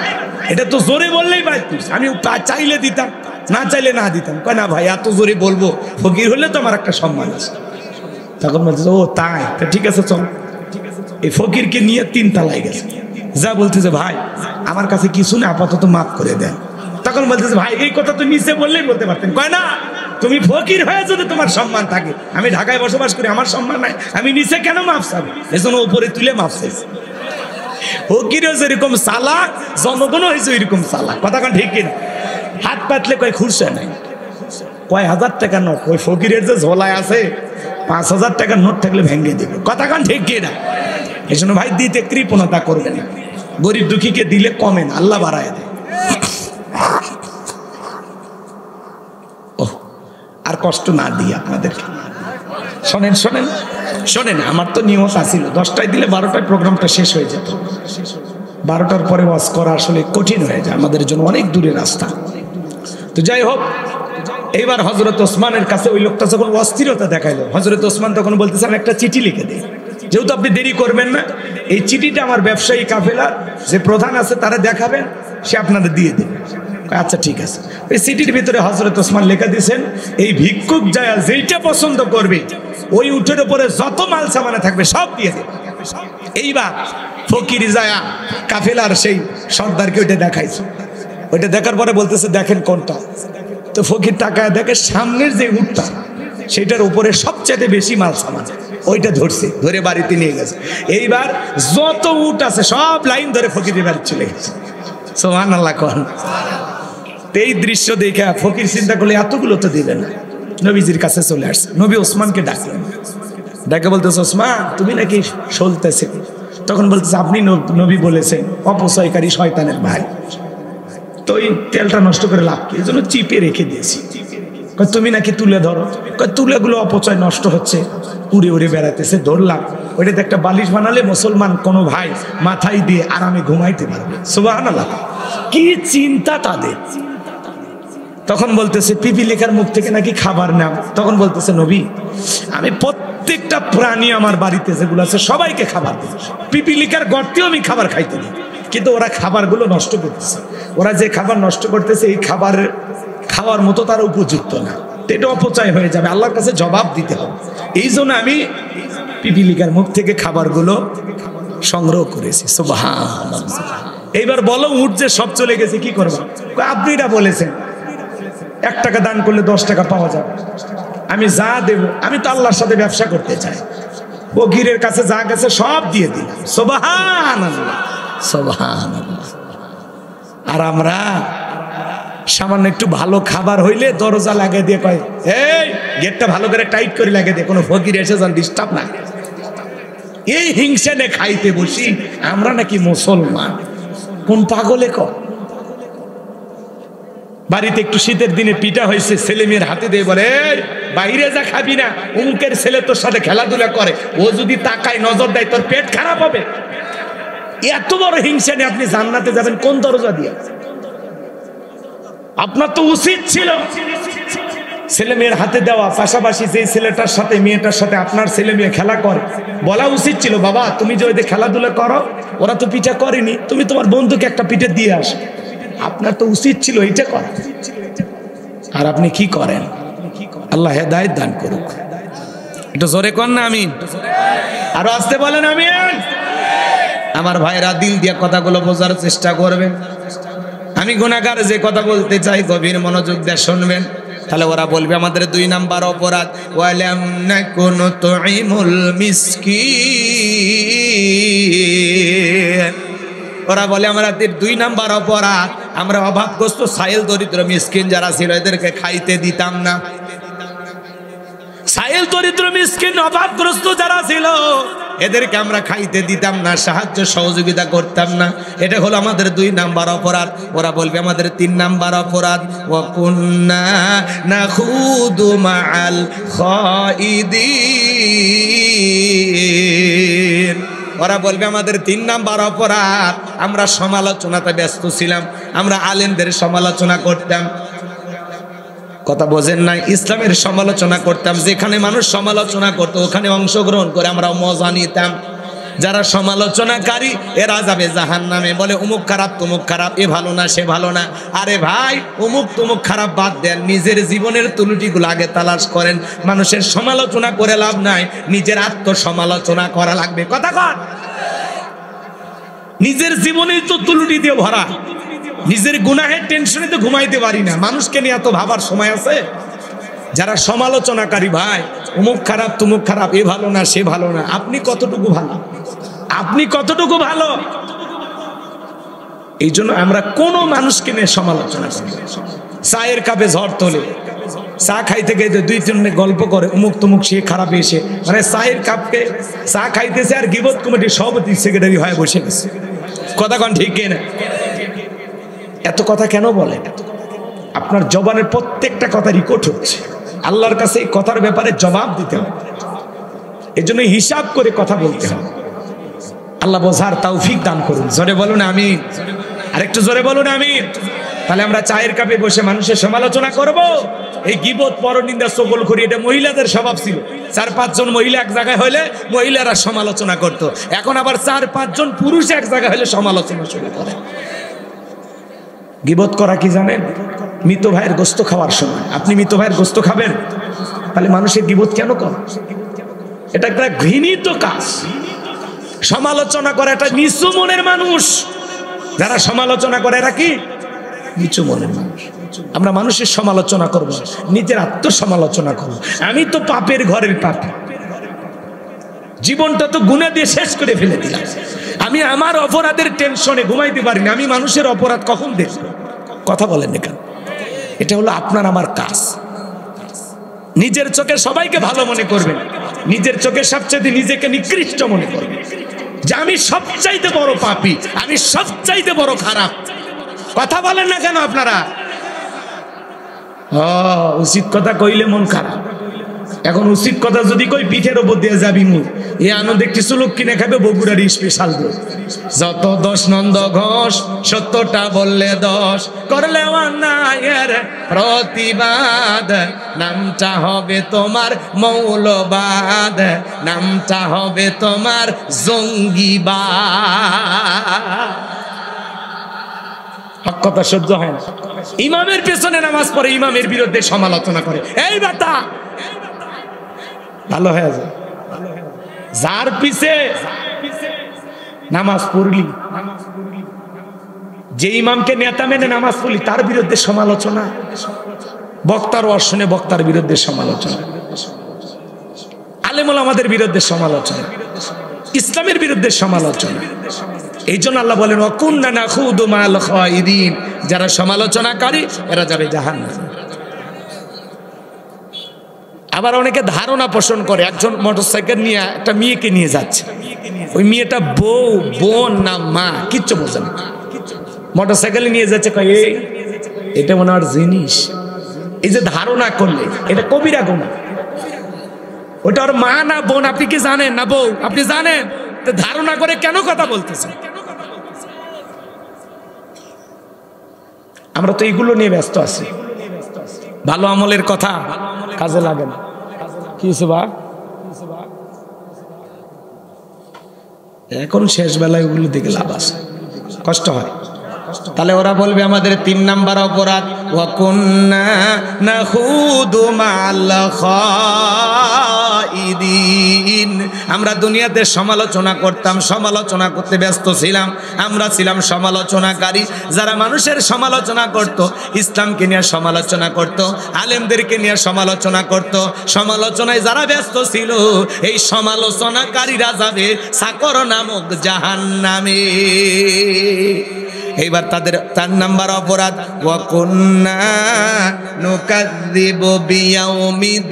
[SPEAKER 1] এটা তো জোরে বললেই ভাই, আমি চাইলে দিতাম, না চাইলে না দিতাম। কয় না ভাই, এত জোরে বলবো, ফকির হলে তো আমার একটা সম্মান আছে। তখন বলতেছে, ও তাই, ঠিক আছে চল। এই ফকিরকে নিয়ে 3 তলায় গেছে, যা বলতেছে, ভাই আমার কাছে কিছু না, আপাতত মাফ করে দেন। তখন বলতেছে, ভাই এই কথা তো নিচে বললেই বলতে পারতেন। কয় না, তুমি ফকির হয়ে যদি তোমার সম্মান থাকে, আমি ঢাকায় বসবাস করি, আমার সম্মান নাই, আমি নিচে কেন মাফ চাবো? এজন্য উপরে তুলে মাফ চাইছি। ফকিরও যেরকম চালাক, জনগণও হয়েছে এরকম চালাক। কথা কন ঠিক কিনা? হাত পাতলে কয় খুরসা নাই, কয় 1000 টাকা নোট, ওই ফকিরের যে ঝোলায় আছে 5000 টাকার নোট থাকলে ভেঙে দেবে। কথা কন ঠিক কিনা? এই জন্য ভাই দিতে কৃপণতা করবেন না, গরিব দুঃখীকে দিলে কমেন, আল্লাহ বাড়ায় দেয়। আর কষ্ট না দিই আপনাদেরকে। শোনেন শোনেন শোনেন, আমার তো নিয়ত আছিল 10টায় দিলে 12টায় প্রোগ্রামটা শেষ হয়ে যেত। 12টার পরে ওয়াজ করা আসলে কঠিন হয়ে যায় আমাদের জন্য, অনেক দূরের রাস্তা। তো যাই হোক, এইবার হযরত ওসমানের কাছে ওই লোকটা যখন অস্থিরতা দেখাইলো, হযরত ওসমান তখন বলতেছে, আমি একটা চিঠি লিখে দিই, যেহেতু আপনি দেরি করবেন না, এই চিঠিটা আমার ব্যবসায়ী কাফেলার যে প্রধান আছে তারা দেখাবেন, সে আপনাদের দিয়ে দেবে। আচ্ছা ঠিক আছে। ওই সিটির ভিতরে হযরত ওসমান লেখা দিয়েছেন, এই ভিক্ষুক যায় যেইটা পছন্দ করবে ওই উটের উপরে যত মাল সামানে থাকবে সব দিয়ে দেবে। এইবার ফকির যায় কাফেলার সেই সর্দারকে ওইটা দেখাইছে। ওইটা দেখার পরে বলতেছে দেখেন কোনটা। তো ফকির তাকায় দেখে সামনের যে উটটা সেটার উপরে সবচেয়ে বেশি মাল সামান, ওইটা ধরছে, ধরে বাড়িতে নিয়ে গেছে। এইবার যত উট আছে সব লাইন ধরে ফকিরের বাড়ি চলে গেছে। সুবহানাল্লাহ কোন। এই দৃশ্য দেখে ফকির চিন্তা করলে এতগুলো তো দিবে না, নবীজির কাছে চলে আসছে। নবী ওসমানকে ডাকলেন, ডাকে বলতেছে ওসমান তুমি নাকি সলতেছে। তখন বলতেছে আপনি নবী বলেছেন অপচয়কারী শয়তানের ভাই, তো এই তেলটা নষ্ট করে লাভ কি, এই জন্য চিপে রেখে দিয়েছি। তুমি নাকি তুলে ধরো, তুলেগুলো অপচয় নষ্ট হচ্ছে, উড়ে উড়ে বেড়াতেছে, ধরলাম। ওইটাতে একটা বালিশ বানালে মুসলমান কোনো ভাই মাথায় দিয়ে আরামে ঘুমাইতে পারবে। সুবহানাল্লাহ, কি চিন্তা তাদের। তখন বলতেছে পিপিলিকার মুখ থেকে নাকি খাবার নাম। তখন বলতেছে নবী আমি প্রত্যেকটা প্রাণী আমার বাড়িতে যেগুলো আছে সবাইকে খাবার দিই, পিপিলিকার গর্তেও আমি খাবার খাইতে দিই, কিন্তু ওরা খাবারগুলো নষ্ট করতেছে। ওরা যে খাবার নষ্ট করতেছে এই খাবার খাওয়ার মতো তারা উপযুক্ত না, এটা অপচয় হয়ে যাবে, আল্লাহর কাছে জবাব দিতে হবে। এই জন্য আমি পিপিলিকার মুখ থেকে খাবারগুলো সংগ্রহ করেছি। সুবহানাল্লাহ। এইবার বলো উট যে সব চলে গেছে কি করবো? আপনি এটা বলেছেন 1 টাকা দান করলে 10 টাকা পাওয়া যাবে, আমি যা দেব, আমি তো আল্লাহর সাথে ব্যবসা করতে চাই, ফকিরের কাছে যা গেছে সব দিয়ে দিলাম। সুবহানাল্লাহ সুবহানাল্লাহ। আর আমরা সামান্য একটু ভালো খাবার হইলে দরজা লাগিয়ে দিয়ে কয় এই গেটটা ভালো করে টাইট করে লাগিয়ে দিয়ে কোনো ফকির এসে যান ডিস্টার্ব না। এই হিংসা নে খাইতে বসি আমরা নাকি মুসলমান, কোন পাগলে কর। বাড়িতে একটু শীতের দিনে পিঠা হয়েছে, ছেলে মেয়ের হাতে দিয়ে বলে বাইরে যা খাবি না, অমুকের ছেলে তোর সাথে খেলাধুলা করে, ও যদি তাকায় নজর দেয় তোর পেট খারাপ হবে। এত বড় হিংসা নিয়ে আপনি জান্নাতে যাবেন কোন দরজা দিয়ে? আপনার তো উচিত ছিল ছেলে মেয়ের হাতে দেওয়া, পাশাপাশি যে ছেলেটার সাথে মেয়েটার সাথে আপনার ছেলে মেয়ে খেলা করে বলা উচিত ছিল বাবা তুমি যে ওদের খেলাধুলা করো, ওরা তো পিঠা করেনি, তুমি তোমার বন্ধুকে একটা পিঠে দিয়ে আসো। আপনার তো উচিত ছিল এইটা করা, আর আপনি কি করেন? আল্লাহ হেদায়েত দান করুক। একটু জোরে কর না আমিন, আরো আসতে বলেন আমিন। আমার ভাইরা দিল দিয়ে কথাগুলো বোঝার চেষ্টা করবেন। আমি গুনাহগার যে কথা বলতে চাই গভীর মনোযোগ দিয়ে শুনবেন, তাহলে ওরা বলবে আমাদের 2 নাম্বার অপরাধ ওয়ালাম নাকুনু তুইমুল মিসকিন। ওরা বলে আমাদের 2 নাম্বার অপরাধ আমরা অভাবগ্রস্ত সাইল দরিদ্র মিসকিন যারা ছিল এদেরকে খাইতে দিতাম না। সাইল দরিদ্র মিসকিন অভাবগ্রস্ত যারা ছিল এদেরকে আমরা খাইতে দিতাম না, সাহায্য সহযোগিতা করতাম না। এটা হলো আমাদের 2 নাম্বার অপরাধ। ওরা বলবে আমাদের 3 নাম্বার অপরাধ ওয়া কুন্না নাখুদু মাআল খাইদিন। ওরা বলবে আমাদের 3 নাম্বার অপরাধ আমরা সমালোচনাতে ব্যস্ত ছিলাম, আমরা আলেমদের সমালোচনা করতাম। কথা বোঝেন নাই? ইসলামের সমালোচনা করতাম, যেখানে মানুষ সমালোচনা করতো ওখানে অংশগ্রহণ করে আমরা মজা নিতাম। যারা সমালোচনাকারী এরা যাবে জাহান্নামে, বলে অমুক খারাপ তমুক খারাপ, এ ভালো না সে ভালো না। আরে ভাই অমুক তমুক খারাপ বাদ দেন, নিজের জীবনের ত্রুটিগুলো আগে তালাশ করেন। মানুষের সমালোচনা করে লাভ নাই, নিজের আত্মসমালোচনা করা লাগবে। কথা কর, নিজের জীবনেই তো ত্রুটি দিয়ে ভরা, নিজের গুনাহের টেনশনে তো ঘুমাইতে পারি না, মানুষকে নিয়ে এত ভাবার সময় আছে? যারা সমালোচনাকারী ভাই অমুক খারাপ তমুক খারাপ, এ ভালো না সে ভালো না, আপনি কতটুকু ভালো? আপনি কতটুকু ভালো? এই জন্য আমরা কোন মানুষকে নিয়ে সমালোচনা করি। চায়ের কাপে ঝড় তোলে, চা খাইতে খাইতে 2-3 গল্প করে অমুক তমুক সে খারাপ এসে, মানে চায়ের কাপকে চা খাইতেছে আর গিবত কমিটির সভাপতি সেক্রেটারি হয়ে বসে গেছে। কথা কন ঠিক না? এত কথা কেন বলেন? আপনার জবানের প্রত্যেকটা কথা রেকর্ড হচ্ছে, আল্লাহর কাছে এই কথার ব্যাপারে জবাব দিতে হবে। এই জন্য হিসাব করে কথা বলতে হবে। আল্লাহ বোঝার তৌফিক দান করুন। জোরে বলুন আমিন, আরেকটু জোরে বলুন আমিন। তাহলে আমরা চায়ের কাপে বসে মানুষের সমালোচনা করব? এই গীবত পরনিন্দা চগলখড়ি এটা মহিলাদের স্বভাব ছিল। 4-5 জন মহিলা এক জায়গায় হলে মহিলারা সমালোচনা করত, এখন আবার 4-5 জন পুরুষ এক জায়গায় হলে সমালোচনা শুরু করে। গীবত করা কি জানেন? মৃত ভাইয়ের গোস্ত খাওয়ার সময় আপনি মৃত ভাইয়ের গোস্ত খাবেন, তাহলে মানুষের গীবত কেন করে? এটা একটা ঘৃণিত কাজ। সমালোচনা করে এটা নিচু মনের মানুষ। যারা সমালোচনা করে এরা কি নিচু মনের মানুষ। আমরা মানুষের সমালোচনা করব, নিজের আত্মসমালোচনা করব। আমি তো পাপের ঘরের পাপী, জীবনটা তো গুনাহ দিয়ে শেষ করে ফেলে দিলাম। আমি আমার অপরাধের টেনশনে ঘুমাইতে পারি না। আমি মানুষের অপরাধ কখন দেখব? কথা বলেন না কেন? এটা হলো আপনার আমার কাজ। নিজের চোখে সবাইকে ভালো মনে করবেন, নিজের চোখে সবচেয়ে নিজেকে নিকৃষ্ট মনে করবেন যে আমি সবচাইতে বড় পাপী, আমি সবচাইতে বড় খারাপ। কথা বলেন না কেন আপনারা? উচিত কথা কইলে মন খারাপ। এখন উচিত কথা যদি কই পিঠের ওপর দিয়ে যাবি মুখ। এ আনন্দ কিছু লোক কিনে খাবে বগুড়ার স্পেশাল দুধ। যত দোষ নন্দ ঘোষ, সত্যটা বললে দোষ, করলে অন্যায়ের প্রতিবাদ, নামটা হবে তোমার মৌলবাদ, নামটা হবে তোমার জঙ্গিবাদ। হক কথা সহ্য হয় না। ইমামের পেছনে নামাজ পড়ে, ইমামের বিরুদ্ধে সমালোচনা করে, এই বাতা ভালো হয়ে যায়। যার পিছে নামাজ পড়লি, যে ইমামকে নেতা মেনে নামাজ পড়লি, তার বিরুদ্ধে সমালোচনা, বক্তার ওয়াজ শুনে বক্তার বিরুদ্ধে সমালোচনা, আলেম ওলামাদের বিরুদ্ধে সমালোচনা, ইসলামের বিরুদ্ধে সমালোচনা। এই জন্য আল্লাহ বলেন ওয়াকুন্না নাখুদু মাল খায়িদিন, যারা সমালোচনাকারী এরা যাবে জাহান্নামে। আবার অনেকে ধারণা পোষণ করে, একজন মোটরসাইকেল নিয়ে একটা মেয়েকে নিয়ে যাচ্ছে, ওই মেয়েটা বউ, বোন না মা কিচ্ছু বোঝে না, মোটরসাইকেলে নিয়ে যাচ্ছে, কয় এটা মনে হয় জিনিস। এই যে ধারণা করলে এটা কবিরা গুনাহ। ওটা ওর মা না বোন আপনি কি জানেন? না বউ আপনি জানেন? তো ধারণা করে কেন কথা বলতেছেন? আমরা তো এইগুলো নিয়ে ব্যস্ত আছি। ভালো আমলের কথা কাজে লাগে না। কি বা এখন শেষ বেলায় ওগুলো দেখে লাভ আছে, কষ্ট হয়। তাহলে ওরা বলবে আমাদের 3 নাম্বার অপরাধ, ওয়াকুন্না নাখুদু মাল খায়িদিন। আমরা দুনিয়াতে সমালোচনা করতাম, সমালোচনা করতে ব্যস্ত ছিলাম। আমরা ছিলাম সমালোচনাকারী। যারা মানুষের সমালোচনা করত, ইসলামকে নিয়ে সমালোচনা করত, আলেমদেরকে নিয়ে সমালোচনা করত, সমালোচনায় যারা ব্যস্ত ছিল, এই সমালোচনাকারীরা যাবে সাকর নামক জাহান্নামে। এইবার তাদের 4 নাম্বার অপরাধ, ওয়াকুন্না নুকাযযিবু বিয়াউমিদ্দিন।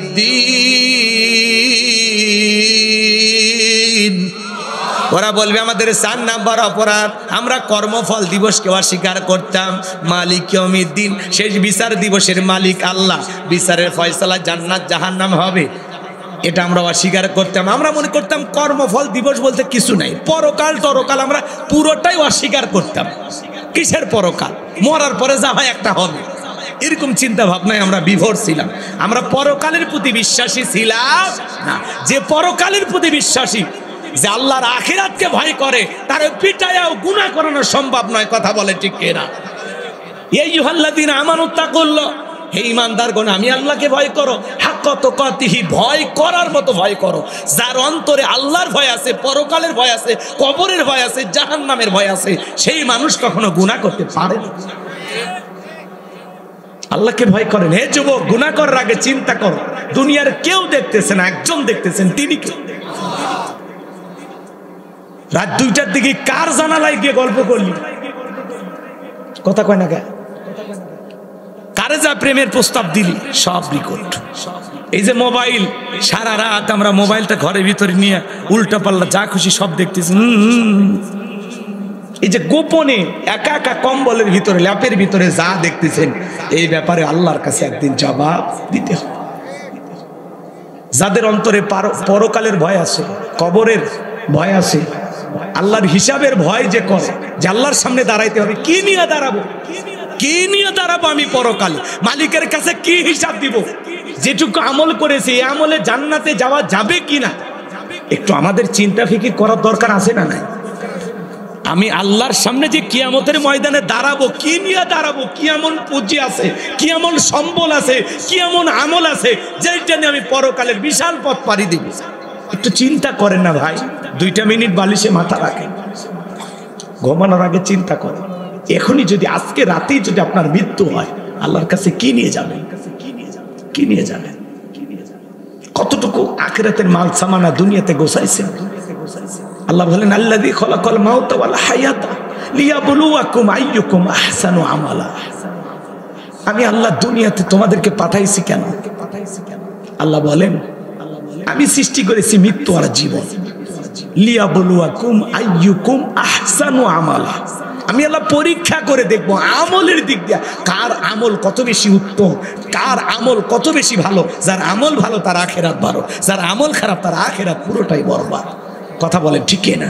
[SPEAKER 1] ওরা বলবে আমাদের 4 নাম্বার অপরাধ, আমরা কর্মফল দিবসকে অস্বীকার করতাম। মালিক ইয়াউমিদ্দিন, শেষ বিচার দিবসের মালিক আল্লাহ, বিচারের ফয়সালা জান্নাত জাহান্নাম হবে, এটা আমরা অস্বীকার করতাম। আমরা মনে করতাম কর্মফল দিবস বলতে কিছু নাই, পরকাল টরকাল আমরা পুরোটাই অস্বীকার করতাম। কিসের পরকাল? মরার পরে যা হয় একটা হবে, এরকম চিন্তা ভাবনায় আমরা বিভোর ছিলাম। আমরা পরকালের প্রতি বিশ্বাসী ছিলাম না। যে পরকালের প্রতি বিশ্বাসী, যে আল্লাহর আখিরাতকে ভয় করে, তার পিটায়াও গুনাহ করানো সম্ভব নয়। কথা বলে ঠিক কিনা? এই আইয়ুহাল্লাযীনা আমানু তাকুল্লাহ, হে ঈমানদারগণ আমি আল্লাহকে ভয় করো, হাক্কা তুকাতিহি, ভয় করার মতো ভয় করো। যার অন্তরে আল্লাহর ভয় আছে, পরকালের ভয় আছে, কবরের ভয় আছে, জাহান্নামের ভয় আছে, সেই মানুষ কখনো গুনাহ করতে পারে না। আল্লাহকে ভয় করেন। হে যুবক, গুনাহ করার আগে চিন্তা করো, দুনিয়ার কেউ দেখতেছে না, একজন দেখতেছেন, তিনি কে? রাত 2টার দিকে কার জানালায় গিয়ে গল্প করলি? কথা কয় না কে? কারে যা প্রেমের প্রস্তাব দিলি? সব রেকর্ড। এই যে মোবাইল, সারা রাত আমরা মোবাইলটা ঘরের ভিতরে নিয়ে উল্টা পাল্লা যা খুশি সব দেখতেছি। এই যে গোপনে একা একা কম্বলের ভিতরে, ল্যাপের ভিতরে যা দেখতেছেন, এই ব্যাপারে আল্লাহর কাছে একদিন জবাব দিতে হবে। যাদের অন্তরে পরকালের ভয় আছে, কবরের ভয় আছে, আল্লাহর হিসাবের ভয় যে করে, যে আল্লাহর সামনে দাঁড়াইতে হবে, কি নিয়ে দাঁড়াবো, কি নিয়ে দাঁড়াবো আমি পরকালে, মালিকের কাছে কি হিসাব দিব, যেটুকু আমল করেছি এই আমলে জান্নাতে যাওয়া যাবে কিনা, একটু আমাদের চিন্তা ফিকির করার দরকার আছে না নাই? আমি আল্লাহর সামনে যে কিয়ামতের ময়দানে দাঁড়াবো, কি নিয়ে দাঁড়াবো, কি এমন পুঁজি আছে, কি এমন সম্বল আছে, কি এমন আমল আছে যেটা নিয়ে আমি পরকালের বিশাল পথ পাড়ি দিব। একটু চিন্তা করেন না ভাই, 2 মিনিট বালিশে মাথা রাখেন, ঘুমানোর আগে চিন্তা করেন। এখনই যদি আজকে রাতেই যদি আপনার মৃত্যু হয়, আল্লাহর কাছে কি নিয়ে যাবেন? কি নিয়ে যাবেন? কতটুকু আখিরাতের মাল সামানা দুনিয়াতে গোছাইছেন? আল্লাহ বলেন আল্লাযী খালাকাল মাউতা ওয়াল হায়াতা লিয়াবলুয়াকুম আইয়ুকুম আহসানু আমালা। আমি আল্লাহ দুনিয়াতে তোমাদেরকে পাঠাইছি কেন? আল্লাহ বলেন আমি সৃষ্টি করেছি মৃত্যু আর জীবন, লিয়াবলুয়াকুম আইয়ুকুম আহসানু আমালা। আমি আল্লাহ পরীক্ষা করে দেখবো আমলের দিক দিয়ে কার আমল কত বেশি উত্তম, কার আমল কত বেশি ভালো। যার আমল ভালো তার আখিরাত ভালো, যার আমল খারাপ তার আখিরাত পুরোটাই বরবাদ। কথা বলেন ঠিক না?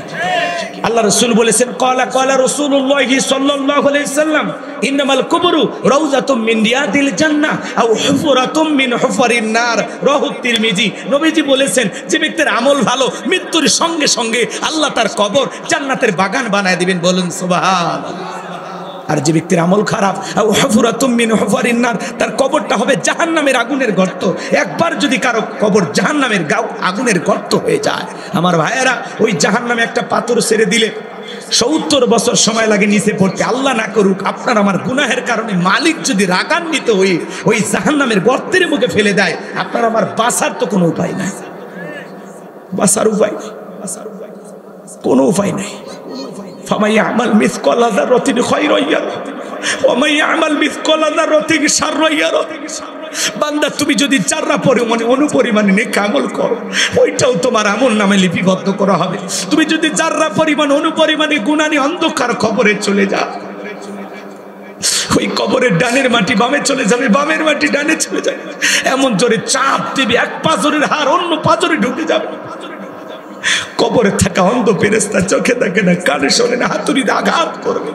[SPEAKER 1] আল্লাহ রাসূল বলেছেন ক্বালা রাসূলুল্লাহি সাল্লাল্লাহু আলাইহি সাল্লাম ইন্নামাল কুবরু রাউযাতুম মিন রিয়াদিল জান্নাহ আও হুফরাতুম মিন হুফারিন নার। রাহু তিরমিজি। নবীজি বলেছেন যে ব্যক্তির আমল ভালো, মৃত্যুর সঙ্গে সঙ্গে আল্লাহ তার কবর জান্নাতের বাগান বানায় দিবেন। বলুন সুবহানাল্লাহ। আর যে ব্যক্তির আমল খারাপ, হুফরাতুম মিন হুফারিন নার, তার কবরটা হবে জাহান্নামের আগুনের গর্ত। একবার যদি কারো কবর জাহান্নামের আগুনের গর্ত হয়ে যায়, আমার ভাইয়েরা, ওই জাহান্নামে একটা পাথর ছেড়ে দিলে 70 বছর সময় লাগে নিচে পড়তে। আল্লাহ না করুক আপনার আমার গুনাহের কারণে মালিক যদি রাগান্বিত হয়ে ওই জাহান্নামের গর্তের মুখে ফেলে দেয়, আপনার আমার বাঁচার তো কোনো উপায় নাই। বাঁচার উপায় নেই, কোনো উপায় নেই। ফামান ইয়ামাল মিসকালা যাররাতিন খায়রান ইয়ারা ওয়া মান ইয়ামাল মিসকালা যাররাতিন শাররান ইয়ারা। বান্দা তুমি যদি যারা পরিমাণে অনুপরিমাণে নেক আমল করো, ওইটাও তোমার আমল নামে লিপিবদ্ধ করা হবে। তুমি যদি যারা পরিমাণ অনুপরিমাণে গুনাহ নিয়ে অন্ধকার কবরে চলে যাও, ওই কবরের ডানের মাটি বামে চলে যাবে, বামের মাটি ডানে চলে যাবে। এমন জোরে চাপ দিবে, এক পাঁজরের হাড় অন্য পাঁজরে ঢুকে যাবে। কবরে থাকা অন্ধ ফেরেশতা চোখে দেখে না, কানে শোনে না, হাতুড়িতে আঘাত করবে,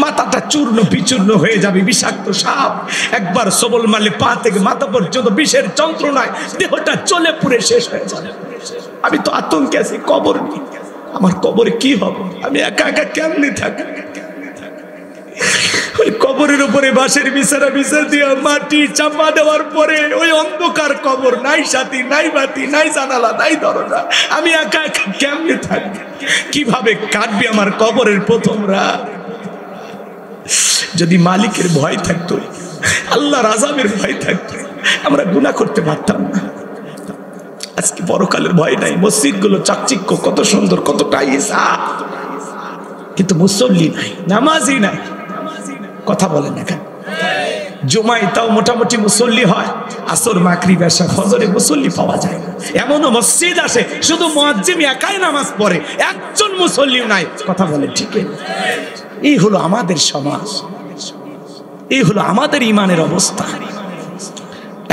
[SPEAKER 1] মাথাটা চূর্ণ বিচূর্ণ হয়ে যাবে। বিষাক্ত সাপ একবার সবল মারলে পা থেকে মাথা পর্যন্ত বিষের যন্ত্রণায় দেহটা চলে পুড়ে শেষ হয়ে যাবে। আমি তো আতঙ্কে আছি, কবর নেই, আমার কবরে কি হবে? আমি একা একা কেমনে থাকি? ওই কবরের উপরে বাঁশের বিছানা বিছা দিয়ে মাটি চাপা দেওয়ার পরে ওই অন্ধকার কবর, নাই সাথী, নাই বাতি, নাই জানালা, নাই দরজা। আমি একা একা কেমনে থাকি? কিভাবে কাটবে আমার কবরের প্রথম রাত? যদি মালিকের ভয় থাকতো, আল্লাহর আযাবের ভয় থাকতো, আমরা গুনাহ করতে পারতাম না। আজকে পরকালের ভয় নাই। মসজিদগুলো চাকচিক্য, কত সুন্দর, কত টাইসা, কিন্তু মুসল্লি নাই, নামাজি নাই। কথা বলেন না কেন? জুমায় তাও মোটামুটি মুসল্লি হয়, আসর মাগরিব এশা ফজরে মুসল্লি পাওয়া যায় না। এমনও মসজিদ আসে শুধু মুয়াজ্জিম একাই নামাজ পড়ে, একজন মুসল্লিও নাই। কথা বলেন ঠিক না? এই হলো আমাদের সমাজ, এই হলো আমাদের ইমানের অবস্থা।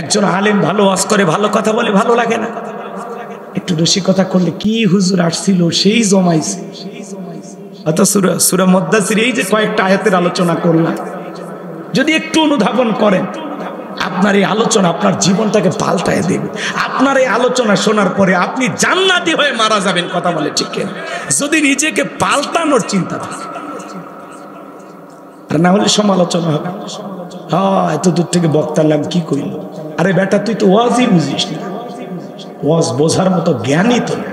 [SPEAKER 1] একজন আলেম ভালো ওয়াজ করে, ভালো কথা বলে, ভালো লাগে না? একটু রসিকতা করলে কি হুজুর আসছিল সেই জমাইছে। অর্থাৎ সূরা মুদ্দাসির এই যে কয়েকটা আয়াতের আলোচনা করলাম, যদি একটু অনুধাবন করেন, আপনার এই আলোচনা আপনার জীবনটাকে পাল্টায় দেবে। আপনার এই আলোচনা শোনার পরে আপনি জান্নাতি হয়ে মারা যাবেন। কথা বলে ঠিক না? যদি নিজেকে পাল্টানোর চিন্তা থাকে, আর না হলে সমালোচনা হবে। হ্যাঁ, এত দূর থেকে বক্তার লাগ কি কইল? আরে বেটা, তুই তো ওয়াজই বুঝিস না, ওয়াজ বোঝার মতো জ্ঞানী তো না।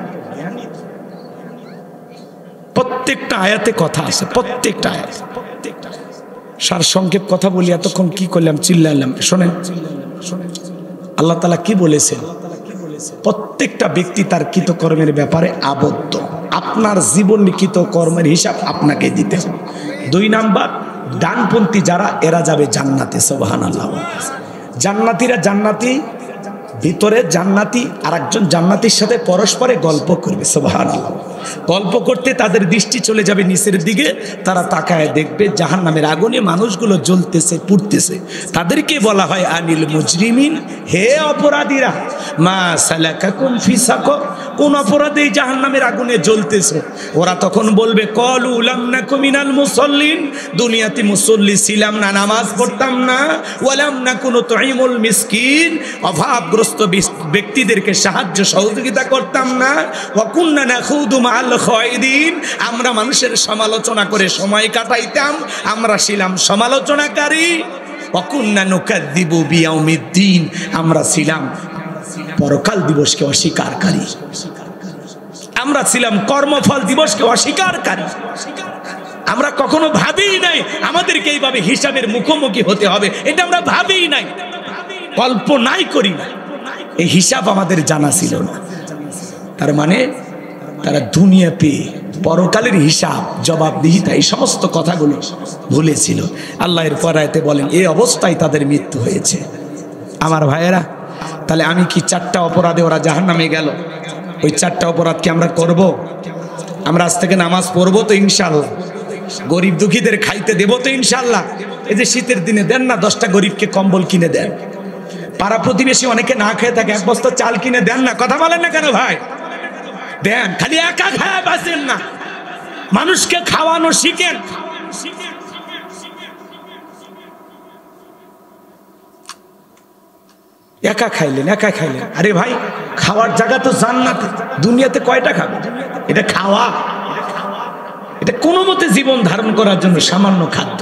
[SPEAKER 1] প্রত্যেকটা আয়াতে কথা আছে, প্রত্যেকটা আয়াতে। সার সংক্ষেপ কথা বলি, এতক্ষণ কি করলাম, চিল্লালাম। শোনেন, আল্লাহ তাআলা কি বলেছেন? প্রত্যেকটা ব্যক্তি তার কৃতকর্মের ব্যাপারে আবদ্ধ। আপনার জীবন লিখিত কর্মের হিসাব আপনাকে দিতে হবে। 2 নাম্বার, ডানপন্থী যারা, এরা যাবে জান্নাতে। সুবহানাল্লাহ। জান্নাতীরা জান্নাতি, ভিতরে জান্নাতি আর একজন জান্নাতির সাথে পরস্পরে গল্প করবে। সুবহানাল্লাহ। গল্প করতে তাদের দৃষ্টি চলে যাবে নিচের দিকে, তারা তাকায় দেখবে জাহান্নামের আগুনে মানুষগুলো জ্বলতেছে, পুড়তেছে। তাদেরকে বলা হয় আনিল মুজরিমিন, হে অপরাধীরা, মা সালাকাকুম ফি সাকর, কোন অপরাধে জাহান্নামের আগুনে জ্বলতেছো? ওরা তখন বলবে ক্বালু লাম নাকু মিনাল মুসাল্লিন, দুনিয়াতে মুসল্লি ছিলাম না, নামাজ পড়তাম না, ওয়া লাম নাকু নুতঈমুল মিসকিন, অভাবগ্রস্ত ব্যক্তিদেরকে সাহায্য সহযোগিতা করতাম না। ওয়া কুন্না নাখুদু মাআল খায়দিন, আমরা মানুষের সমালোচনা করে সময় কাটাইতাম, আমরা ছিলাম সমালোচনাকারী। ওয়া কুন্না নুকাযযিবু বিয়াউমিদ্দিন, আমরা ছিলাম পরকাল দিবসকে অস্বীকারী, আমরা ছিলাম কর্মফল দিবসকে অস্বীকারী। আমরা কখনো ভাবিই নাই আমাদেরকে এইভাবে হিসাবের মুখোমুখি হতে হবে, এটা আমরা ভাবিই নাই, কল্পনাই করি না। এই হিসাব আমাদের জানা ছিল না। তার মানে তারা দুনিয়া পেয়ে পরকালের হিসাব, জবাবদিহিতা, এই সমস্ত কথাগুলো ভুলেছিল। আল্লাহ এর পরায়তে বলেন এই অবস্থায় তাদের মৃত্যু হয়েছে। আমার ভাইয়েরা, তাহলে আমি কি 4টা অপরাধে ওরা জাহান্নামে গেল, ওই 4টা অপরাধ কি আমরা করব? আমরা আজ থেকে নামাজ পড়বো তো ইনশাআল্লাহ, গরিব দুঃখীদের খাইতে দেবো তো ইনশাআল্লাহ। এই যে শীতের দিনে দেন না 10টা গরিবকে কম্বল কিনে দেন, পাড়া প্রতিবেশী অনেকে না খেয়ে থাকে, 1 বস্তা চাল কিনে দেন না, কথা বলেন না কেন ভাই? দেন, খালি একা খায় বাঁচেন না, মানুষকে খাওয়ানো শিখেন। একা খাইলেন, আরে ভাই খাওয়ার জায়গা তো জান্নাত, দুনিয়াতে কয়টা খাবে? এটা খাওয়া, এটা কোনো মতে জীবন ধারণ করার জন্য সামান্য খাদ্য,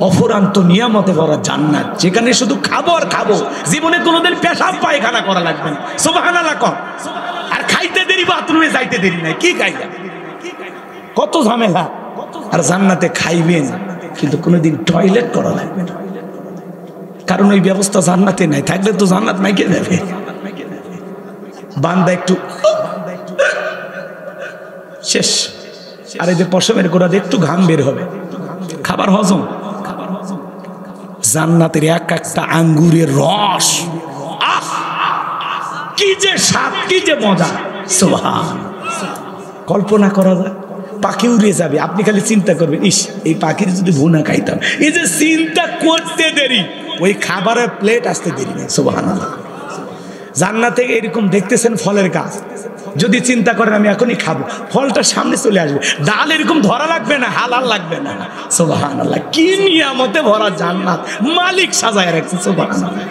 [SPEAKER 1] অফুরান্ত নিয়ামতে ভরা জান্নাত, যেখানে শুধু খাবো আর খাবো, জীবনে কোনোদিন পেশাব পায়খানা করা লাগবে না। সুবহানাল্লাহ কর। আর খাইতে দেরি, বাথরুমে যাইতে দেরি নাই, কি খাইলা, কত ঝামেলা। আর জান্নাতে খাইবেন কিন্তু কোনোদিন টয়লেট করা লাগবে না, কারণ ওই ব্যবস্থা জান্নাতে নাই। থাকলে তো জান্নাত নাই কে যাবে? বান্দা একটু শেষ, আর এই যে পশমের গোড়াতে একটু ঘাম বের হবে, খাবার হজম। জান্নাতের এক একটা আঙ্গুরের রস, কি যে স্বাদ, কি যে মজা, সুবহান। কল্পনা করা যায়, পাখি উড়ে যাবে, আপনি খালি চিন্তা করবেন, ইস এই পাখির যদি ভুনা খাইতাম। এই যে চিন্তা করতে দেরি, ওই খাবারের প্লেট আসতে দেরি নেই। সুবহানাল্লাহ। জান্নাতে এরকম দেখতেছেন ফলের গাছ, যদি চিন্তা করেন আমি এখনই খাবো, ফলটা সামনে চলে আসবে, ডাল এরকম ধরা লাগবে না, হালাল লাগবে না। সুবহানাল্লাহ, কি নিয়ামতে ভরা জান্নাত, মালিক সাজায় রাখছে। সুবহানাল্লাহ।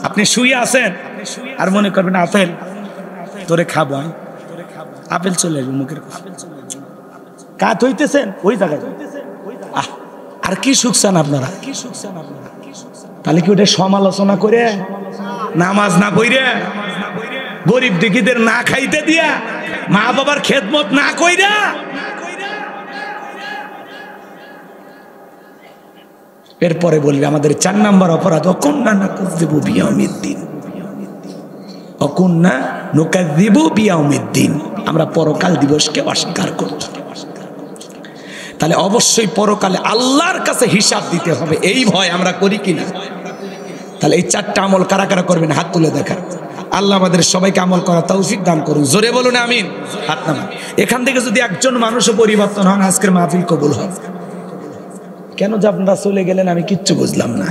[SPEAKER 1] আপনি শুয়ে আছেন আর মনে করবেন আপেল তোরে খাবো, আপেল চলে আসবে মুখের কাছে, কাত হইতেছেন ওই জায়গায়, আর কি সুখ চান আপনারা? তাহলে কি ওটা সমালোচনা করে, নামাজ না পড়ে, গরিব দুঃখীদের না খাইতে দিয়া, মা বাবার খেদমত না কইরা, এরপরে বলবে আমাদের 4 নাম্বার অপরাধ, অকুন্না নাকুযযিবু বিয়াউমিদ্দিন, অকুন্না নুকাযযিবু বিয়াউমিদ্দিন, আমরা পরকাল দিবসকে অস্বীকার করত। তাহলে অবশ্যই পরকালে আল্লাহর কাছে হিসাব দিতে হবে, এই ভয় আমরা করি কিনা? তাহলে এই 4টা আমল কারা কারা করবেন হাত তুলে দেখান। আল্লাহ আমাদের সবাইকে আমল করা তৌফিক দান করুন, জোরে বলুন আমিন। হাত নামান। এখান থেকে যদি একজন মানুষও পরিবর্তন হন, আজকের মাহফিল কবুল হয়। কেন যে আপনারা চলে গেলেন আমি কিচ্ছু বুঝলাম না,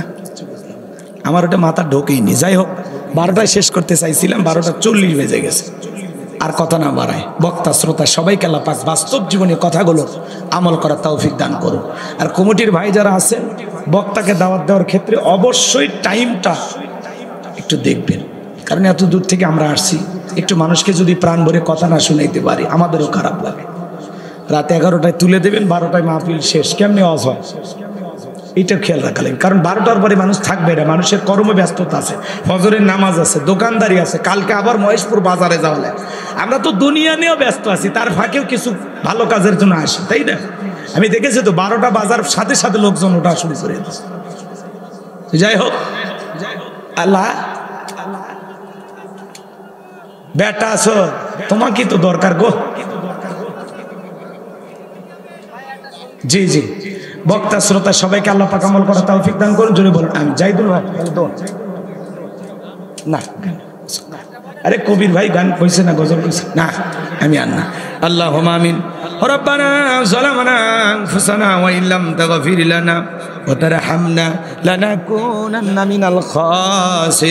[SPEAKER 1] আমার ওটা মাথা ঢোকেইনি। যাই হোক, 12টায় শেষ করতে চাইছিলাম, 12:40 বেজে গেছে। আর কথা না বাড়ায়, বক্তা শ্রোতা সবাইকে আল্লাহ পাক বাস্তব জীবনে কথাগুলো আমল করার তৌফিক দান করুন। আর কমিটির ভাই যারা আছেন, বক্তাকে দাওয়াত দেওয়ার ক্ষেত্রে অবশ্যই টাইমটা একটু দেখবেন, কারণ এত দূর থেকে আমরা আসছি, একটু মানুষকে যদি প্রাণ ভরে কথা না শুনাইতে পারি আমাদেরও খারাপ লাগে। রাতে 11টায় তুলে দেবেন, 12টায় মাহফিল শেষ, কেমনি আওয়াজ হয় এটা খেয়াল রাখা লাগবে। কারণ 12টার পরে মানুষ থাকবে না, মানুষের কর্মব্যস্ততা আছে, ফজরের নামাজ আছে, দোকানদারি আছে, কালকে আবার মহেশপুর বাজারে যাওয়া লাগে। আমরা তো দুনিয়া নিয়েও ব্যস্ত আছি, তার ফাঁকেও কিছু ভালো কাজের জন্য আসি, তাই না? আমি দেখেছি তো 12টা বাজার সাথে সাথে লোকজন ওটা শুরু করে দিচ্ছে। যাই হোক, আল্লাহ বেটা আছো, তোমাকে তো দরকার গো। জি জি, বক্তা শ্রোতা সবাইকে আল্লাহ পাক আমল করা তৌফিক দান করুন, জোরে বলুন আমি। জাহিদুল ভাই না, আরে কবির ভাই গান কইছে না, গজল কইছে না, আমি আর না। আল্লাহুম্মা আমিন। রব্বানা যালামনা আনফুসানা ওয়া ইল্লাম তাগফির লানা ওয়া তারহামনা লানাকুনান্না মিনাল খাসিরিন।